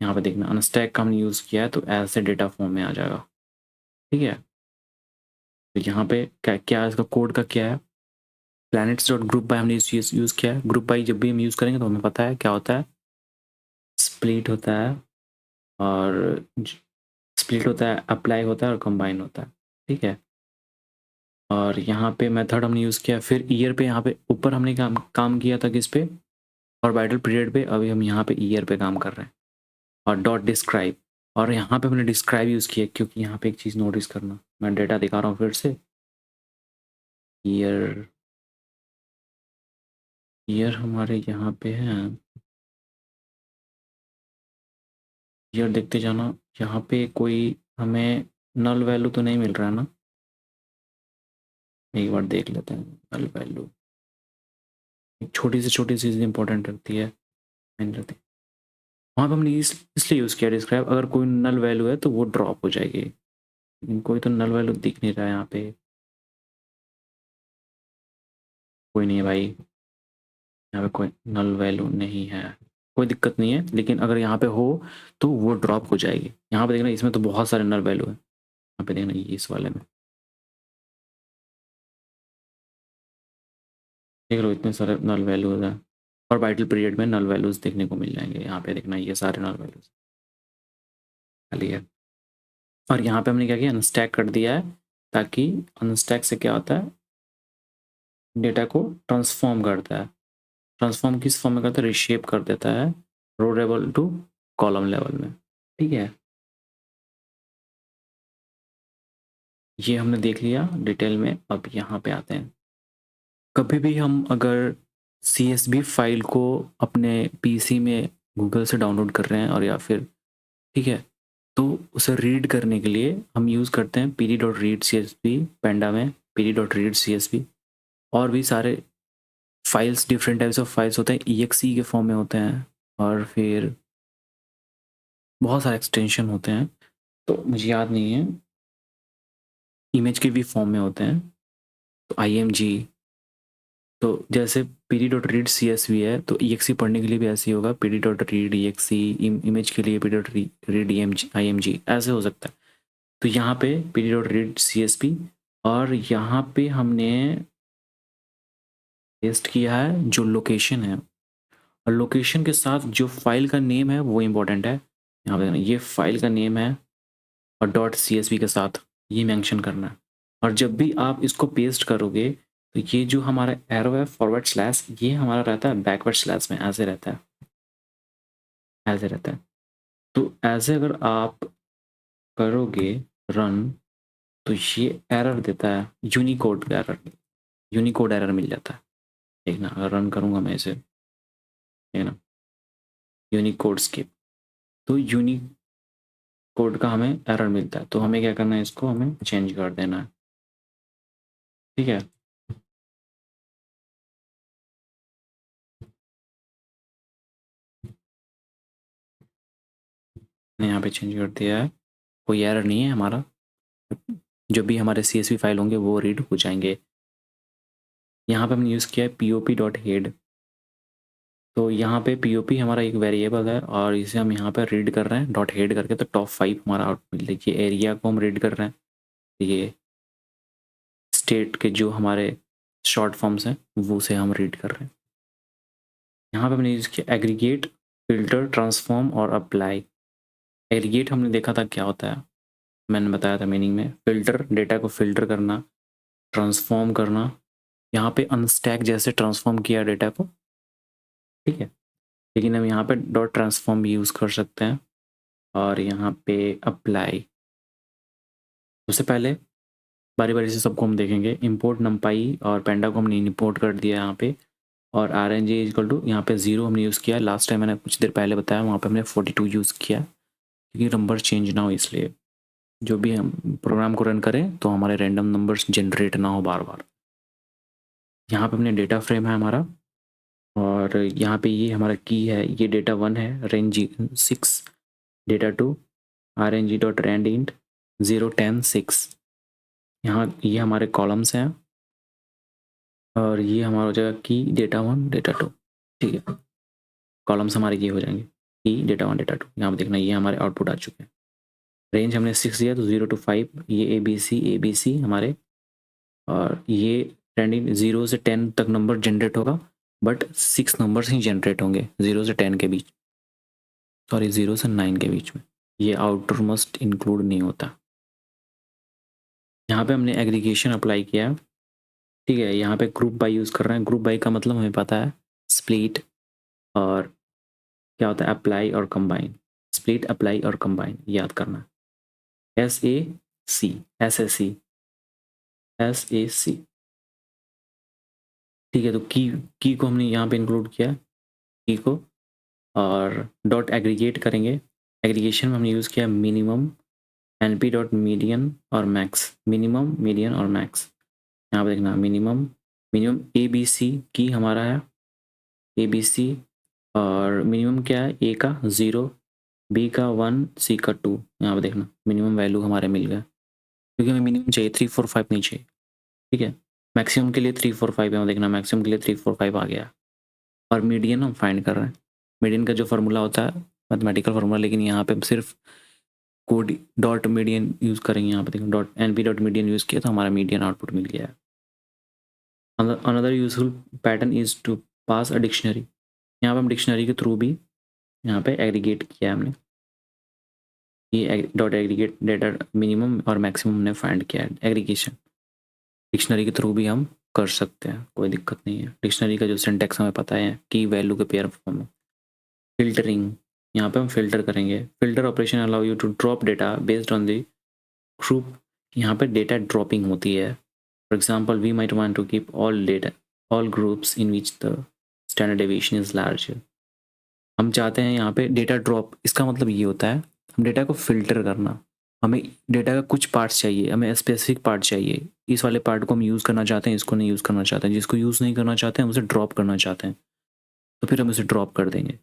यहाँ पे देखना अनस्टैक का हमने यूज़ किया है तो ऐसे डेटा फॉर्म में आ जाएगा, ठीक है। तो यहाँ पे क्या क्या इसका कोड का क्या है, प्लैनेट्स डॉट ग्रुप बाय हमने यूज़ किया है। ग्रुप बाय जब भी हम यूज़ करेंगे तो हमें पता है क्या होता है, स्प्लिट होता है, और स्प्लिट होता है, अप्लाई होता है और कंबाइन होता है, ठीक है। और यहाँ पे मेथड हमने यूज़ किया, फिर ईयर पे यहाँ पे ऊपर हमने काम किया था किस पे, ऑर्बिटल पीरियड पे, अभी हम यहाँ पे ईयर पे काम कर रहे हैं। और डॉट डिस्क्राइब, और यहाँ पे हमने डिस्क्राइब यूज़ किया क्योंकि यहाँ पे एक चीज़ नोटिस करना, मैं डेटा दिखा रहा हूँ फिर से। ईयर, ईयर हमारे यहाँ पे है, ईयर देखते जाना। यहाँ पे कोई हमें नल वैल्यू तो नहीं मिल रहा है ना, एक बार देख लेते हैं नल वैल्यू। छोटी से छोटी चीज़ इंपॉर्टेंट रखती है, नहीं रहती। वहाँ पे हमने इसलिए यूज़ किया डिस्क्राइब, अगर कोई नल वैल्यू है तो वो ड्रॉप हो जाएगी, लेकिन कोई तो नल वैल्यू दिख नहीं रहा है यहाँ पे। कोई नहीं है भाई, यहाँ पे कोई नल वैल्यू नहीं है, कोई दिक्कत नहीं है, लेकिन अगर यहाँ पे हो तो वो ड्रॉप हो जाएगी। यहाँ पे देखना इसमें तो बहुत सारे नल वैल्यू है, यहाँ पे देखना ये इस वाले में देख लो इतने सारे नल वैल्यूज हैं, और वाइटल पीरियड में नल वैल्यूज देखने को मिल जाएंगे। यहाँ पे देखना ये सारे नल वैल्यूज खाली है। और यहाँ पे हमने क्या किया, अनस्टैक कर दिया है, ताकि अनस्टैक से क्या होता है, डेटा को ट्रांसफॉर्म करता है। ट्रांसफॉर्म किस फॉर्म में करता है, रिशेप कर देता है रो लेवल टू कॉलम लेवल में, ठीक है। ये हमने देख लिया डिटेल में। अब यहाँ पे आते हैं, कभी भी हम अगर CSV फाइल को अपने PC में गूगल से डाउनलोड कर रहे हैं और या फिर, ठीक है, तो उसे रीड करने के लिए हम यूज़ करते हैं pd.read.csv, पैंडा में pd.read.csv। और भी सारे files, different types of files होते हैं, exe के फॉर्म में होते हैं, और फिर बहुत सारे एक्सटेंशन होते हैं, तो मुझे याद नहीं है, इमेज के भी फॉर्म में होते हैं, तो img। तो जैसे pd.read.csv है तो exe पढ़ने के लिए भी ऐसे ही होगा, pd.read.exe, इमेज के लिए pd.read.img, ऐसे हो सकता है। तो यहाँ पे pd.read.csv और यहाँ पे हमने पेस्ट किया है जो लोकेशन है, और लोकेशन के साथ जो फाइल का नेम है वो इम्पोर्टेंट है। यहाँ पे ये फाइल का नेम है और डॉट CSV के साथ ये मेंशन करना है। और जब भी आप इसको पेस्ट करोगे तो ये जो हमारा एरो है फॉरवर्ड स्लैश, ये हमारा रहता है बैकवर्ड स्लैश में, ऐसे रहता है, ऐसे रहता है। तो ऐसे अगर आप करोगे रन तो ये एरर देता है, यूनिकोड का एरर, यूनिकोड एरर मिल जाता है। देखना अगर रन करूँगा मैं इसे, देखना यूनिकोड स्किप, तो यूनिकोड का हमें एरर मिलता है। तो हमें क्या करना है, इसको हमें चेंज कर देना है, ठीक है। मैंने यहाँ पे चेंज कर दिया है, कोई एरर नहीं है हमारा, जो भी हमारे CSV फाइल होंगे वो रीड हो जाएंगे। यहाँ पे हमने यूज़ किया है pop.head। तो यहाँ पे pop हमारा एक वेरिएबल है और इसे हम यहाँ पे रीड कर रहे हैं डॉट हेड करके, तो टॉप 5 हमारा आउटपुट। देखिए एरिया को हम रीड कर रहे हैं, ये स्टेट के जो हमारे शॉर्ट फॉर्म्स हैं वो से हम रीड कर रहे हैं। यहाँ पे हमने यूज़ किया एग्रीगेट, फिल्टर, ट्रांसफॉर्म और अप्लाई। एग्रीगेट हमने देखा था क्या होता है, मैंने बताया था मीनिंग में। फिल्टर, डेटा को फिल्टर करना, ट्रांसफॉर्म करना, यहाँ पे अनस्टैक जैसे ट्रांसफॉर्म किया डेटा को, ठीक है। लेकिन हम यहाँ पे डॉट ट्रांसफॉर्म भी यूज़ कर सकते हैं। और यहाँ पे अप्लाई, उससे पहले बारी बारी से सबको हम देखेंगे। इंपोर्ट नंपाई और पेंडा को हमने इंपोर्ट कर दिया यहाँ पे, और RNG इक्वल टू यहाँ पे 0 हमने यूज़ किया। लास्ट टाइम मैंने कुछ देर पहले बताया, वहाँ पे हमने 42 यूज़ किया, क्योंकि नंबर चेंज ना हो इसलिए। जो भी हम प्रोग्राम को रन करें तो हमारे रैंडम नंबर्स जनरेट ना हो बार बार। यहाँ पे हमने डेटा फ्रेम है हमारा, और यहाँ पे ये हमारा की है, ये डेटा 1 है, range 6, data 2 RNG dot rand int 0 10 6। यहाँ ये हमारे कॉलम्स हैं, और ये हमारा हो जाएगा की डेटा 1 डेटा 2, ठीक है। कॉलम्स हमारे ये हो जाएंगे की डेटा 1 डेटा 2। यहाँ पे देखना ये हमारे आउटपुट आ चुके हैं। रेंज हमने 6 दिया तो 0 to 5, ये ABC हमारे, और ये ट्रेंडिंग 0 से 10 तक नंबर जनरेट होगा, बट 6 नंबर्स ही जनरेट होंगे 0 से 10 के बीच, सॉरी 0 से 9 के बीच में। ये आउटर मस्ट इंक्लूड नहीं होता। यहाँ पे हमने एग्रीगेशन अप्लाई किया, ठीक है। यहाँ पे ग्रुप बाय यूज़ कर रहे हैं। ग्रुप बाय का मतलब हमें पता है, स्प्लिट, और क्या होता है अप्लाई और कंबाइन। स्प्लिट, अप्लाई और कंबाइन याद करना, SAC, SAC, ठीक है। तो की को हमने यहाँ पे इंक्लूड किया, की को, और डॉट एग्रीगेट करेंगे। एग्रीगेशन में हमने यूज़ किया मिनिमम, NP डॉट मीडियन और मैक्स, मिनिमम, मीडियन और मैक्स। यहाँ पे देखना मिनिमम, ABC की हमारा है, ABC, और मिनिमम क्या है, A का 0, B का 1, C का 2। यहाँ पे देखना मिनिमम वैल्यू हमारे मिल गया, क्योंकि हमें मिनिमम चाहिए, 3 4 5 नहीं चाहिए, ठीक है। मैक्सिमम के लिए 3 4 5 है, देखना मैक्सिमम के लिए 3 4 5 आ गया। और मीडियन हम फाइंड कर रहे हैं। मीडियन का जो फार्मूला होता है मैथमेटिकल फार्मूला, लेकिन यहाँ पे हम सिर्फ कोड डॉट मीडियन यूज़ करेंगे। यहाँ पे देखो dot NP dot median use किया तो हमारा मीडियन आउटपुट मिल गया है। Another useful pattern is to pass a dictionary. यहाँ पे हम डिक्शनरी के थ्रू भी यहाँ पे एग्रीगेट किया है हमने, ये डॉट एग्रीगेट डेटा मिनिमम और मैक्सिमम हमने फाइंड किया है। एग्रीगेशन डिक्शनरी के थ्रू भी हम कर सकते हैं, कोई दिक्कत नहीं है। डिक्शनरी का जो सिंटैक्स हमें पता है कि वैल्यू के पेयर फॉर्म में। फिल्टरिंग, यहाँ पे हम फिल्टर करेंगे। Filter operation allow you to drop data based on the group. यहाँ पे डेटा ड्रॉपिंग होती है। For example we might want to keep all data, all groups in which the standard deviation is large. हम चाहते हैं यहाँ पे data drop, इसका मतलब ये होता है हम डेटा को फिल्टर करना। हमें डेटा का कुछ पार्ट्स चाहिए, हमें स्पेसिफिक पार्ट चाहिए, इस वाले पार्ट को हम यूज़ करना चाहते हैं, इसको नहीं यूज़ करना चाहते हैं। जिसको यूज़ नहीं करना चाहते हैं हम उसे ड्रॉप करना चाहते हैं, तो फिर हम उसे ड्रॉप कर देंगे,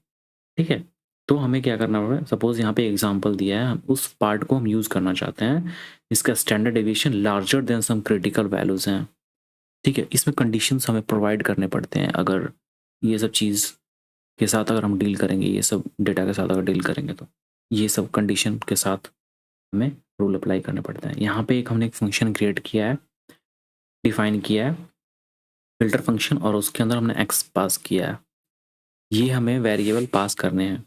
ठीक है। तो हमें क्या करना होगा, सपोज यहाँ पे एग्जांपल दिया है, हम उस पार्ट को हम यूज़ करना चाहते हैं इसका standard deviation larger then some critical values हैं, ठीक है। इसमें कंडीशंस हमें प्रोवाइड करने पड़ते हैं। अगर ये सब चीज़ के साथ अगर हम डील करेंगे, ये सब डेटा के साथ अगर डील करेंगे, तो ये सब कंडीशन के साथ हमें रूल अप्लाई करने पड़ते हैं। यहाँ पे हमने एक फंक्शन क्रिएट किया है डिफाइन किया है फिल्टर फंक्शन और उसके अंदर हमने एक्स पास किया है। ये हमें वेरिएबल पास करने हैं,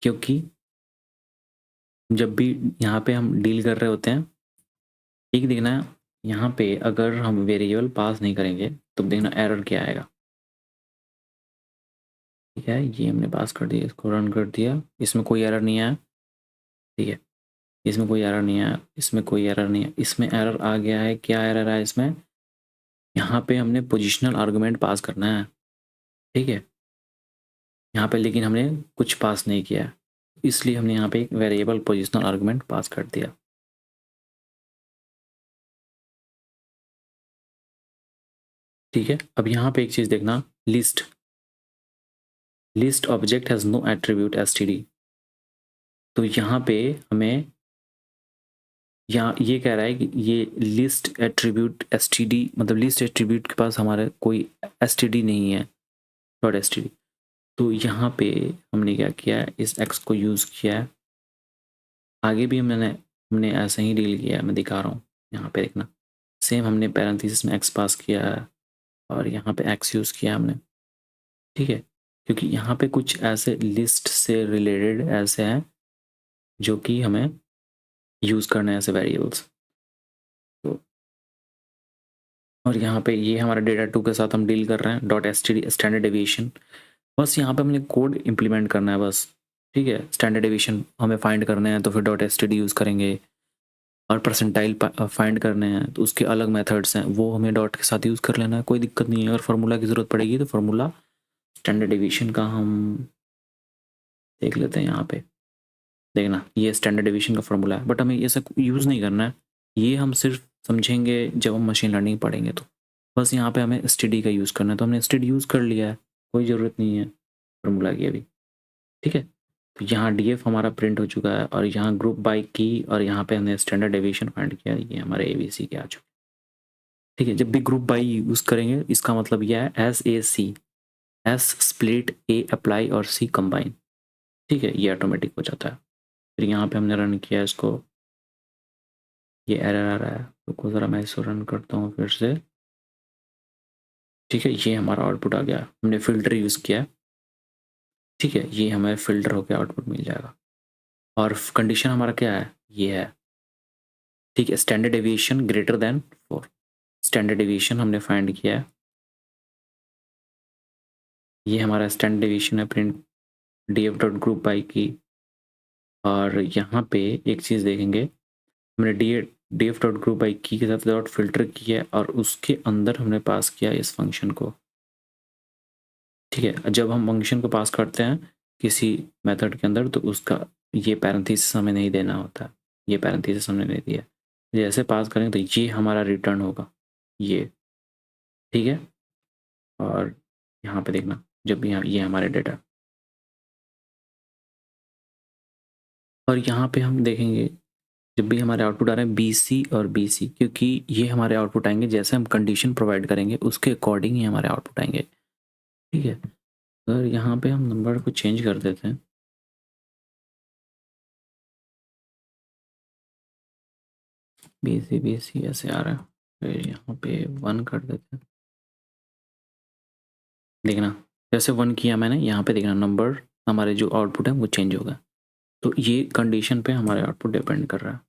क्योंकि जब भी यहाँ पे हम डील कर रहे होते हैं, ठीक देखना है, यहाँ पे अगर हम वेरिएबल पास नहीं करेंगे तो देखना एरर क्या आएगा। ठीक है, ये हमने पास कर दिया, इसको रन कर दिया, इसमें कोई एरर नहीं आया। ठीक है, इसमें कोई एरर नहीं आया, इसमें कोई एरर नहीं है, इसमें एरर आ गया है। क्या एरर आया इसमें? यहाँ पे हमने पोजिशनल आर्गूमेंट पास करना है। ठीक है, यहाँ पे लेकिन हमने कुछ पास नहीं किया, इसलिए हमने यहाँ पे एक वेरिएबल पोजिशनल आर्गूमेंट पास कर दिया। ठीक है, अब यहाँ पे एक चीज़ देखना, list object has no attribute STD. तो यहाँ पे हमें यहाँ ये कह रहा है कि ये लिस्ट एट्रीब्यूट एसटीडी, मतलब लिस्ट एट्रीब्यूट के पास हमारे कोई एसटीडी नहीं है, डॉट एसटीडी। तो यहाँ पे हमने क्या किया है, इस एक्स को यूज़ किया है। आगे भी हमने ऐसा ही डील किया है, मैं दिखा रहा हूँ। यहाँ पे देखना, सेम हमने पैरेंथेसिस में एक्स पास किया है और यहाँ पे एक्स यूज़ किया हमने। ठीक है, क्योंकि यहाँ पे कुछ ऐसे लिस्ट से रिलेटेड ऐसे हैं जो कि हमें यूज़ करना है ऐसे वेरिएबल्स। तो और यहाँ पे ये हमारा डेटा टू के साथ हम डील कर रहे हैं, डॉट एसटीडी स्टैंडर्ड डेविएशन। बस यहाँ पे हमने कोड इंप्लीमेंट करना है बस। ठीक है, स्टैंडर्ड डेविएशन हमें फाइंड करने हैं तो फिर डॉट एसटीडी यूज़ करेंगे, और परसेंटाइल फाइंड करने हैं तो उसके अलग मेथड्स हैं, वो हमें डॉट के साथ यूज़ कर लेना है, कोई दिक्कत नहीं है। अगर फार्मूला की ज़रूरत पड़ेगी तो फार्मूला स्टैंडर्ड डेविएशन का हम देख लेते हैं। यहाँ पे देखना, ये स्टैंडर्ड डेविएशन का फार्मूला है, बट हमें ये सब यूज़ नहीं करना है, ये हम सिर्फ समझेंगे जब हम मशीन लर्निंग पढ़ेंगे। तो बस यहाँ पे हमें एसटीडी का यूज़ करना है, तो हमने एसटीडी यूज़ कर लिया है, कोई ज़रूरत नहीं है फार्मूला की अभी। ठीक है, तो यहाँ डीएफ हमारा प्रिंट हो चुका है और यहाँ ग्रुप बाय की, और यहाँ पे हमने स्टैंडर्ड डेविएशन फाइंड किया, ये हमारे एबीसी के आ चुके। ठीक है, जब भी ग्रुप बाय यूज़ करेंगे इसका मतलब यह है S A C, S split, A apply और सी कंबाइन। ठीक है, ये ऑटोमेटिक हो जाता है। फिर यहाँ पे हमने रन किया इसको, ये एरर आ रहा है, तो ज़रा मैं इसको रन करता हूँ फिर से। ठीक है, ये हमारा आउटपुट आ गया, हमने फिल्टर यूज़ किया। ठीक है, ये हमें फिल्टर होकर आउटपुट मिल जाएगा, और कंडीशन हमारा क्या है, ये है। ठीक है, standard deviation greater than 4, standard deviation हमने फाइंड किया है, ये हमारा स्टैंडर्ड डेविएशन है, print df dot group by की। और यहाँ पे एक चीज़ देखेंगे, हमने df डॉट ग्रुप बाय की के साथ डॉट फिल्टर किया और उसके अंदर हमने पास किया इस फंक्शन को। ठीक है, जब हम फंक्शन को पास करते हैं किसी मेथड के अंदर तो उसका ये पैरेंथेसिस हमें नहीं देना होता, ये पैरेंथेसिस हमने नहीं दिया, जैसे पास करेंगे तो ये हमारा रिटर्न होगा ये। ठीक है, और यहाँ पे देखना, जब भी यहाँ ये हमारे डेटा, और यहाँ पे हम देखेंगे जब भी हमारे आउटपुट आ रहे हैं बी सी और बी सी, क्योंकि ये हमारे आउटपुट आएंगे जैसे हम कंडीशन प्रोवाइड करेंगे उसके अकॉर्डिंग ही हमारे आउटपुट आएंगे। ठीक है, अगर यहाँ पे हम नंबर को चेंज कर देते हैं, बी सी ऐसे आ रहा है, फिर यहाँ पे 1 कर देते हैं। देखना, जैसे 1 किया मैंने, यहाँ पे देखना नंबर हमारे जो आउटपुट है वो चेंज होगा, तो ये कंडीशन पे हमारे आउटपुट डिपेंड कर रहा है।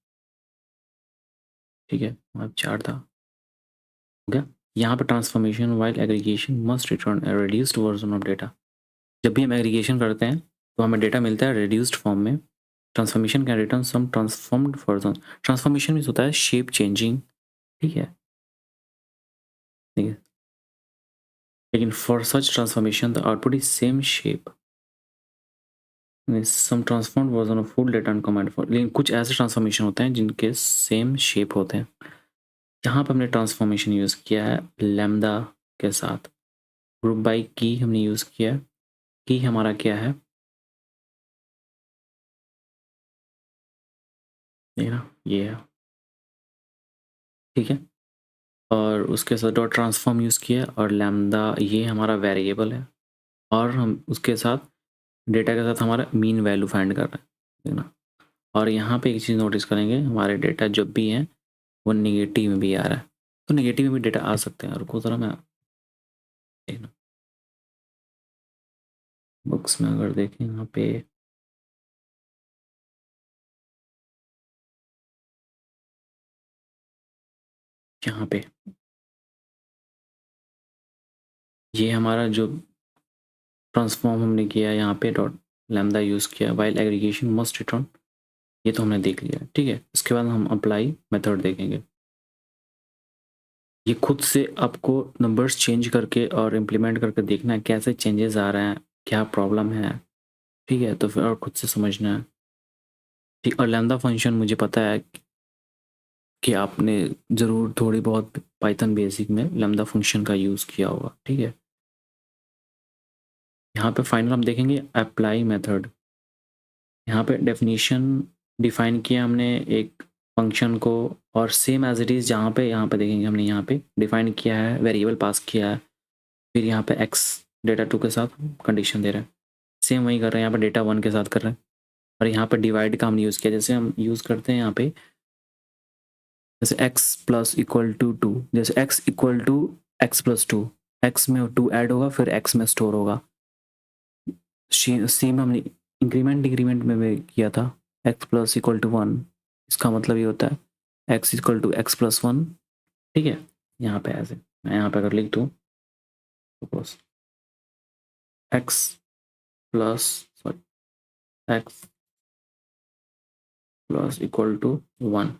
ठीक है, अब 4 था, हो गया। यहाँ पे transformation while aggregation must return A reduced version of data. जब भी हम एग्रीगेशन करते हैं तो हमें डेटा मिलता है रिड्यूस्ड फॉर्म में। Transformation can return some transformed version. Transformation means होता है शेप चेंजिंग। ठीक है, ठीक है, लेकिन for such transformation the output is same shape, some transformed version of full data and command for. लेकिन कुछ ऐसे ट्रांसफॉर्मेशन होते हैं जिनके सेम शेप होते हैं। यहाँ पर हमने ट्रांसफॉर्मेशन यूज़ किया है लैम्डा के साथ, ग्रुप बाय की हमने यूज़ किया। की हमारा क्या है, देखना ये है। ठीक है, और उसके साथ डॉट ट्रांसफॉर्म यूज़ किया, और लैम्डा ये हमारा वेरिएबल है, और हम उसके साथ डेटा के साथ हमारा मीन वैल्यू फाइंड कर रहे हैं। देखना, और यहाँ पे एक चीज़ नोटिस करेंगे, हमारे डेटा जब भी हैं वो निगेटिव में भी आ रहा है। तो नेगेटिव में भी डेटा आ सकते हैं। रुको ज़रा, मैं देखना बुक्स में अगर देखें यहाँ पे यहाँ पे ये हमारा जो ट्रांसफॉर्म हमने किया है यहाँ पे डॉट लैम्डा यूज़ किया, वाइल एग्रीगेशन मस्ट रिटर्न, ये तो हमने देख लिया। ठीक है, इसके बाद हम अप्लाई मेथड देखेंगे। ये खुद से आपको नंबर्स चेंज करके और इम्प्लीमेंट करके देखना है कैसे चेंजेस आ रहे हैं, क्या प्रॉब्लम है। ठीक है, तो फिर और खुद से समझना है। ठीक, और लैम्डा फंक्शन मुझे पता है कि आपने ज़रूर थोड़ी बहुत पाइथन बेसिक में लैम्डा फंक्शन का यूज़ किया होगा। ठीक है, यहाँ पे फाइनल हम देखेंगे अप्लाई मेथड। यहाँ पे डेफिनेशन डिफाइन किया हमने एक फंक्शन को, और सेम एज इट इज़ जहाँ पे यहाँ पे देखेंगे हमने यहाँ पे डिफाइन किया है, वेरिएबल पास किया है, फिर यहाँ पे एक्स डेटा 2 के साथ कंडीशन दे रहे हैं। सेम वही कर रहे हैं यहाँ पे डेटा 1 के साथ कर रहे हैं। और यहाँ पे डिवाइड का हमने यूज़ किया, जैसे हम यूज़ करते हैं यहाँ पे, जैसे एक्स प्लस इक्वल टू 2, जैसे x equal to x plus 2, x में 2 ऐड होगा फिर एक्स में स्टोर होगा। सेम हमने इंक्रीमेंट डिक्रीमेंट में भी किया था, एक्स प्लस इक्वल टू 1, इसका मतलब ये होता है x equal to x plus 1। ठीक है, यहाँ पे ऐसे मैं यहाँ पे अगर लिख दूँ suppose x plus x plus equal to 1,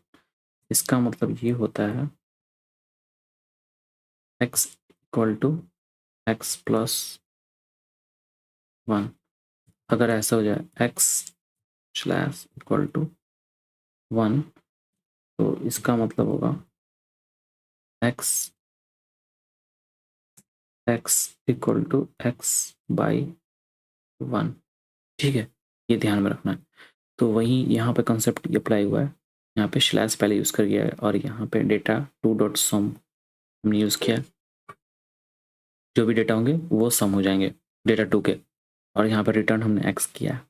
इसका मतलब ये होता है x equal to x plus 1। अगर ऐसा हो जाए एक्स स्लैश इक्वल टू 1, तो इसका मतलब होगा x x equal to x by 1। ठीक है, ये ध्यान में रखना है। तो वहीं यहाँ पे कंसेप्ट अप्लाई हुआ है, यहाँ पे स्लैश पहले यूज़ कर गया है और यहाँ पे डेटा 2 डॉट सम हमने यूज़ किया है। जो भी डेटा होंगे वो सम हो जाएंगे डेटा 2 के, और यहाँ पे रिटर्न हमने एक्स किया है,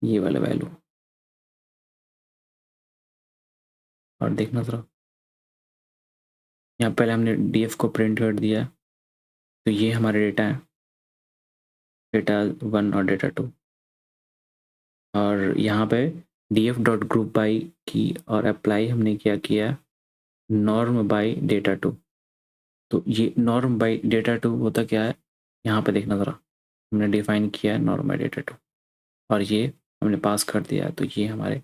ये वाला वैल्यू। और देखना ज़रा, यहाँ पहले हमने डीएफ को प्रिंट कर दिया है, तो ये हमारे डेटा है, डेटा 1 और डेटा 2। और यहाँ पे df डॉट ग्रुप बाई की और अप्लाई हमने क्या किया, नॉर्म बाई डेटा 2। तो ये नॉर्म बाई डेटा 2 होता क्या है, यहाँ पे देखना ज़रा, हमने डिफाइन किया है नॉर्म बाई डेटा 2 और ये हमने पास कर दिया है। तो ये हमारे,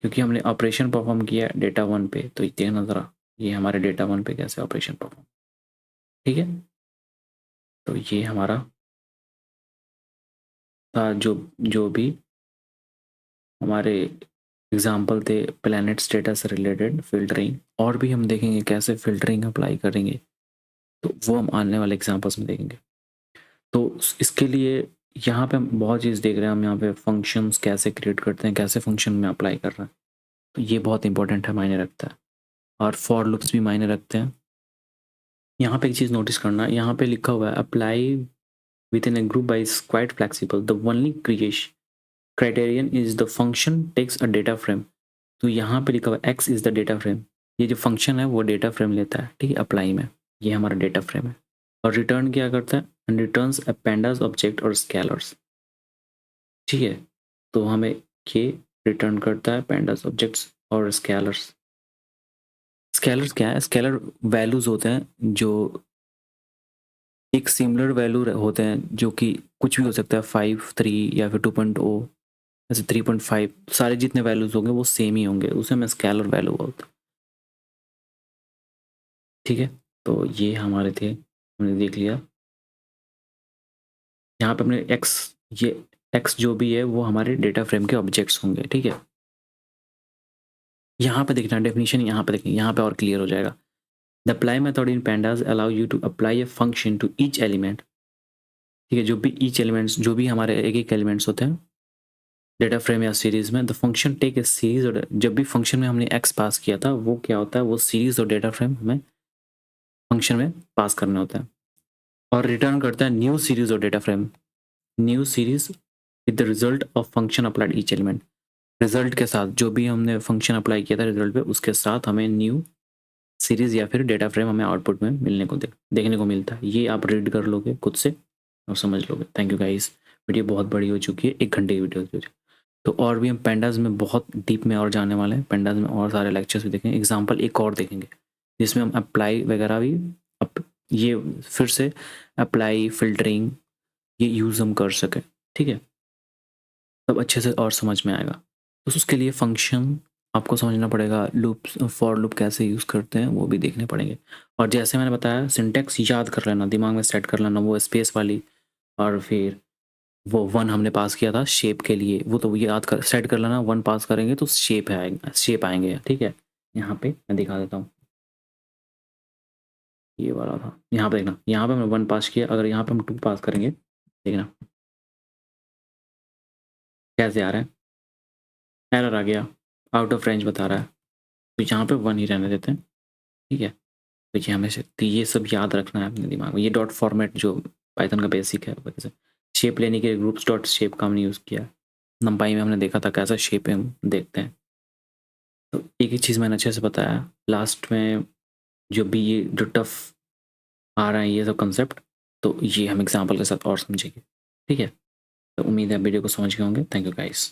क्योंकि हमने ऑपरेशन परफॉर्म किया डेटा 1 पे, तो देखना ज़रा ये हमारे डेटा 1 पे कैसे ऑपरेशन परफॉर्म। ठीक है, तो ये हमारा था जो जो भी हमारे एग्जाम्पल थे प्लैनेट स्टेटस से रिलेटेड फिल्टरिंग, और भी हम देखेंगे कैसे फिल्टरिंग अप्लाई करेंगे, तो वो हम आने वाले एग्जाम्पल्स में देखेंगे। तो इसके लिए यहाँ पे हम बहुत चीज़ देख रहे हैं, हम यहाँ पे फंक्शंस कैसे क्रिएट करते हैं, कैसे फंक्शन में अप्लाई कर रहे हैं, तो ये बहुत इंपॉर्टेंट है, मायने रखता है। और फॉर लूप्स भी मायने रखते हैं। यहाँ पे एक चीज़ नोटिस करना, यहाँ पे लिखा हुआ है apply within a group by is quite flexible, the only creation criterion is the function takes a data frame. तो यहाँ पे लिखा हुआ है x is the data frame, ये जो फंक्शन है वो डेटा फ्रेम लेता है। ठीक है, अप्लाई में ये हमारा डेटा फ्रेम है, और रिटर्न क्या करता है, and returns a pandas object और स्केलर्स। ठीक है, तो हमें ये रिटर्न करता है pandas ऑब्जेक्ट्स और स्केलर्स। स्केलर्स क्या है, स्केलर वैल्यूज होते हैं जो एक सिमिलर वैल्यू होते हैं, जो कि कुछ भी हो सकता है 5, 3 या फिर 2.0, जैसे 3.5, सारे जितने वैल्यूज होंगे वो सेम ही होंगे, उसे हमें स्केलर वैल्यू बोलते हैं। ठीक है, तो ये हमारे थे, हमने देख लिया। यहाँ पे हमने एक्स, ये एक्स जो भी है वो हमारे डेटा फ्रेम के ऑब्जेक्ट्स होंगे। ठीक है, यहाँ पे देखना डेफिनेशन, यहाँ पे देखिए, यहाँ पे और क्लियर हो जाएगा। The apply method in pandas allow you to apply a function to each element. ठीक है, जो भी ईच एलिमेंट्स, जो भी हमारे एक एक एलिमेंट्स होते हैं डेटा फ्रेम या सीरीज में, the function take a series, और जब भी फंक्शन में हमने एक्स पास किया था वो क्या होता है, वो सीरीज और डेटा फ्रेम हमें फंक्शन में पास करने होता है, और रिटर्न करता है न्यू सीरीज और data frame, new series with the result of function applied each element. Result के साथ जो भी हमने फंक्शन अप्लाई किया था रिजल्ट पे, उसके साथ हमें न्यू सीरीज या फिर डेटा फ्रेम हमें आउटपुट में मिलने को देखने को मिलता है। ये आप रीड कर लोगे खुद से और समझ लोगे। थैंक यू गाइस, वीडियो बहुत बड़ी हो चुकी है, 1 घंटे की वीडियो हो चुकी है। तो और भी हम पेंडास में बहुत डीप में और जाने वाले हैं। पेंडास में और सारे लेक्चर्स भी देखेंगे, एग्जाम्पल एक और देखेंगे जिसमें हम अप्लाई वगैरह भी ये फिर से अप्लाई फिल्टरिंग ये यूज़ हम कर सकें, ठीक है, तब अच्छे से और समझ में आएगा। तो उसके लिए फंक्शन आपको समझना पड़ेगा, लूप्स फॉर लूप कैसे यूज़ करते हैं वो भी देखने पड़ेंगे। और जैसे मैंने बताया सिंटैक्स याद कर लेना, दिमाग में सेट कर लेना, वो स्पेस वाली और फिर वो 1 हमने पास किया था शेप के लिए, वो तो याद कर सेट कर लेना। 1 पास करेंगे तो शेप आएगा, शेप आएंगे, ठीक है। यहाँ पे मैं दिखा देता हूँ, ये वाला था, यहाँ पे देखना, यहाँ पे हमने 1 पास किया, अगर यहाँ पे हम 2 पास करेंगे, देखना कैसे आ रहा है, एरर आ गया, आउट ऑफ रेंज बता रहा है। तो यहाँ पे 1 ही रहने देते हैं, ठीक है। तो ये हमेशा, तो ये सब याद रखना है अपने दिमाग में। ये डॉट फॉर्मेट जो पाइथन का बेसिक है, वैसे शेप लेने के लिए ग्रुप्स डॉट शेप का हमने यूज़ किया। नंपाई में हमने देखा था कैसा शेप हम देखते हैं। तो एक ही चीज़ मैंने अच्छे से बताया, लास्ट में जो भी ये जो टफ आ रहा है ये सब कंसेप्ट, तो ये हम एग्जाम्पल के साथ और समझेंगे, ठीक है। तो उम्मीद है वीडियो को समझ गए होंगे। Thank you guys.